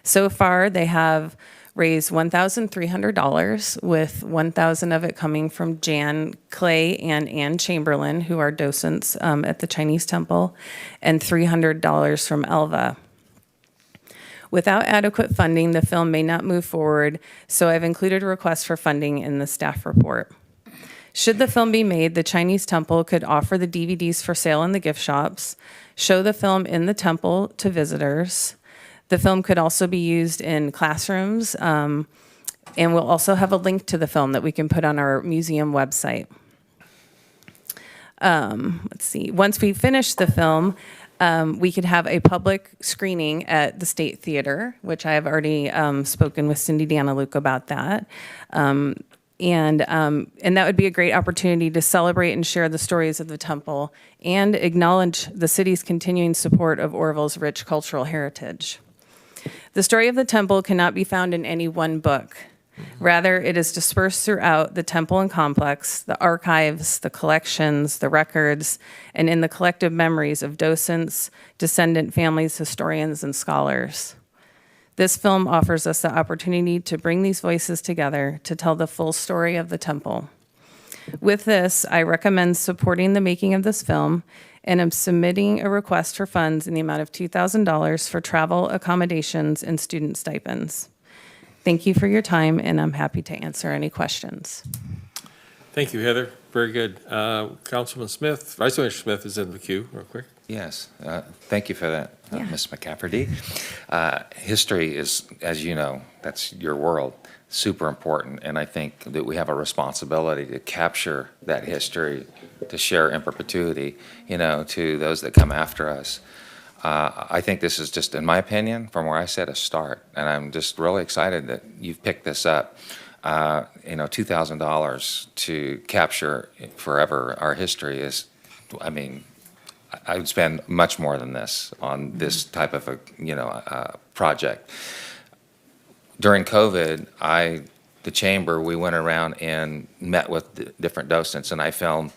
So far, they have raised $1,300, with $1,000 of it coming from Jan Clay and Ann Chamberlain, who are docents at the Chinese Temple, and $300 from Elva. Without adequate funding, the film may not move forward, so I've included a request for funding in the staff report. Should the film be made, the Chinese Temple could offer the DVDs for sale in the gift shops, show the film in the temple to visitors. The film could also be used in classrooms, and we'll also have a link to the film that we can put on our museum website. Let's see, once we finish the film, we could have a public screening at the State Theater, which I have already spoken with Cindy Danaluke about that. And that would be a great opportunity to celebrate and share the stories of the temple and acknowledge the city's continuing support of Oroville's rich cultural heritage. The story of the temple cannot be found in any one book. Rather, it is dispersed throughout the temple and complex, the archives, the collections, the records, and in the collective memories of docents, descendant families, historians, and scholars. This film offers us the opportunity to bring these voices together to tell the full story of the temple. With this, I recommend supporting the making of this film, and I'm submitting a request for funds in the amount of $2,000 for travel, accommodations, and student stipends. Thank you for your time, and I'm happy to answer any questions. Thank you, Heather. Very good. Councilman Smith, Vice Mayor Smith is in the queue, real quick. Yes, thank you for that, Ms. McCafferty. History is, as you know, that's your world, super important, and I think that we have a responsibility to capture that history, to share in perpetuity, to those that come after us. I think this is just, in my opinion, from where I sit, a start, and I'm just really excited that you've picked this up. $2,000 to capture forever our history is, I would spend much more than this on this type of a project. During COVID, the chamber, we went around and met with different docents, and I filmed.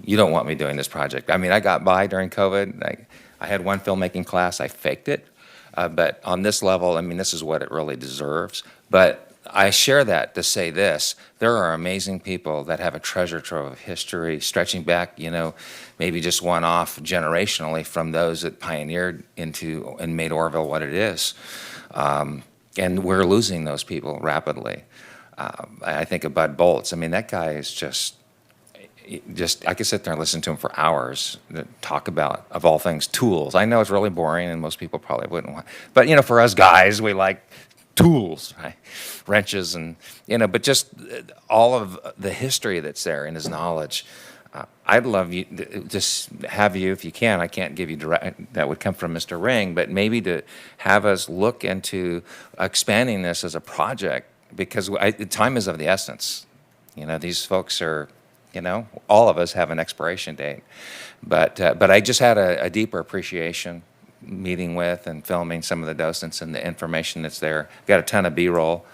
You don't want me doing this project. I got by during COVID. I had one filmmaking class. I faked it, but on this level, this is what it really deserves. But I share that to say this: there are amazing people that have a treasure trove of history stretching back, maybe just one off generationally from those that pioneered into and made Oroville what it is. And we're losing those people rapidly. I think of Bud Bolts. that guy is just I could sit there and listen to him for hours, talk about, of all things, tools. I know it's really boring and most people probably wouldn't want, but for us guys, we like tools, right? Wrenches and, but just all of the history that's there and his knowledge. I'd love you, just have you, if you can, I can't give you direct, that would come from Mr. Ring, but maybe to have us look into expanding this as a project, because time is of the essence. These folks are, all of us have an expiration date. But I just had a deeper appreciation meeting with and filming some of the docents and the information that's there. Got a ton of B-roll.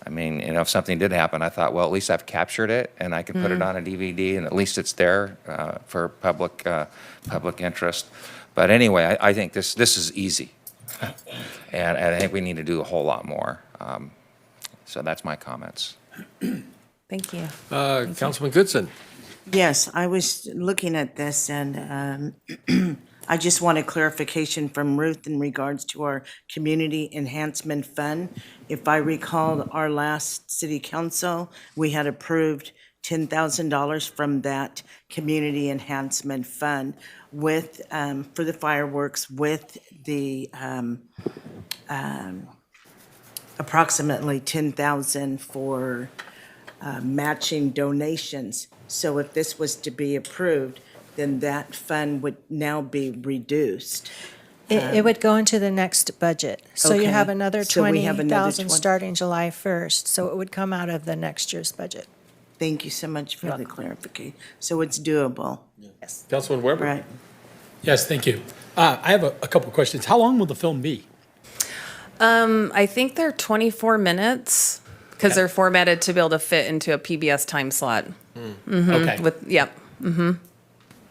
If something did happen, I thought, well, at least I've captured it and I can put it on a DVD and at least it's there for public interest. But anyway, I think this is easy. And I think we need to do a whole lot more. So that's my comments. Thank you. Councilman Goodson. Yes, I was looking at this, and I just want a clarification from Ruth in regards to our Community Enhancement Fund. If I recall, our last city council, we had approved $10,000 from that Community Enhancement Fund with, for the fireworks, with the approximately $10,000 for matching donations. So if this was to be approved, then that fund would now be reduced. It would go into the next budget. So you Okay. have another So we have another 20,000 20. starting July 1st. So it would come out of the next year's budget. Thank you so much for the clarification. So it's doable. Yes. Councilman Weber. Right. Yes, thank you. I have a couple of questions. How long will the film be? I think they're 24 minutes because they're formatted to be able to fit into a PBS time slot. Mhm, Okay. Yep.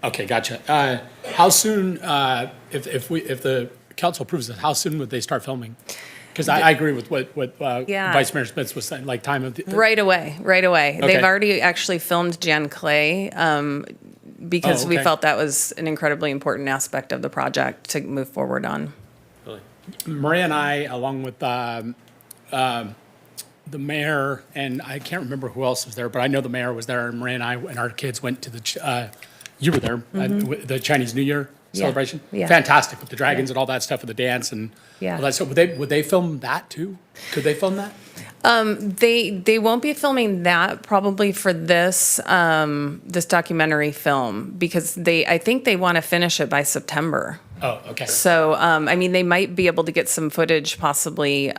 Okay, gotcha. How soon, if the council approves it, how soon would they start filming? Because I agree with what Yeah. Vice Mayor Smith was saying, like time of. Right away. Okay. They've already actually filmed Jan Clay because Oh, we okay. felt that was an incredibly important aspect of the project to move forward on. Maria and I, along with the mayor, and I can't remember who else was there, but I know the mayor was there, and Maria and I and our kids went to you were there, the Chinese New Year Yeah, celebration. yeah. Fantastic with the dragons and all that stuff, with the dance and Yeah. all that. So would they film that too? Could they film that? They won't be filming that probably for this this documentary film because I think they want to finish it by September. Oh, okay. So I mean they might be able to get some footage possibly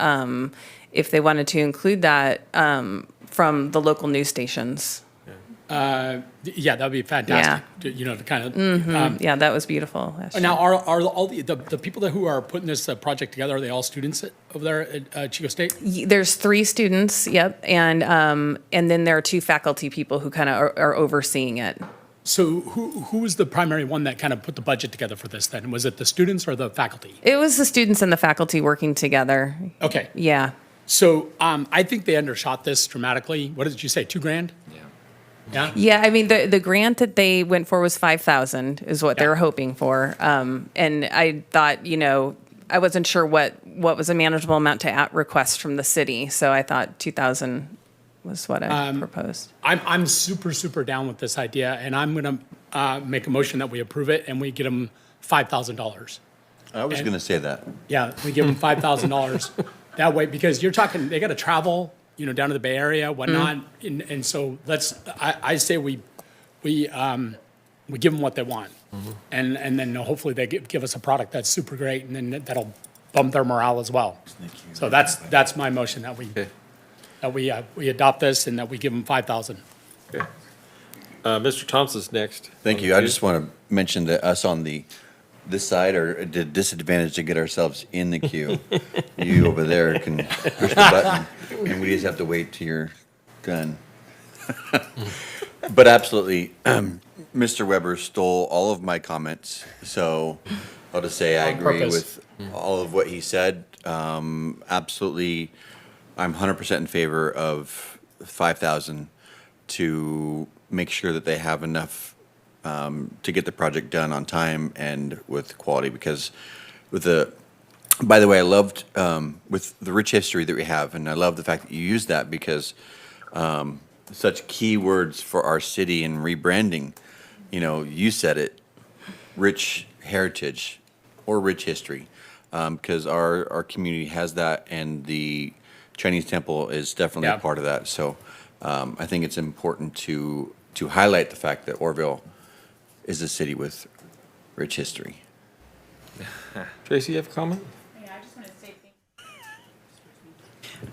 if they wanted to include that from the local news stations. Yeah, that'd be fantastic. You know, to kind of. Yeah, that was beautiful. last Now, year. are all the people who are putting this project together, are they all students over there at Chico State? There's 3 students, yep, and then there are 2 faculty people who kind of are overseeing it. So who was the primary one that kind of put the budget together for this then? Was it the students or the faculty? It was the students and the faculty working together. Okay. Yeah. So I think they undershot this dramatically. What did you say, $2,000? Yeah. Yeah, I mean, the grant that they went for was 5,000 is what they were hoping for. And I thought, you know, I wasn't sure what was a manageable amount to request from the city. So I thought 2,000 was what I proposed. I'm super down with this idea, and I'm going to make a motion that we approve it and we get them $5,000. I was going to say that. Yeah, we give them $5,000 that way, because you're talking, they got to travel, you know, down to the Bay Area, whatnot, and so I say we give them what they want, and then hopefully they give us a product that's super great, and then that'll bump their morale as well. So that's my motion, that we adopt this and that we give them 5,000. Okay. Mr. Thompson's next. Thank you. I just want to mention that us on this side are at a disadvantage to get ourselves in the queue. You over there can push the button, and we just have to wait till you're done. But absolutely, Mr. Weber stole all of my comments, so I'll just say I On agree purpose. with all of what he said. Absolutely, I'm 100% in favor of 5,000 to make sure that they have enough to get the project done on time and with quality, because by the way, I loved with the rich history that we have, and I love the fact that you used that, because such key words for our city and rebranding, you know, you said it, rich heritage or rich history, because our community has that, and the Chinese temple is definitely a part of that. So I think it's important to highlight the fact that Oroville is a city with rich history. Tracy, you have a comment?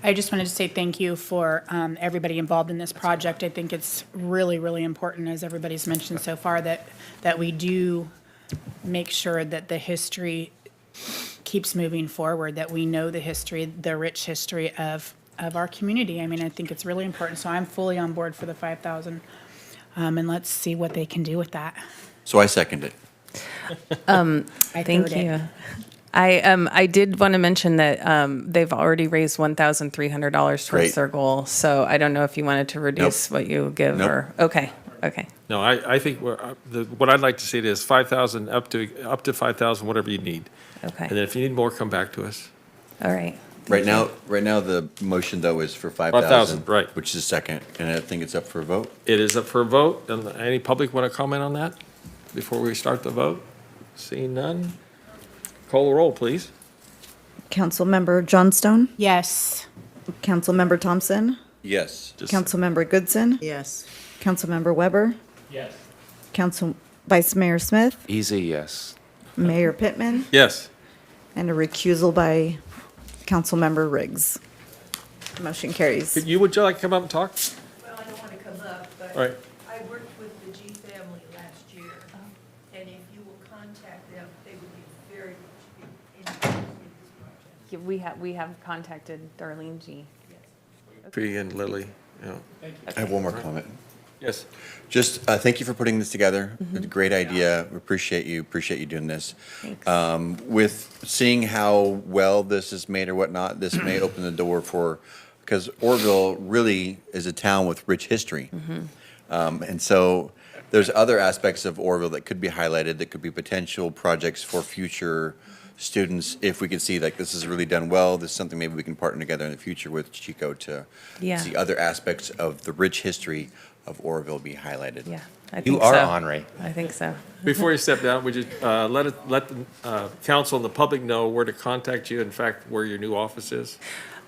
I just wanted to say thank you for everybody involved in this project. I think it's really important, as everybody's mentioned so far, that we do make sure that the history keeps moving forward, that we know the history, the rich history of our community. I mean, I think it's really important. So I'm fully on board for the 5,000. And let's see what they can do with that. So I second it. Thank third it. you. I did want to mention that they've already raised $1,300 towards Great. their goal. So I don't know if you wanted to reduce what you give or okay. No, I think what I'd like to see is 5,000 up to 5,000, whatever you need. Okay. And then if you need more, come back to us. All right. Right now, the motion though is for 5,000, 5,000. right. Which is second, and I think it's up for a vote. It is up for a vote. And any public want to comment on that before we start the vote? Seeing none, call the roll, please. Councilmember Johnstone? Yes. Councilmember Thompson? Yes. Councilmember Goodson? Yes. Councilmember Weber? Yes. Vice Mayor Smith? Easy, yes. Mayor Pittman? Yes. And a recusal by Councilmember Riggs. Motion carries. Would you like to come up and talk? Well, I don't want to come up, but All right. I worked with the G family last year, and if you will contact them, they would be very much interested in this project. we have contacted Darlene G. P and Lily, yeah. I have one more comment. Yes. Just thank you for putting this together. Mm-hmm. It's a great idea. We appreciate you doing this. With seeing how well this is made or whatnot, this may open the door for, because Oroville really is a town with rich history. And so there's other aspects of Oroville that could be highlighted, that could be potential projects for future students. If we could see like this is really done well, this is something maybe we can partner together in the future with Chico to Yeah. see other aspects of the rich history of Oroville be highlighted. Yeah, I think You are so. Henri. I think so. Before you step down, would you let the council and the public know where to contact you, in fact, where your new office is?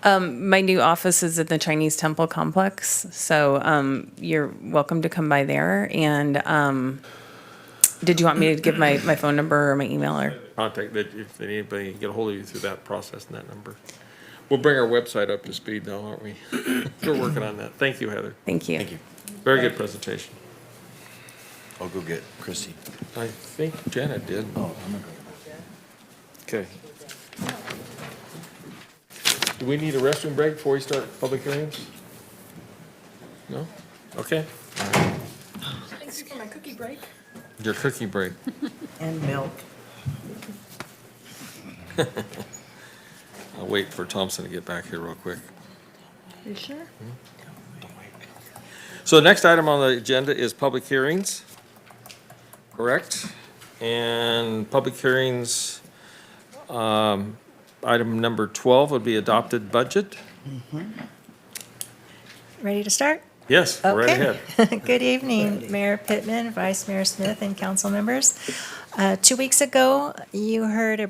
My new office is at the Chinese Temple Complex, so you're welcome to come by there. And did you want me to give my phone number or my email or? Contact that if anybody can get a hold of you through that process and that number. We'll bring our website up to speed though, aren't we? We're working on that. Thank you, Heather. Thank you. Thank you. Very good presentation. I'll go get Chrissy. I think Janet did. Oh, I'm gonna go. Okay. Do we need a restroom break before we start public hearings? No? Okay. Thanks for my cookie break. Your cookie break. And milk. I'll wait for Thompson to get back here real quick. You sure? So the next item on the agenda is public hearings, correct? And public hearings, item number 12 would be adopted budget. Ready to start? Yes, right Okay. ahead. Good evening, Mayor Pittman, Vice Mayor Smith, and council members. 2 weeks ago, you heard a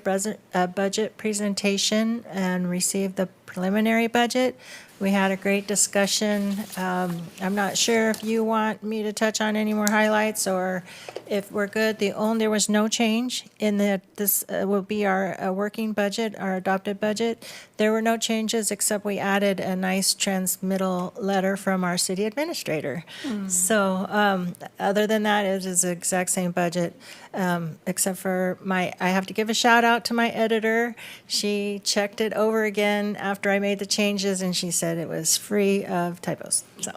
budget presentation and received the preliminary budget. We had a great discussion. I'm not sure if you want me to touch on any more highlights or if we're good. There was no change in this will be our working budget, our adopted budget. There were no changes except we added a nice transmittal letter from our city administrator. So other than that, it is the exact same budget, except for I have to give a shout out to my editor. She checked it over again after I made the changes and she said it was free of typos. So.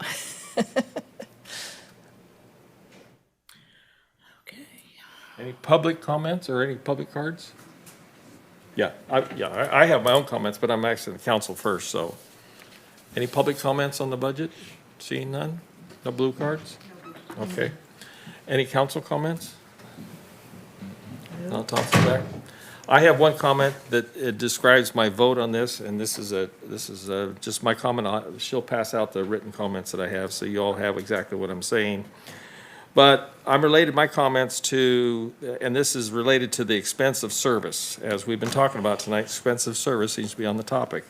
Any public comments or any public cards? Yeah, I have my own comments, but I'm asking the council first, so. Any public comments on the budget? Seeing none? No blue cards? Okay. Any council comments? No, Thompson back. I have one comment that it describes my vote on this, and this is just my comment. She'll pass out the written comments that I have, so you all have exactly what I'm saying. But I'm related my comments to, and this is related to the expense of service. As we've been talking about tonight, expense of service seems to be on the topic.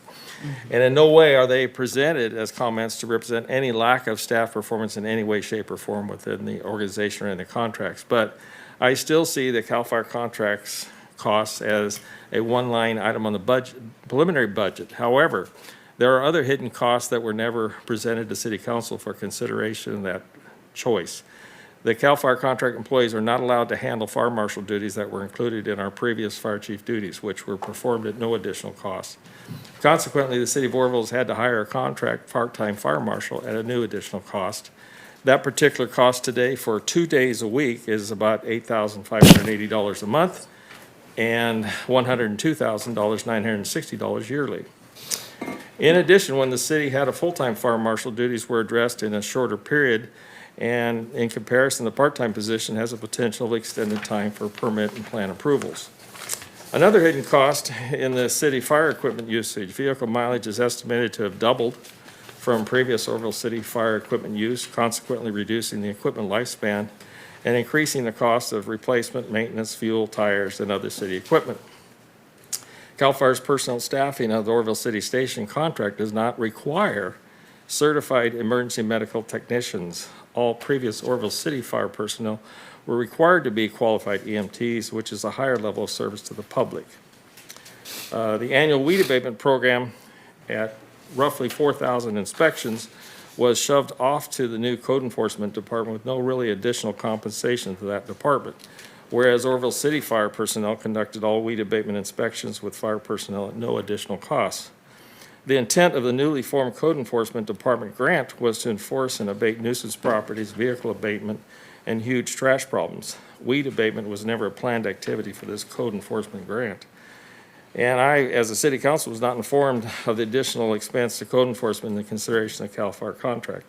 And in no way are they presented as comments to represent any lack of staff performance in any way, shape, or form within the organization or in the contracts. But I still see the CAL FIRE contracts costs as a one-line item on the budget, preliminary budget. However, there are other hidden costs that were never presented to City Council for consideration in that choice. The CAL FIRE contract employees are not allowed to handle fire marshal duties that were included in our previous fire chief duties, which were performed at no additional cost. Consequently, the City of Oroville has had to hire a contract part-time fire marshal at a new additional cost. That particular cost today for 2 days a week is about $8,580 a month and $102,960 yearly. In addition, when the city had a full-time fire marshal, duties were addressed in a shorter period, and in comparison, the part-time position has a potential of extended time for permit and plan approvals. Another hidden cost in the city fire equipment usage, vehicle mileage is estimated to have doubled from previous Oroville City fire equipment use, consequently reducing the equipment lifespan and increasing the cost of replacement, maintenance, fuel, tires, and other city equipment. CAL FIRE's personnel staffing of the Oroville City Station contract does not require certified emergency medical technicians. All previous Oroville City fire personnel were required to be qualified EMTs, which is a higher level of service to the public. The annual weed abatement program at roughly 4,000 inspections was shoved off to the new code enforcement department with no really additional compensation to that department. Whereas Oroville City Fire personnel conducted all weed abatement inspections with fire personnel at no additional cost. The intent of the newly formed Code Enforcement Department grant was to enforce and abate nuisance properties, vehicle abatement, and huge trash problems. Weed abatement was never a planned activity for this code enforcement grant. And I, as a city council, was not informed of the additional expense to code enforcement in the consideration of the CAL FIRE contract.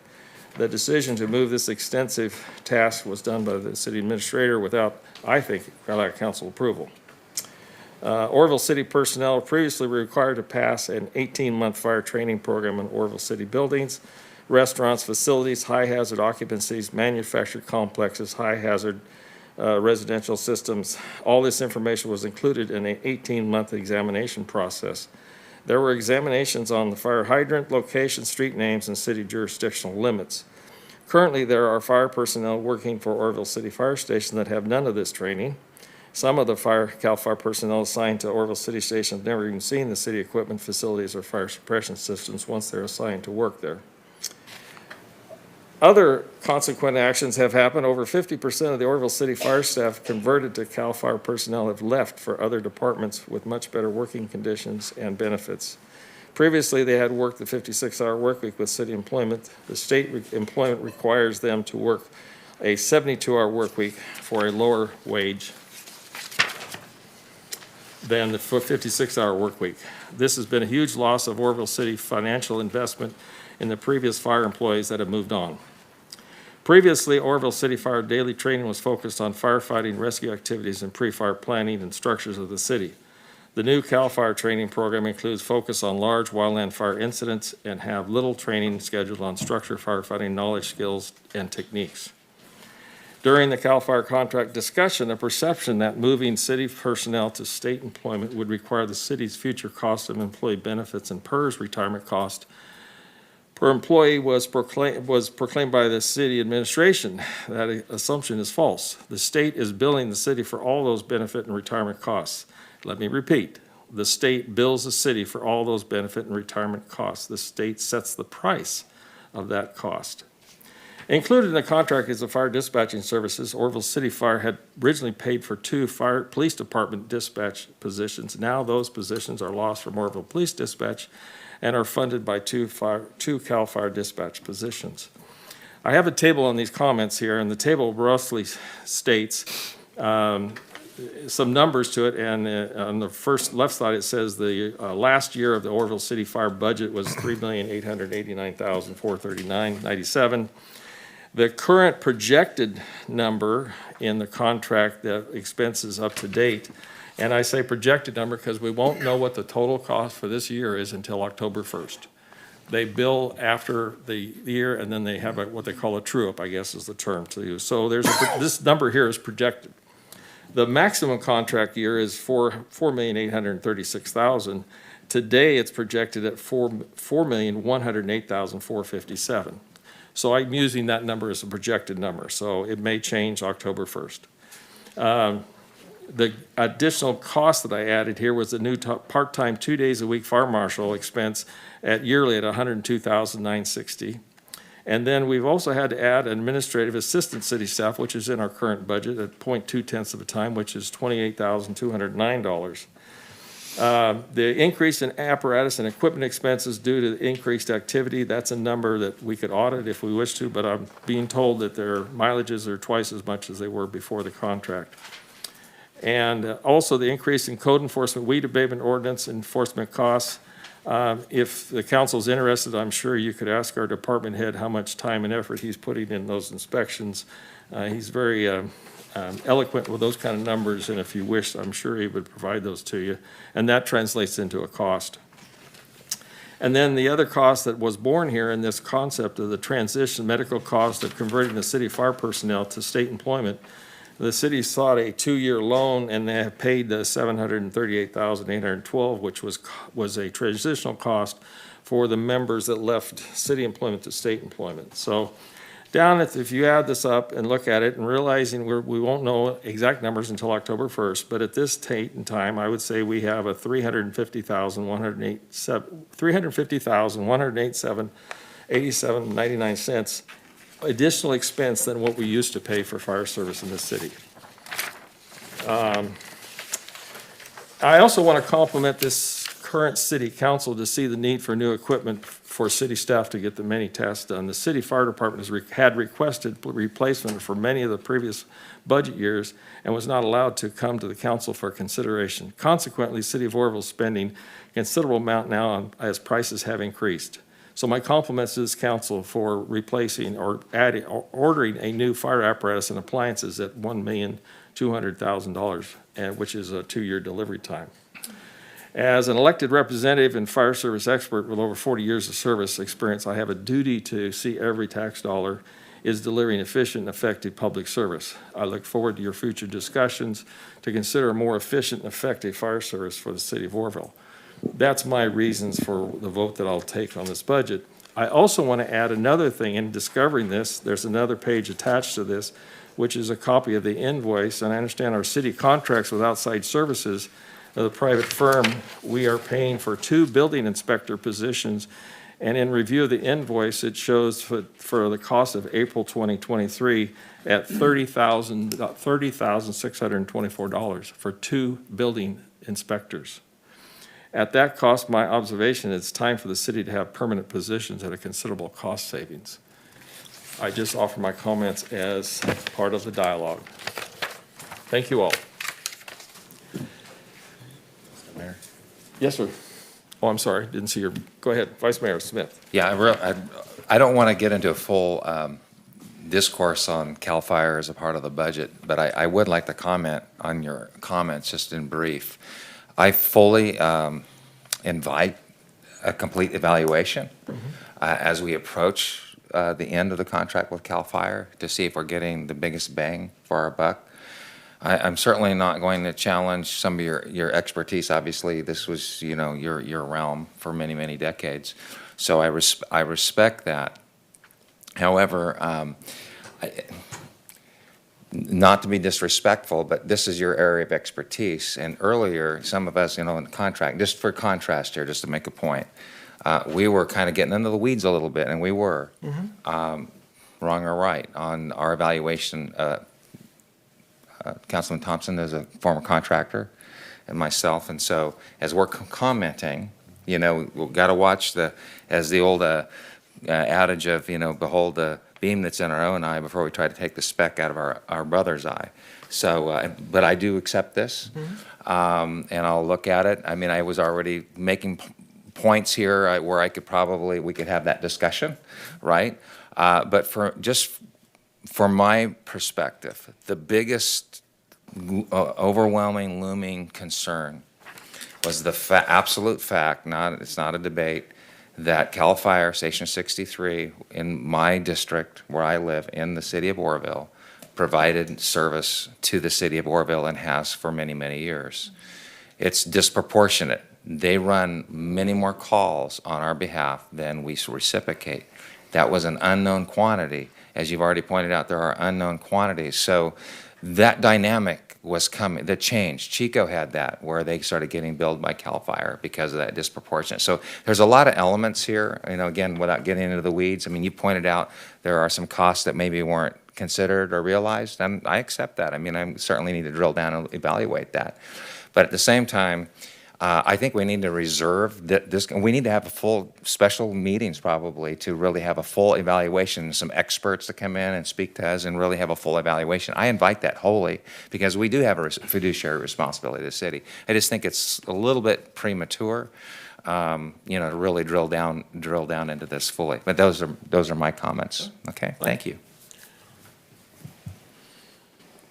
The decision to move this extensive task was done by the city administrator without, I think, council approval. Oroville City personnel previously were required to pass an 18-month fire training program in Oroville City buildings, restaurants, facilities, high-hazard occupancies, manufactured complexes, high-hazard residential systems. All this information was included in an 18-month examination process. There were examinations on the fire hydrant, location, street names, and city jurisdictional limits. Currently, there are fire personnel working for Oroville City Fire Station that have none of this training. Some of the CAL FIRE personnel assigned to Oroville City Station have never even seen the city equipment, facilities, or fire suppression systems once they're assigned to work there. Other consequent actions have happened. Over 50% of the Oroville City Fire staff converted to CAL FIRE personnel have left for other departments with much better working conditions and benefits. Previously, they had worked the 56-hour work week with city employment. The state employment requires them to work a 72-hour work week for a lower wage than the 56-hour work week. This has been a huge loss of Oroville City financial investment in the previous fire employees that have moved on. Previously, Oroville City Fire daily training was focused on firefighting, rescue activities, and pre-fire planning and structures of the city. The new CAL FIRE training program includes focus on large wildland fire incidents and have little training scheduled on structure firefighting knowledge, skills, and techniques. During the CAL FIRE contract discussion, the perception that moving city personnel to state employment would require the city's future cost of employee benefits and PERS retirement cost per employee was proclaimed by the city administration. That assumption is false. The state is billing the city for all those benefit and retirement costs. Let me repeat. The state bills the city for all those benefit and retirement costs. The state sets the price of that cost. Included in the contract is the fire dispatching services. Oroville City Fire had originally paid for 2 police department dispatch positions. Now those positions are lost from Oroville Police Dispatch and are funded by 2 CAL FIRE dispatch positions. I have a table on these comments here, and the table roughly states some numbers to it, and on the first left side it says the last year of the Oroville City Fire budget was $3,889,439.97. The current projected number in the contract, the expenses up to date, and I say projected number because we won't know what the total cost for this year is until October 1st. They bill after the year, and then they have what they call a true-up, I guess is the term to use. So this number here is projected. The maximum contract year is $4,836,000. Today, it's projected at $4,108,457. So I'm using that number as a projected number, so it may change October 1st. The additional cost that I added here was the new part-time 2 days a week fire marshal expense yearly at $102,960. And then we've also had to add administrative assistant city staff, which is in our current budget at 0.2 of a time, which is $28,209. The increase in apparatus and equipment expenses due to the increased activity, that's a number that we could audit if we wish to, but I'm being told that their mileages are twice as much as they were before the contract. And also the increase in code enforcement, weed abatement ordinance enforcement costs. If the council's interested, I'm sure you could ask our department head how much time and effort he's putting in those inspections. He's very eloquent with those kind of numbers, and if you wish, I'm sure he would provide those to you. And that translates into a cost. And then the other cost that was born here in this concept of the transition medical cost of converting the city fire personnel to state employment. The city sought a 2-year loan, and they have paid the $738,812, which was a transitional cost for the members that left city employment to state employment. So down if you add this up and look at it, and realizing we won't know exact numbers until October 1st, but at this date and time, I would say we have a $350,187.99 additional expense than what we used to pay for fire service in the city. I also want to compliment this current city council to see the need for new equipment for city staff to get the many tasks done. The city fire department had requested replacement for many of the previous budget years and was not allowed to come to the council for consideration. Consequently, City of Oroville is spending a considerable amount now as prices have increased. So my compliments to this council for replacing or adding, or ordering a new fire apparatus and appliances at $1,200,000, which is a 2-year delivery time. As an elected representative and fire service expert with over 40 years of service experience, I have a duty to see every tax dollar is delivering efficient and effective public service. I look forward to your future discussions to consider a more efficient and effective fire service for the city of Oroville. That's my reasons for the vote that I'll take on this budget. I also want to add another thing. In discovering this, there's another page attached to this, which is a copy of the invoice. And I understand our city contracts with outside services of the private firm. We are paying for 2 building inspector positions. And in review of the invoice, it shows for the cost of April 2023 at $30,624 for 2 building inspectors. At that cost, my observation is it's time for the city to have permanent positions at a considerable cost savings. I just offer my comments as part of the dialogue. Thank you all. Mayor? Yes, sir. Oh, I'm sorry, didn't see your, go ahead, Vice Mayor Smith. Yeah, I don't want to get into a full discourse on CAL FIRE as a part of the budget, but I would like to comment on your comments just in brief. I fully invite a complete evaluation as we approach the end of the contract with CAL FIRE to see if we're getting the biggest bang for our buck. I'm certainly not going to challenge some of your expertise. Obviously, this was, you know, your realm for many, many decades. So I respect that. However, not to be disrespectful, but this is your area of expertise. And earlier, some of us, you know, in contract, just for contrast here, just to make a point, we were kind of getting into the weeds a little bit, and we were, wrong or right, on our evaluation. Councilman Thompson is a former contractor, and myself, and so as we're commenting, you know, we've got to watch as the old adage of, you know, behold the beam that's in our own eye before we try to take the speck out of our brother's eye. So, but I do accept this, and I'll look at it. I mean, I was already making points here where we could have that discussion, right? But for my perspective, the biggest overwhelming looming concern was the absolute fact, it's not a debate, that CAL FIRE Station 63 in my district where I live in the city of Oroville provided service to the city of Oroville and has for many, many years. It's disproportionate. They run many more calls on our behalf than we reciprocate. That was an unknown quantity. As you've already pointed out, there are unknown quantities. So that dynamic was coming, the change. Chico had that, where they started getting billed by CAL FIRE because of that disproportionate. So there's a lot of elements here, you know, again, without getting into the weeds. I mean, you pointed out there are some costs that maybe weren't considered or realized, and I accept that. I mean, I certainly need to drill down and evaluate that. But at the same time, I think we need to reserve this. We need to have a full special meetings probably to really have a full evaluation, some experts to come in and speak to us and really have a full evaluation. I invite that wholly because we do have a fiduciary responsibility to the city. I just think it's a little bit premature, you know, to really drill down into this fully. But those are my comments. Okay, thank you.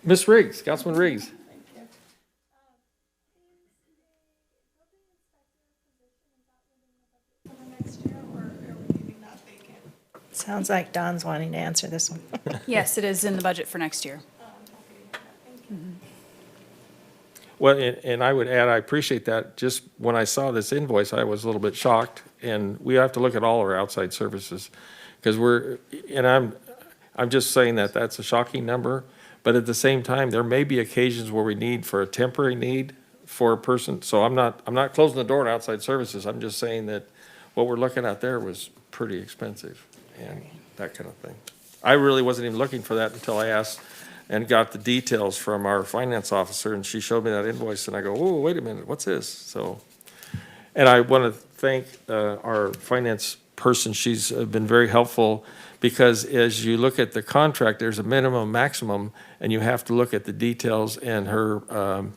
Ms. Riggs, Councilman Riggs. Sounds like Don's wanting to answer this one. Yes, it is in the budget for next year. Well, and I would add, I appreciate that. Just when I saw this invoice, I was a little bit shocked, and we have to look at all our outside services because I'm just saying that that's a shocking number, but at the same time, there may be occasions where we need for a temporary need for a person. So I'm not closing the door to outside services. I'm just saying that what we're looking at there was pretty expensive and that kind of thing. I really wasn't even looking for that until I asked and got the details from our finance officer, and she showed me that invoice, and I go, oh, wait a minute, what's this? So, and I want to thank our finance person. She's been very helpful, because as you look at the contract, there's a minimum, maximum, and you have to look at the details, and her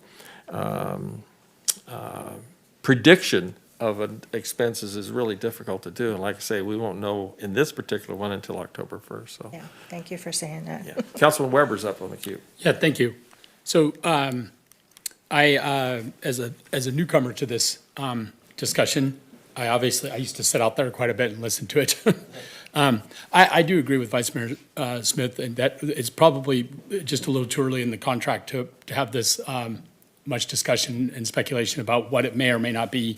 prediction of expenses is really difficult to do. And like I say, we won't know in this particular one until October 1st, so. Yeah, thank you for saying that. Yeah. Councilman Weber's up on the queue. Yeah, thank you. So I, as a newcomer to this discussion, I used to sit out there quite a bit and listen to it. I do agree with Vice Mayor Smith, and that it's probably just a little too early in the contract to have this much discussion and speculation about what it may or may not be.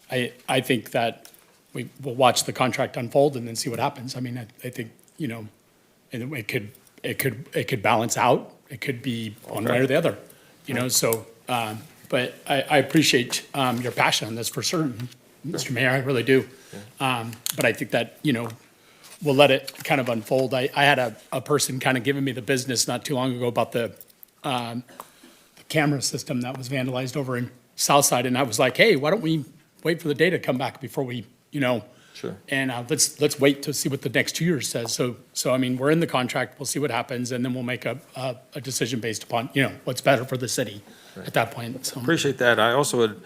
I think that we will watch the contract unfold and then see what happens. I mean, I think, you know, and it could balance out. It could be one way or the other, you know, so, but I appreciate your passion on this for certain, Mr. Mayor, I really do. But I think that, you know, we'll let it kind of unfold. I had a person kind of giving me the business not too long ago about the camera system that was vandalized over in Southside, and I was like, hey, why don't we wait for the data to come back before we, you know, Sure. and let's wait to see what the next 2 years says. So I mean, we're in the contract, we'll see what happens, and then we'll make a decision based upon, you know, what's better for the city at that point, so. Appreciate that. I also would,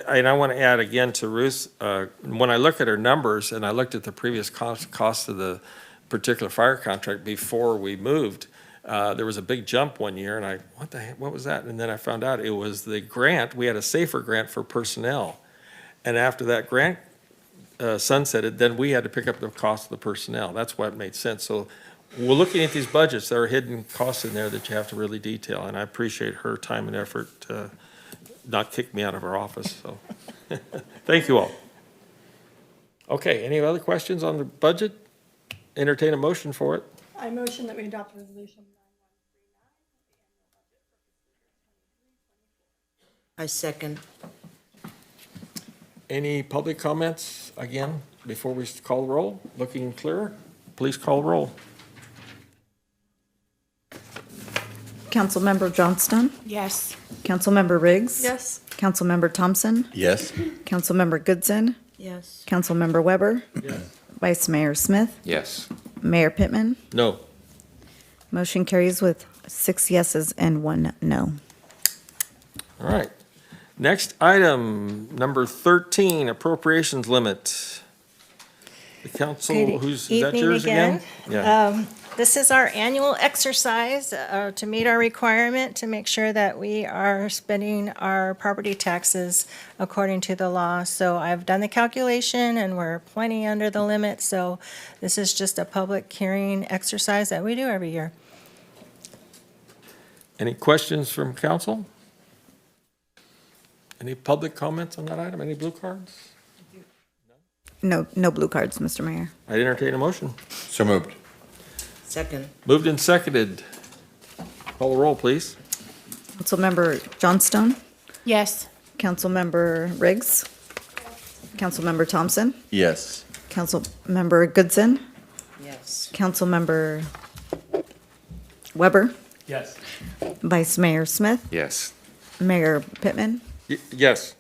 and I want to add again to Ruth, when I look at her numbers, and I looked at the previous cost of the particular fire contract before we moved, there was a big jump one year, and what the heck, what was that? And then I found out it was the grant, we had a SAFER grant for personnel. And after that grant sunsetted, then we had to pick up the cost of the personnel. That's why it made sense. So we're looking at these budgets. There are hidden costs in there that you have to really detail, and I appreciate her time and effort to not kick me out of her office, so. Thank you all. Okay, any other questions on the budget? Entertain a motion for it. I motion that we adopt resolution 9139. I second. Any public comments, again, before we call the roll? Looking clear? Please call the roll. Councilmember Johnston? Yes. Councilmember Riggs? Yes. Councilmember Thompson? Yes. Councilmember Goodson? Yes. Councilmember Weber? Yes. Vice Mayor Smith? Yes. Mayor Pittman? No. Motion carries with 6 yeses and 1 no. All right. Next item, number 13, appropriations limit. The council, Good is that evening yours again? Yeah. This is our annual exercise to meet our requirement to make sure that we are spending our property taxes according to the law. So I've done the calculation and we're plenty under the limit. So this is just a public hearing exercise that we do every year. Any questions from council? Any public comments on that item? Any blue cards? No blue cards, Mr. Mayor. I'd entertain a motion. So moved. Second. Moved and seconded. Call the roll, please. Councilmember Johnstone? Yes. Councilmember Riggs? Councilmember Thompson? Yes. Councilmember Goodson? Yes. Councilmember Weber? Yes. Vice Mayor Smith? Yes. Mayor Pittman? Yes.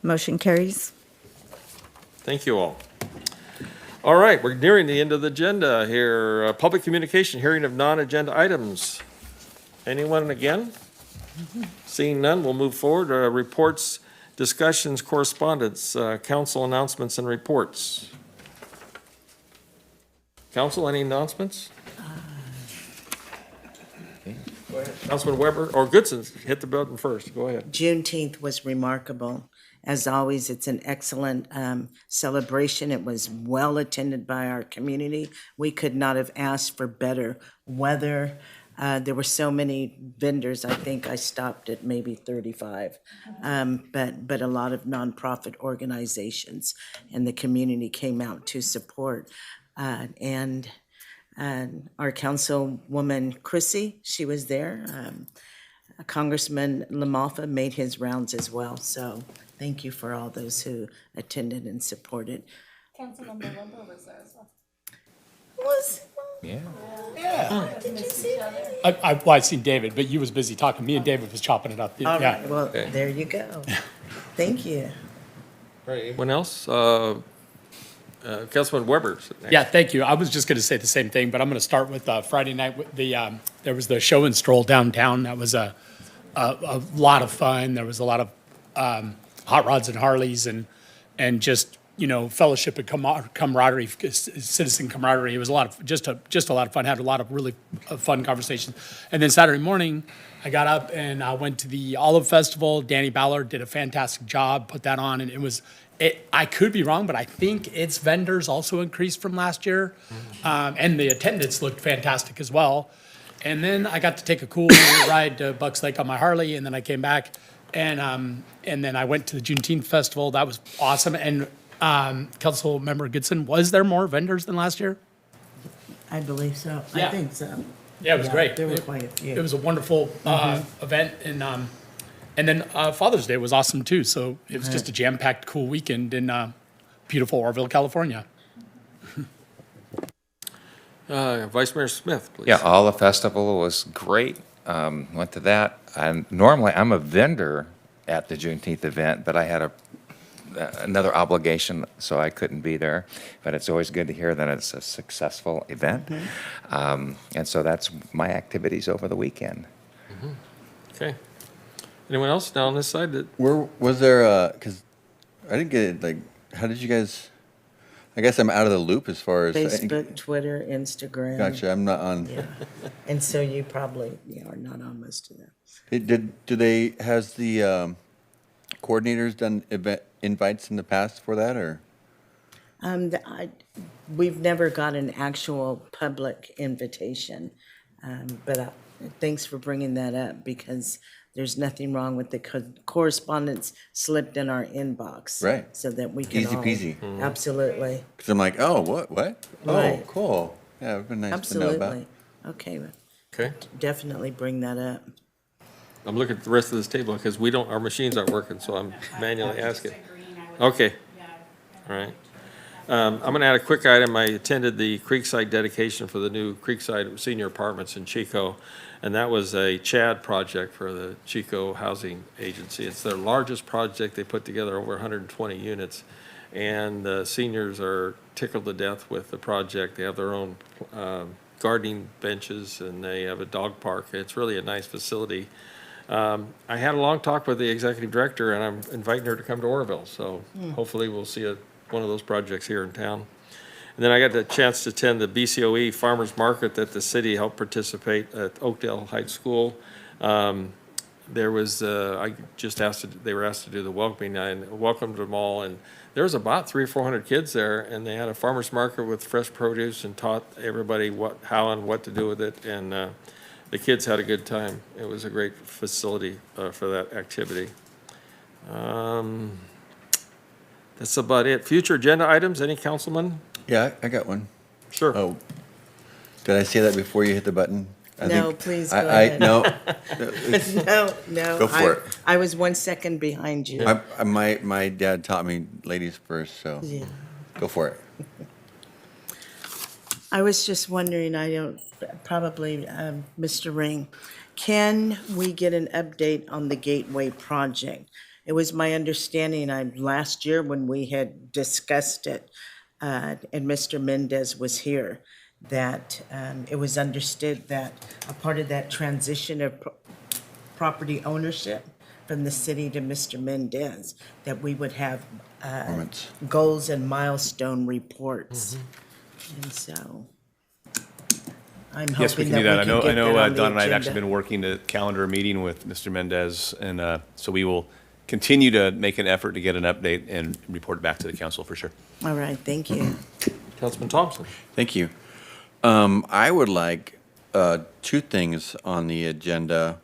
Motion carries. Thank you all. All right, we're nearing the end of the agenda here. Public communication, hearing of non-agenda items. Anyone again? Seeing none, we'll move forward. Reports, discussions, correspondence, council announcements and reports. Council, any announcements? Go ahead. Councilman Weber, or Goodson, hit the button first. Go ahead. Juneteenth was remarkable. As always, it's an excellent celebration. It was well attended by our community. We could not have asked for better weather. There were so many vendors. I think I stopped at maybe 35, but a lot of nonprofit organizations and the community came out to support. And our councilwoman Chrissy, she was there. Congressman Lamalfa made his rounds as well. So thank you for all those who attended and supported. Councilmember Wendell was there as well. Was Yeah. Well, I seen David, but you was busy talking. Me and David was chopping it up. All Yeah. right, well, there you go. Thank you. All right, anyone else? Councilman Weber's next. Yeah, thank you. I was just going to say the same thing, but I'm going to start with Friday night. With there was the show and stroll downtown. That was a lot of fun. There was a lot of hot rods and Harleys and just fellowship and camaraderie, citizen camaraderie. It was a lot of just a lot of fun. Had a lot of really fun conversations. And then Saturday morning, I got up and I went to the Olive Festival. Danny Ballard did a fantastic job, put that on, and it was. I could be wrong, but I think its vendors also increased from last year, and the attendance looked fantastic as well. And then I got to take a cool ride to Bucks Lake on my Harley, and then I came back, and then I went to the Juneteenth Festival. That was awesome. And Council Member Goodson, was there more vendors than last year? I believe so. Yeah. I think so. Yeah, it was great. There were quite a few. It was a wonderful event, and then Father's Day was awesome too. So it was just a jam-packed, cool weekend in beautiful Oroville, California. Vice Mayor Smith, please. Yeah, all the festival was great. Went to that. Normally, I'm a vendor at the Juneteenth event, but I had another obligation, so I couldn't be there. But it's always good to hear that it's a successful event. And so that's my activities over the weekend. Okay. Anyone else down this side that? Where was there? Because I didn't get it. Like, how did you guys? I guess I'm out of the loop as far as Facebook, Twitter, Instagram. Gotcha. I'm not on. Yeah. And so you probably are not on most of them. Has the coordinators done event invites in the past for that, or? We've never got an actual public invitation, but thanks for bringing that up, because there's nothing wrong with the correspondence slipped in our inbox. Right. So that we can Easy all. peasy. Absolutely. Because I'm like, oh, what? Oh, Right. cool. Yeah, it would be nice to know about. Absolutely. Okay. Okay. Definitely bring that up. I'm looking at the rest of this table because our machines aren't working, so I'm manually asking. Okay. All right. I'm going to add a quick item. I attended the Creekside dedication for the new Creekside Senior Apartments in Chico, and that was a CHAD project for the Chico Housing Agency. It's their largest project. They put together over 120 units, and the seniors are tickled to death with the project. They have their own gardening benches, and they have a dog park. It's really a nice facility. I had a long talk with the executive director, and I'm inviting her to come to Oroville, so hopefully we'll see one of those projects here in town. And then I got the chance to attend the BCOE Farmers Market that the city helped participate at Oakdale Heights School. There was, they were asked to do the welcoming, and welcomed them all, and there was about 300 or 400 kids there, and they had a farmer's market with fresh produce and taught everybody how and what to do with it, and the kids had a good time. It was a great facility for that activity. That's about it. Future agenda items, any councilman? Yeah, I got one. Sure. Oh, did I say that before you hit the button? No, please go ahead. No. No. Go for it. I was 1 second behind you. My dad taught me ladies first, so Yeah. go for it. I was just wondering, probably Mr. Ring, can we get an update on the Gateway project? It was my understanding last year when we had discussed it, and Mr. Mendez was here, that it was understood that a part of that transition of property ownership from the city to Mr. Mendez, that we would have goals and milestone reports. And so I'm Yes, we hoping can do that. that we can get I know that on the Don and I have agenda. actually been working to calendar a meeting with Mr. Mendez, and so we will continue to make an effort to get an update and report it back to the council for sure. All right, thank you. Councilman Thompson. Thank you. I would like two things on the agenda.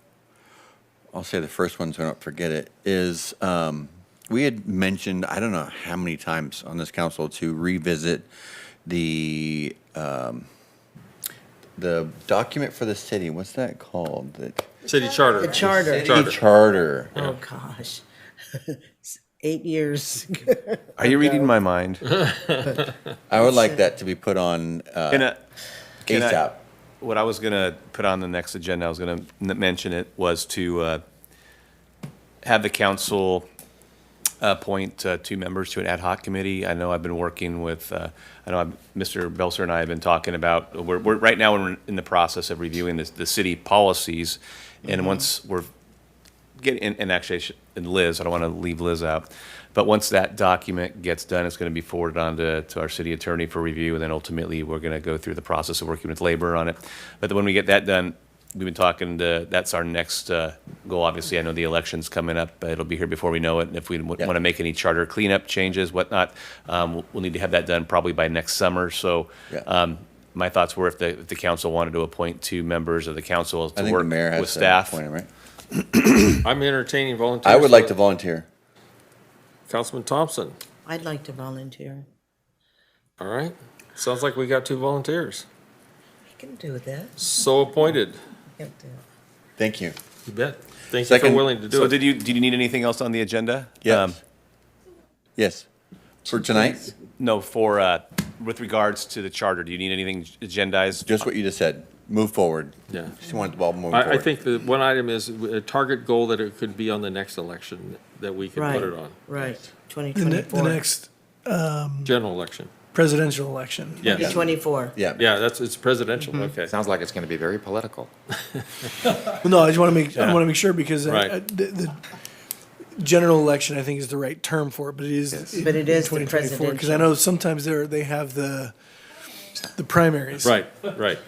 I'll say the first one so I don't forget it, is we had mentioned, I don't know how many times on this council, to revisit the document for the city. What's that called? City charter. The charter. City charter. Oh, gosh. 8 years. Are you reading my mind? I would like that to be put on. Can I- ASAP. What I was going to put on the next agenda, I was going to mention it, was to have the council appoint 2 members to an ad hoc committee. I know I've been working with, Mr. Belser and I have been talking about, right now we're in the process of reviewing the city policies. And once we're getting, and actually, and Liz, I don't want to leave Liz out, but once that document gets done, it's going to be forwarded on to our city attorney for review, and then ultimately, we're going to go through the process of working with labor on it. But then when we get that done, we've been talking to, that's our next goal. Obviously, I know the election's coming up, but it'll be here before we know it. And if we want to make any charter cleanup changes, whatnot, we'll need to have that done probably by next summer. So my thoughts were if the council wanted to appoint 2 members of the council I to think the work mayor has with to staff. appoint him, right? I'm entertaining volunteers. I would like to volunteer. Councilman Thompson. I'd like to volunteer. All right. Sounds like we got 2 volunteers. I can do that. So appointed. Thank you. You bet. Thank you Second- for willing to do So it. did you need anything else on the agenda? Yes. Yes. For tonight? No, for, with regards to the charter, do you need anything agendized? Just what you just said. Move forward. Yeah. Just want the ball moving I forward. think the one item is a target goal that it could be on the next election, that we could put it on. Right, The 2024. next General election. presidential election. Yeah. 2024. Yeah. Yeah, it's presidential, okay. Sounds like it's going to be very political. Well, no, I just want to make sure because Right. the general election, I think, is the right term for it, but it is. But it is the 2024, because I know sometimes they have the primaries. Right.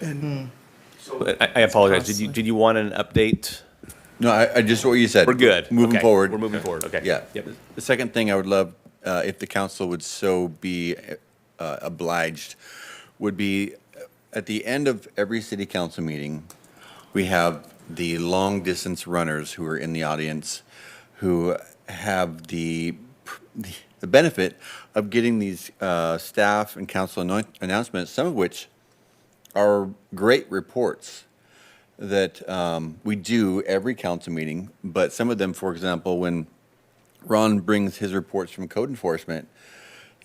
And I apologize. Did you want an update? No, I just what you said. We're good. Moving Okay. forward. We're moving forward. Okay. Yeah. Yep. The second thing I would love, if the council would so be obliged, would be at the end of every city council meeting, we have the long-distance runners who are in the audience who have the benefit of getting these staff and council announcements, some of which are great reports that we do every council meeting, but some of them, for example, when Ron brings his reports from code enforcement,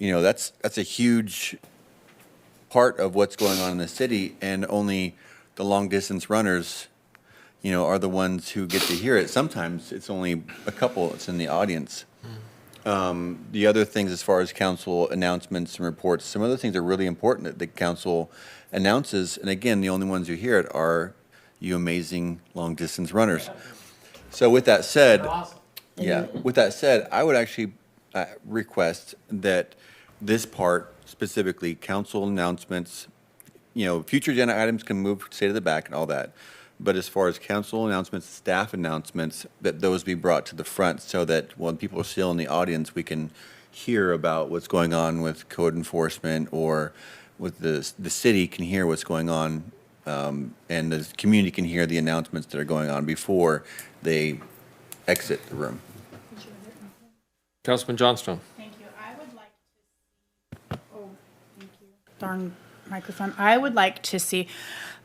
that's a huge part of what's going on in the city, and only the long-distance runners, are the ones who get to hear it. Sometimes it's only a couple that's in the audience. The other things as far as council announcements and reports, some other things are really important that the council announces, and again, the only ones who hear it are you amazing long-distance runners. So with that said, I would actually request that this part, specifically council announcements, future agenda items can move, stay to the back and all that. But as far as council announcements, staff announcements, that those be brought to the front so that when people are still in the audience, we can hear about what's going on with code enforcement, or with the city can hear what's going on, and the community can hear the announcements that are going on before they exit the room. Councilman Johnstone. Thank you. I would like to, thank you. Darn microphone. I would like to see,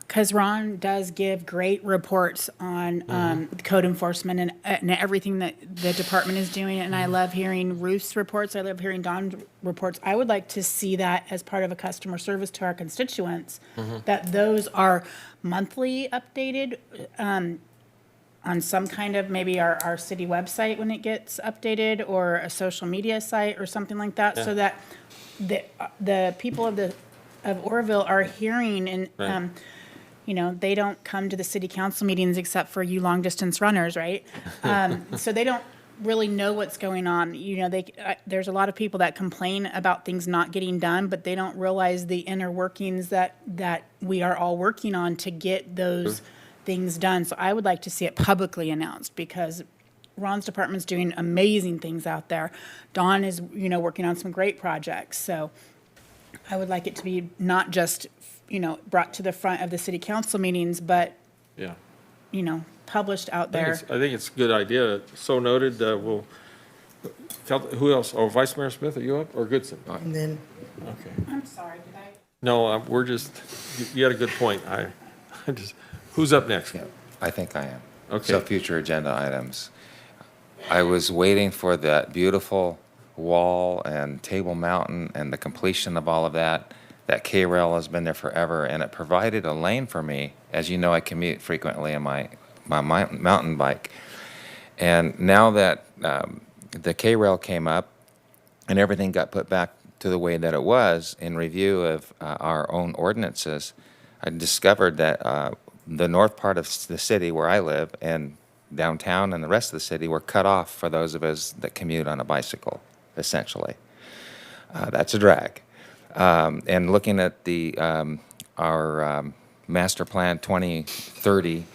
because Ron does give great reports on code enforcement and everything that the department is doing, and I love hearing Ruth's reports. I love hearing Don's reports. I would like to see that as part of a customer service to our constituents, that those are monthly updated on some kind of, maybe our city website when it gets updated, or a social media site or something like that, so that the people of Oroville are hearing, and Right. they don't come to the city council meetings except for you long distance runners, right? So they don't really know what's going on. There's a lot of people that complain about things not getting done, but they don't realize the inner workings that we are all working on to get those things done. So I would like to see it publicly announced, because Ron's department's doing amazing things out there. Don is, working on some great projects. So I would like it to be not just, brought to the front of the city council meetings, but, Yeah. published out there. I think it's a good idea. So noted. Who else? Oh, Vice Mayor Smith, are you up? Or Goodson? And then, Okay. I'm sorry, did I? No, you had a good point. Who's up next? I think I am. Okay. So future agenda items. I was waiting for that beautiful wall and Table Mountain and the completion of all of that. That K-rail has been there forever, and it provided a lane for me. As you know, I commute frequently in my mountain bike. And now that the K-rail came up and everything got put back to the way that it was in review of our own ordinances, I discovered that the north part of the city where I live and downtown and the rest of the city were cut off for those of us that commute on a bicycle, essentially. That's a drag. And looking at our Master Plan 2030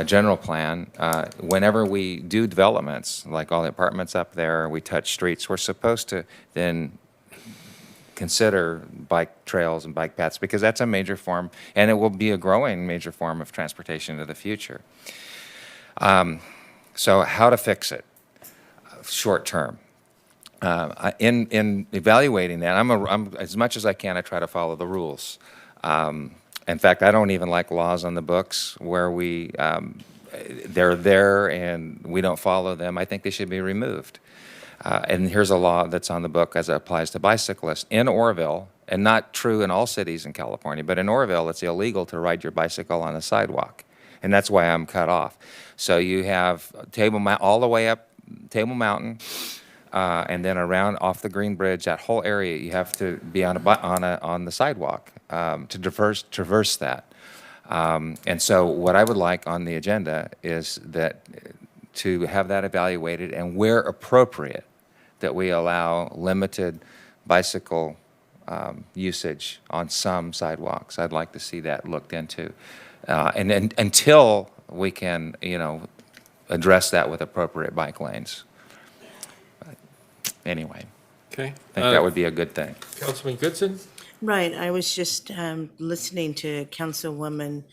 general plan, whenever we do developments, like all the apartments up there, we touch streets, we're supposed to then consider bike trails and bike paths, because that's a major form, and it will be a growing major form of transportation in the future. So how to fix it short term? In evaluating that, I'm as much as I can, I try to follow the rules. In fact, I don't even like laws on the books where they're there and we don't follow them. I think they should be removed. And here's a law that's on the book as it applies to bicyclists. In Oroville, and not true in all cities in California, but in Oroville, it's illegal to ride your bicycle on a sidewalk. And that's why I'm cut off. So you have all the way up Table Mountain, and then around off the Green Bridge, that whole area, you have to be on the sidewalk to traverse that. And so what I would like on the agenda is that to have that evaluated, and where appropriate, that we allow limited bicycle usage on some sidewalks. I'd like to see that looked into. And until we can, address that with appropriate bike lanes. But anyway. Okay. I think that would be a good thing. Councilman Goodson? Right, I was just listening to Councilwoman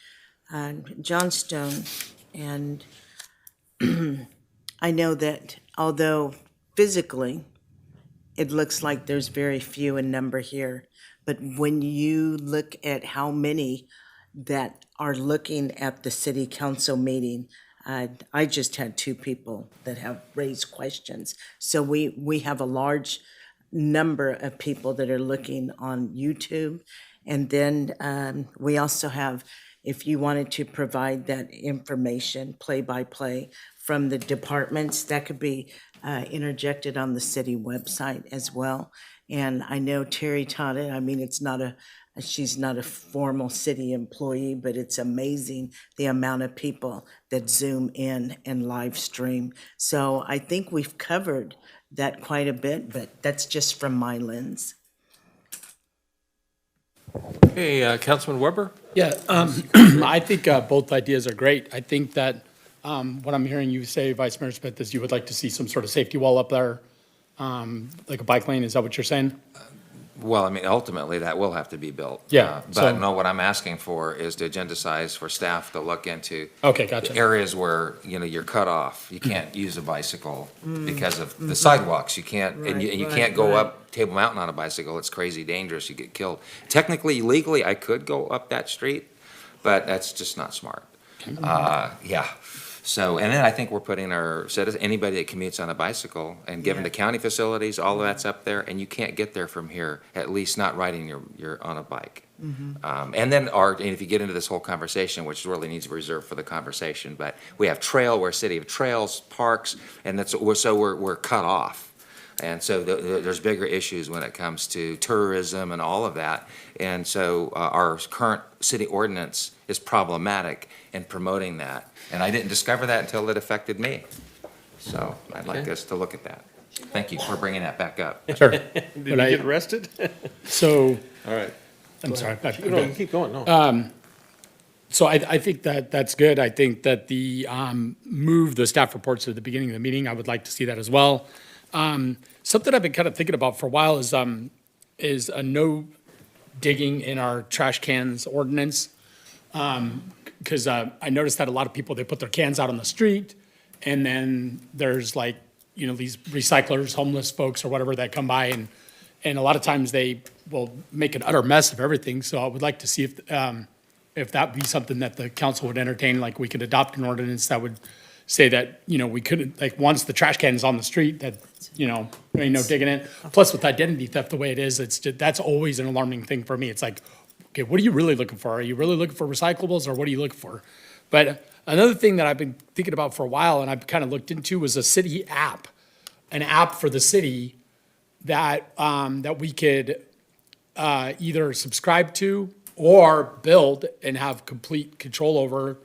Johnstone, and I know that although physically it looks like there's very few in number here, but when you look at how many that are looking at the city council meeting, I just had 2 people that have raised questions. So we have a large number of people that are looking on YouTube. And then we also have, if you wanted to provide that information, play-by-play from the departments, that could be interjected on the city website as well. And I know Terry taught it. I mean, she's not a formal city employee, but it's amazing the amount of people that zoom in and live stream. So I think we've covered that quite a bit, but that's just from my lens. Hey, Councilman Weber? Yeah, I think both ideas are great. I think that what I'm hearing you say, Vice Mayor Smith, is you would like to see some sort of safety wall up there, like a bike lane. Is that what you're saying? Well, I mean, ultimately, that will have to be built. Yeah, But no, what I'm asking for is to agendize for staff to look into. Okay, gotcha. Areas where, you're cut off. You can't use a bicycle because of the sidewalks. You can't, and you can't go up Table Mountain on a bicycle. It's crazy dangerous. You get killed. Technically, legally, I could go up that street, but that's just not smart. Yeah. So, and then I think we're putting our citizens, anybody that commutes on a bicycle, and given the county facilities, all of that's up there, and you can't get there from here, at least not riding your on a bike. And then, and if you get into this whole conversation, which really needs to be reserved for the conversation, but we have we're a city of trails, parks, and we're cut off. And so there's bigger issues when it comes to tourism and all of that. And so our current city ordinance is problematic in promoting that. And I didn't discover that until it affected me. So I'd like us to look at that. Thank you for bringing that back up. Sure. Did you get arrested? So. All right. I'm sorry. No, keep going. No. So I think that's good. I think that the move the staff reports at the beginning of the meeting, I would like to see that as well. Something I've been kind of thinking about for a while is a no digging in our trash cans ordinance. Because I noticed that a lot of people, they put their cans out on the street, and then there's these recyclers, homeless folks or whatever that come by, and a lot of times they will make an utter mess of everything. So I would like to see if that would be something that the council would entertain, like we could adopt an ordinance that would say that, we couldn't, like, once the trash can is on the street, that, there ain't no digging in. Plus with identity theft, the way it is, that's always an alarming thing for me. It's like, okay, what are you really looking for? Are you really looking for recyclables, or what are you looking for? But another thing that I've been thinking about for a while, and I've kind of looked into, was a city app, an app for the city that we could either subscribe to or build and have complete control over.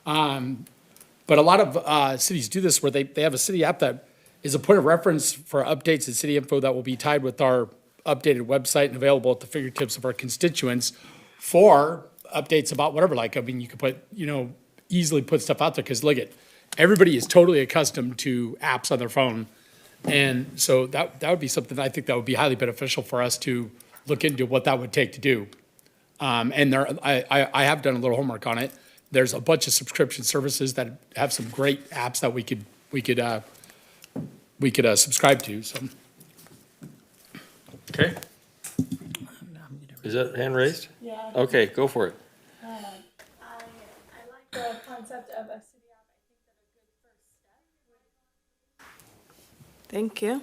But a lot of cities do this where they have a city app that is a point of reference for updates and city info that will be tied with our updated website and available at the fingertips of our constituents for updates about whatever. Like, I mean, you could put, easily put stuff out there, because look at, everybody is totally accustomed to apps on their phone. And so that would be something I think that would be highly beneficial for us to look into what that would take to do. And I have done a little homework on it. There's a bunch of subscription services that have some great apps that we could subscribe to. So. Okay. Is that hand raised? Yeah. Okay, go for it. I like the concept of a city app. I think that a good first step. Thank you.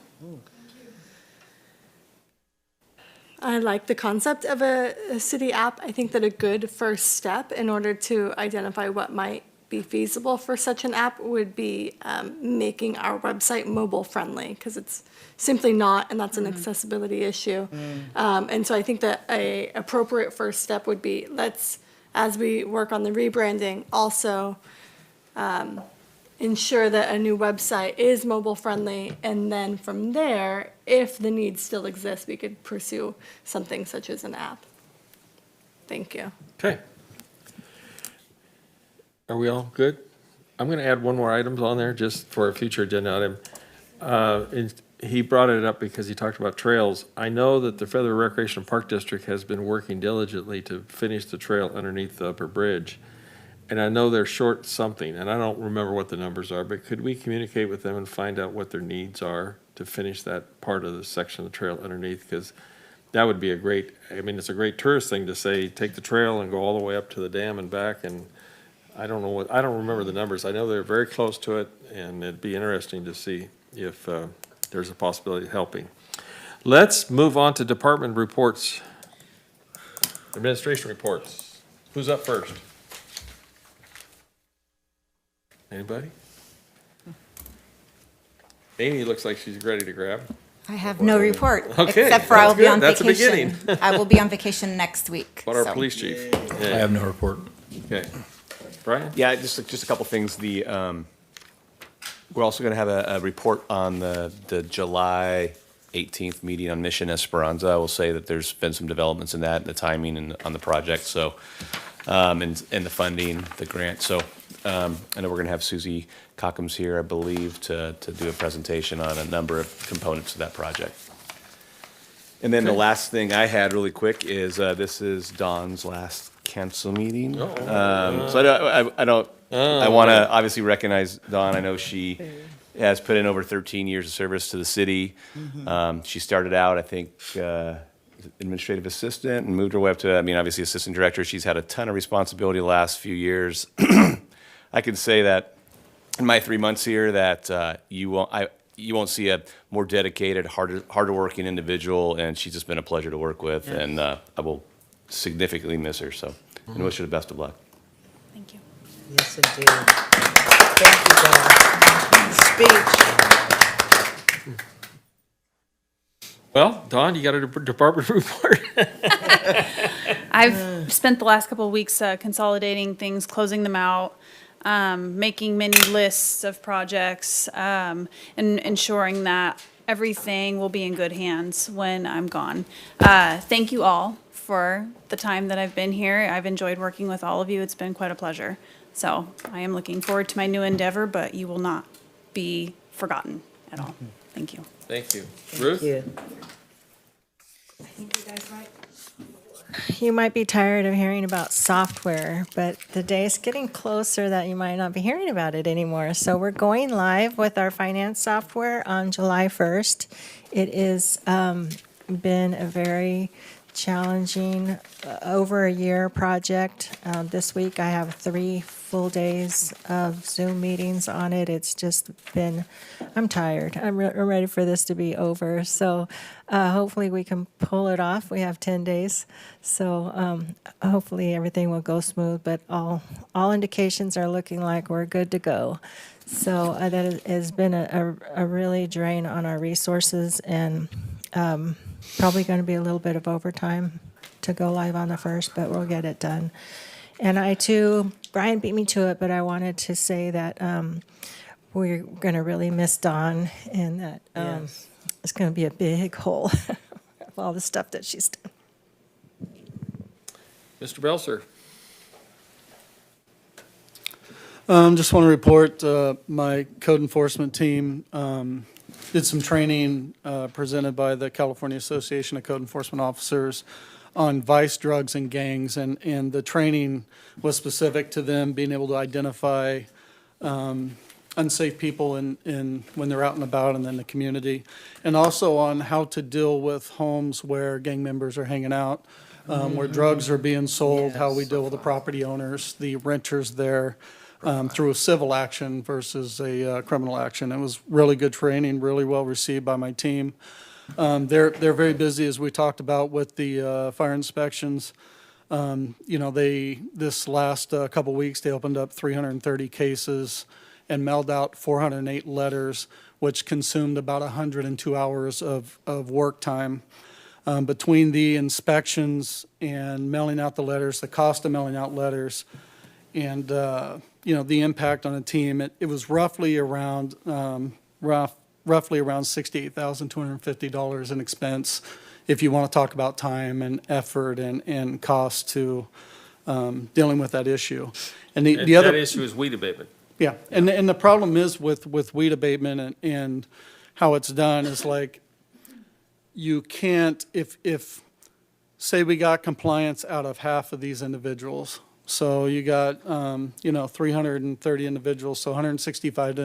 I like the concept of a city app. I think that a good first step in order to identify what might be feasible for such an app would be making our website mobile friendly, because it's simply not, and that's an accessibility issue. And so I think that a appropriate first step would be, as we work on the rebranding, also ensure that a new website is mobile friendly, and then from there, if the need still exists, we could pursue something such as an app. Thank you. Okay. Are we all good? I'm going to add one more item on there just for a future agenda item. He brought it up because he talked about trails. I know that the Feather Recreation Park District has been working diligently to finish the trail underneath the upper bridge. And I know they're short something, and I don't remember what the numbers are, but could we communicate with them and find out what their needs are to finish that part of the section of the trail underneath? Because that would be it's a great tourist thing to say, take the trail and go all the way up to the dam and back, and I don't remember the numbers. I know they're very close to it, and it'd be interesting to see if there's a possibility of helping. Let's move on to department reports, administration reports. Who's up first? Anybody? Amy looks like she's ready to grab. I have no report, Okay, except for I will be on that's vacation. a beginning. I will be on vacation next week. What our so. police chief? I have no report. Okay. Brian? Yeah, just a couple things. We're also going to have a report on the July 18th meeting on Mission Esperanza. I will say that there's been some developments in that, the timing and on the project, so, and the funding, the grant. So I know we're going to have Susie Cockham's here, I believe, to do a presentation on a number of components of that project. And then the last thing I had really quick is this is Dawn's last council meeting. So I want to obviously recognize Dawn. I know she has put in over 13 years of service to the city. She started out, I think, administrative assistant and moved her way up to, obviously assistant director. She's had a ton of responsibility the last few years. I can say that in my 3 months here that you won't see a more dedicated, harder working individual, and she's just been a pleasure to work with, and I will significantly miss her, so, and wish her the best of luck. Thank you. Yes, indeed. Thank you, Dawn. Speech. Well, Dawn, you got a department report? I've spent the last couple of weeks consolidating things, closing them out, making many lists of projects, and ensuring that everything will be in good hands when I'm gone. Thank you all for the time that I've been here. I've enjoyed working with all of you. It's been quite a pleasure. So I am looking forward to my new endeavor, but you will not be forgotten at all. Thank you. Thank you. Ruth? Thank you. I think you guys might. You might be tired of hearing about software, but the day is getting closer that you might not be hearing about it anymore. So we're going live with our finance software on July 1st. It has been a very challenging, over a year project. This week I have 3 full days of Zoom meetings on it. It's just been, I'm tired. I'm ready for this to be over. So hopefully we can pull it off. We have 10 days. So hopefully everything will go smooth, but all indications are looking like we're good to go. So that has been a really drain on our resources, and probably going to be a little bit of overtime to go live on the 1st, but we'll get it done. And I too, Brian beat me to it, but I wanted to say that we're going to really miss Dawn, and that it's going to be a big hole of all the stuff that she's done. Mr. Belser. Just want to report my code enforcement team did some training presented by the California Association of Code Enforcement Officers on vice, drugs, and gangs, and the training was specific to them being able to identify unsafe people when they're out and about and in the community, and also on how to deal with homes where gang members are hanging out, where drugs are being sold, how we deal with the property owners, the renters there, through a civil action versus a criminal action. It was really good training, really well received by my team. They're very busy, as we talked about, with the fire inspections. This last couple weeks, they opened up 330 cases and mailed out 408 letters, which consumed about 102 hours of work time. Between the inspections and mailing out the letters, the cost of mailing out letters, and the impact on the team, it was roughly around $68,250 in expense, if you want to talk about time and effort and cost to dealing with that issue. And the other that issue is weed abatement. Yeah, and the problem is with weed abatement and how it's done is like, you can't, if say we got compliance out of half of these individuals, so you got 330 individuals, so 165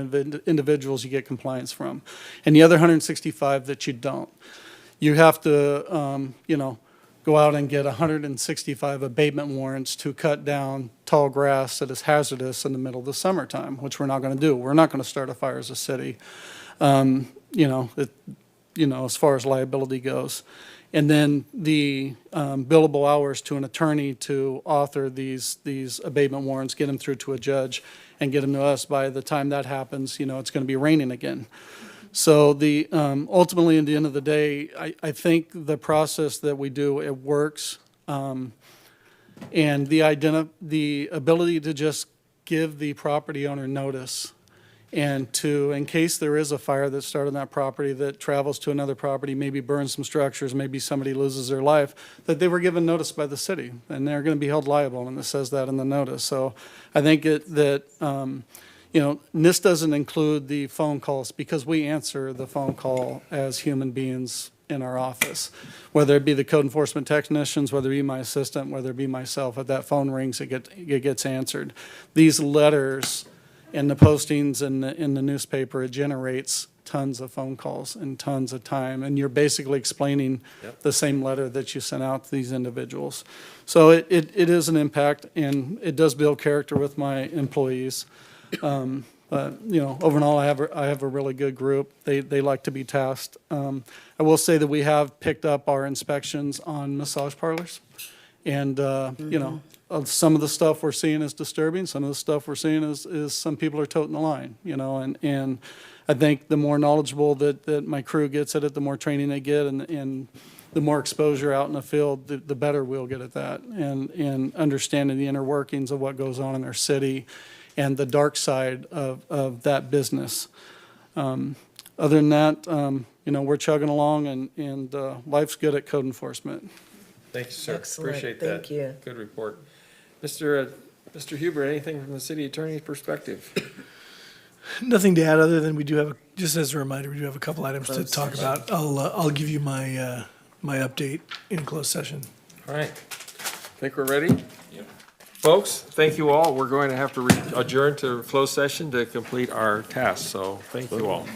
individuals you get compliance from, and the other 165 that you don't, you have to go out and get 165 abatement warrants to cut down tall grass that is hazardous in the middle of the summertime, which we're not going to do. We're not going to start a fire as a city, as far as liability goes. And then the billable hours to an attorney to author these abatement warrants, get them through to a judge, and get them to us. By the time that happens, it's going to be raining again. So ultimately, at the end of the day, I think the process that we do, it works. And the ability to just give the property owner notice, and in case there is a fire that started on that property that travels to another property, maybe burns some structures, maybe somebody loses their life, that they were given notice by the city, and they're going to be held liable, and it says that in the notice. So I think this doesn't include the phone calls, because we answer the phone call as human beings in our office, whether it be the code enforcement technicians, whether it be my assistant, whether it be myself. If that phone rings, it gets answered. These letters and the postings in the newspaper, it generates tons of phone calls and tons of time, and you're basically explaining the same letter that you sent out to these individuals. So it is an impact, and it does build character with my employees. But overall, I have a really good group. They like to be tasked. I will say that we have picked up our inspections on massage parlors, and some of the stuff we're seeing is disturbing. Some of the stuff we're seeing is some people are toting the line, and I think the more knowledgeable that my crew gets at it, the more training they get, and the more exposure out in the field, the better we'll get at that, and understanding the inner workings of what goes on in their city and the dark side of that business. Other than that, we're chugging along, and life's good at code enforcement. Thank you, sir. Excellent. Appreciate Thank that. you. Good report. Mr. Huber, anything from the city attorney's perspective? Nothing to add other than we do have, just as a reminder, we do have a couple items to talk about. I'll give you my update in closed session. All right. Think we're ready? Yep. Folks, thank you all. We're going to have to adjourn to closed session to complete our task, so thank you all.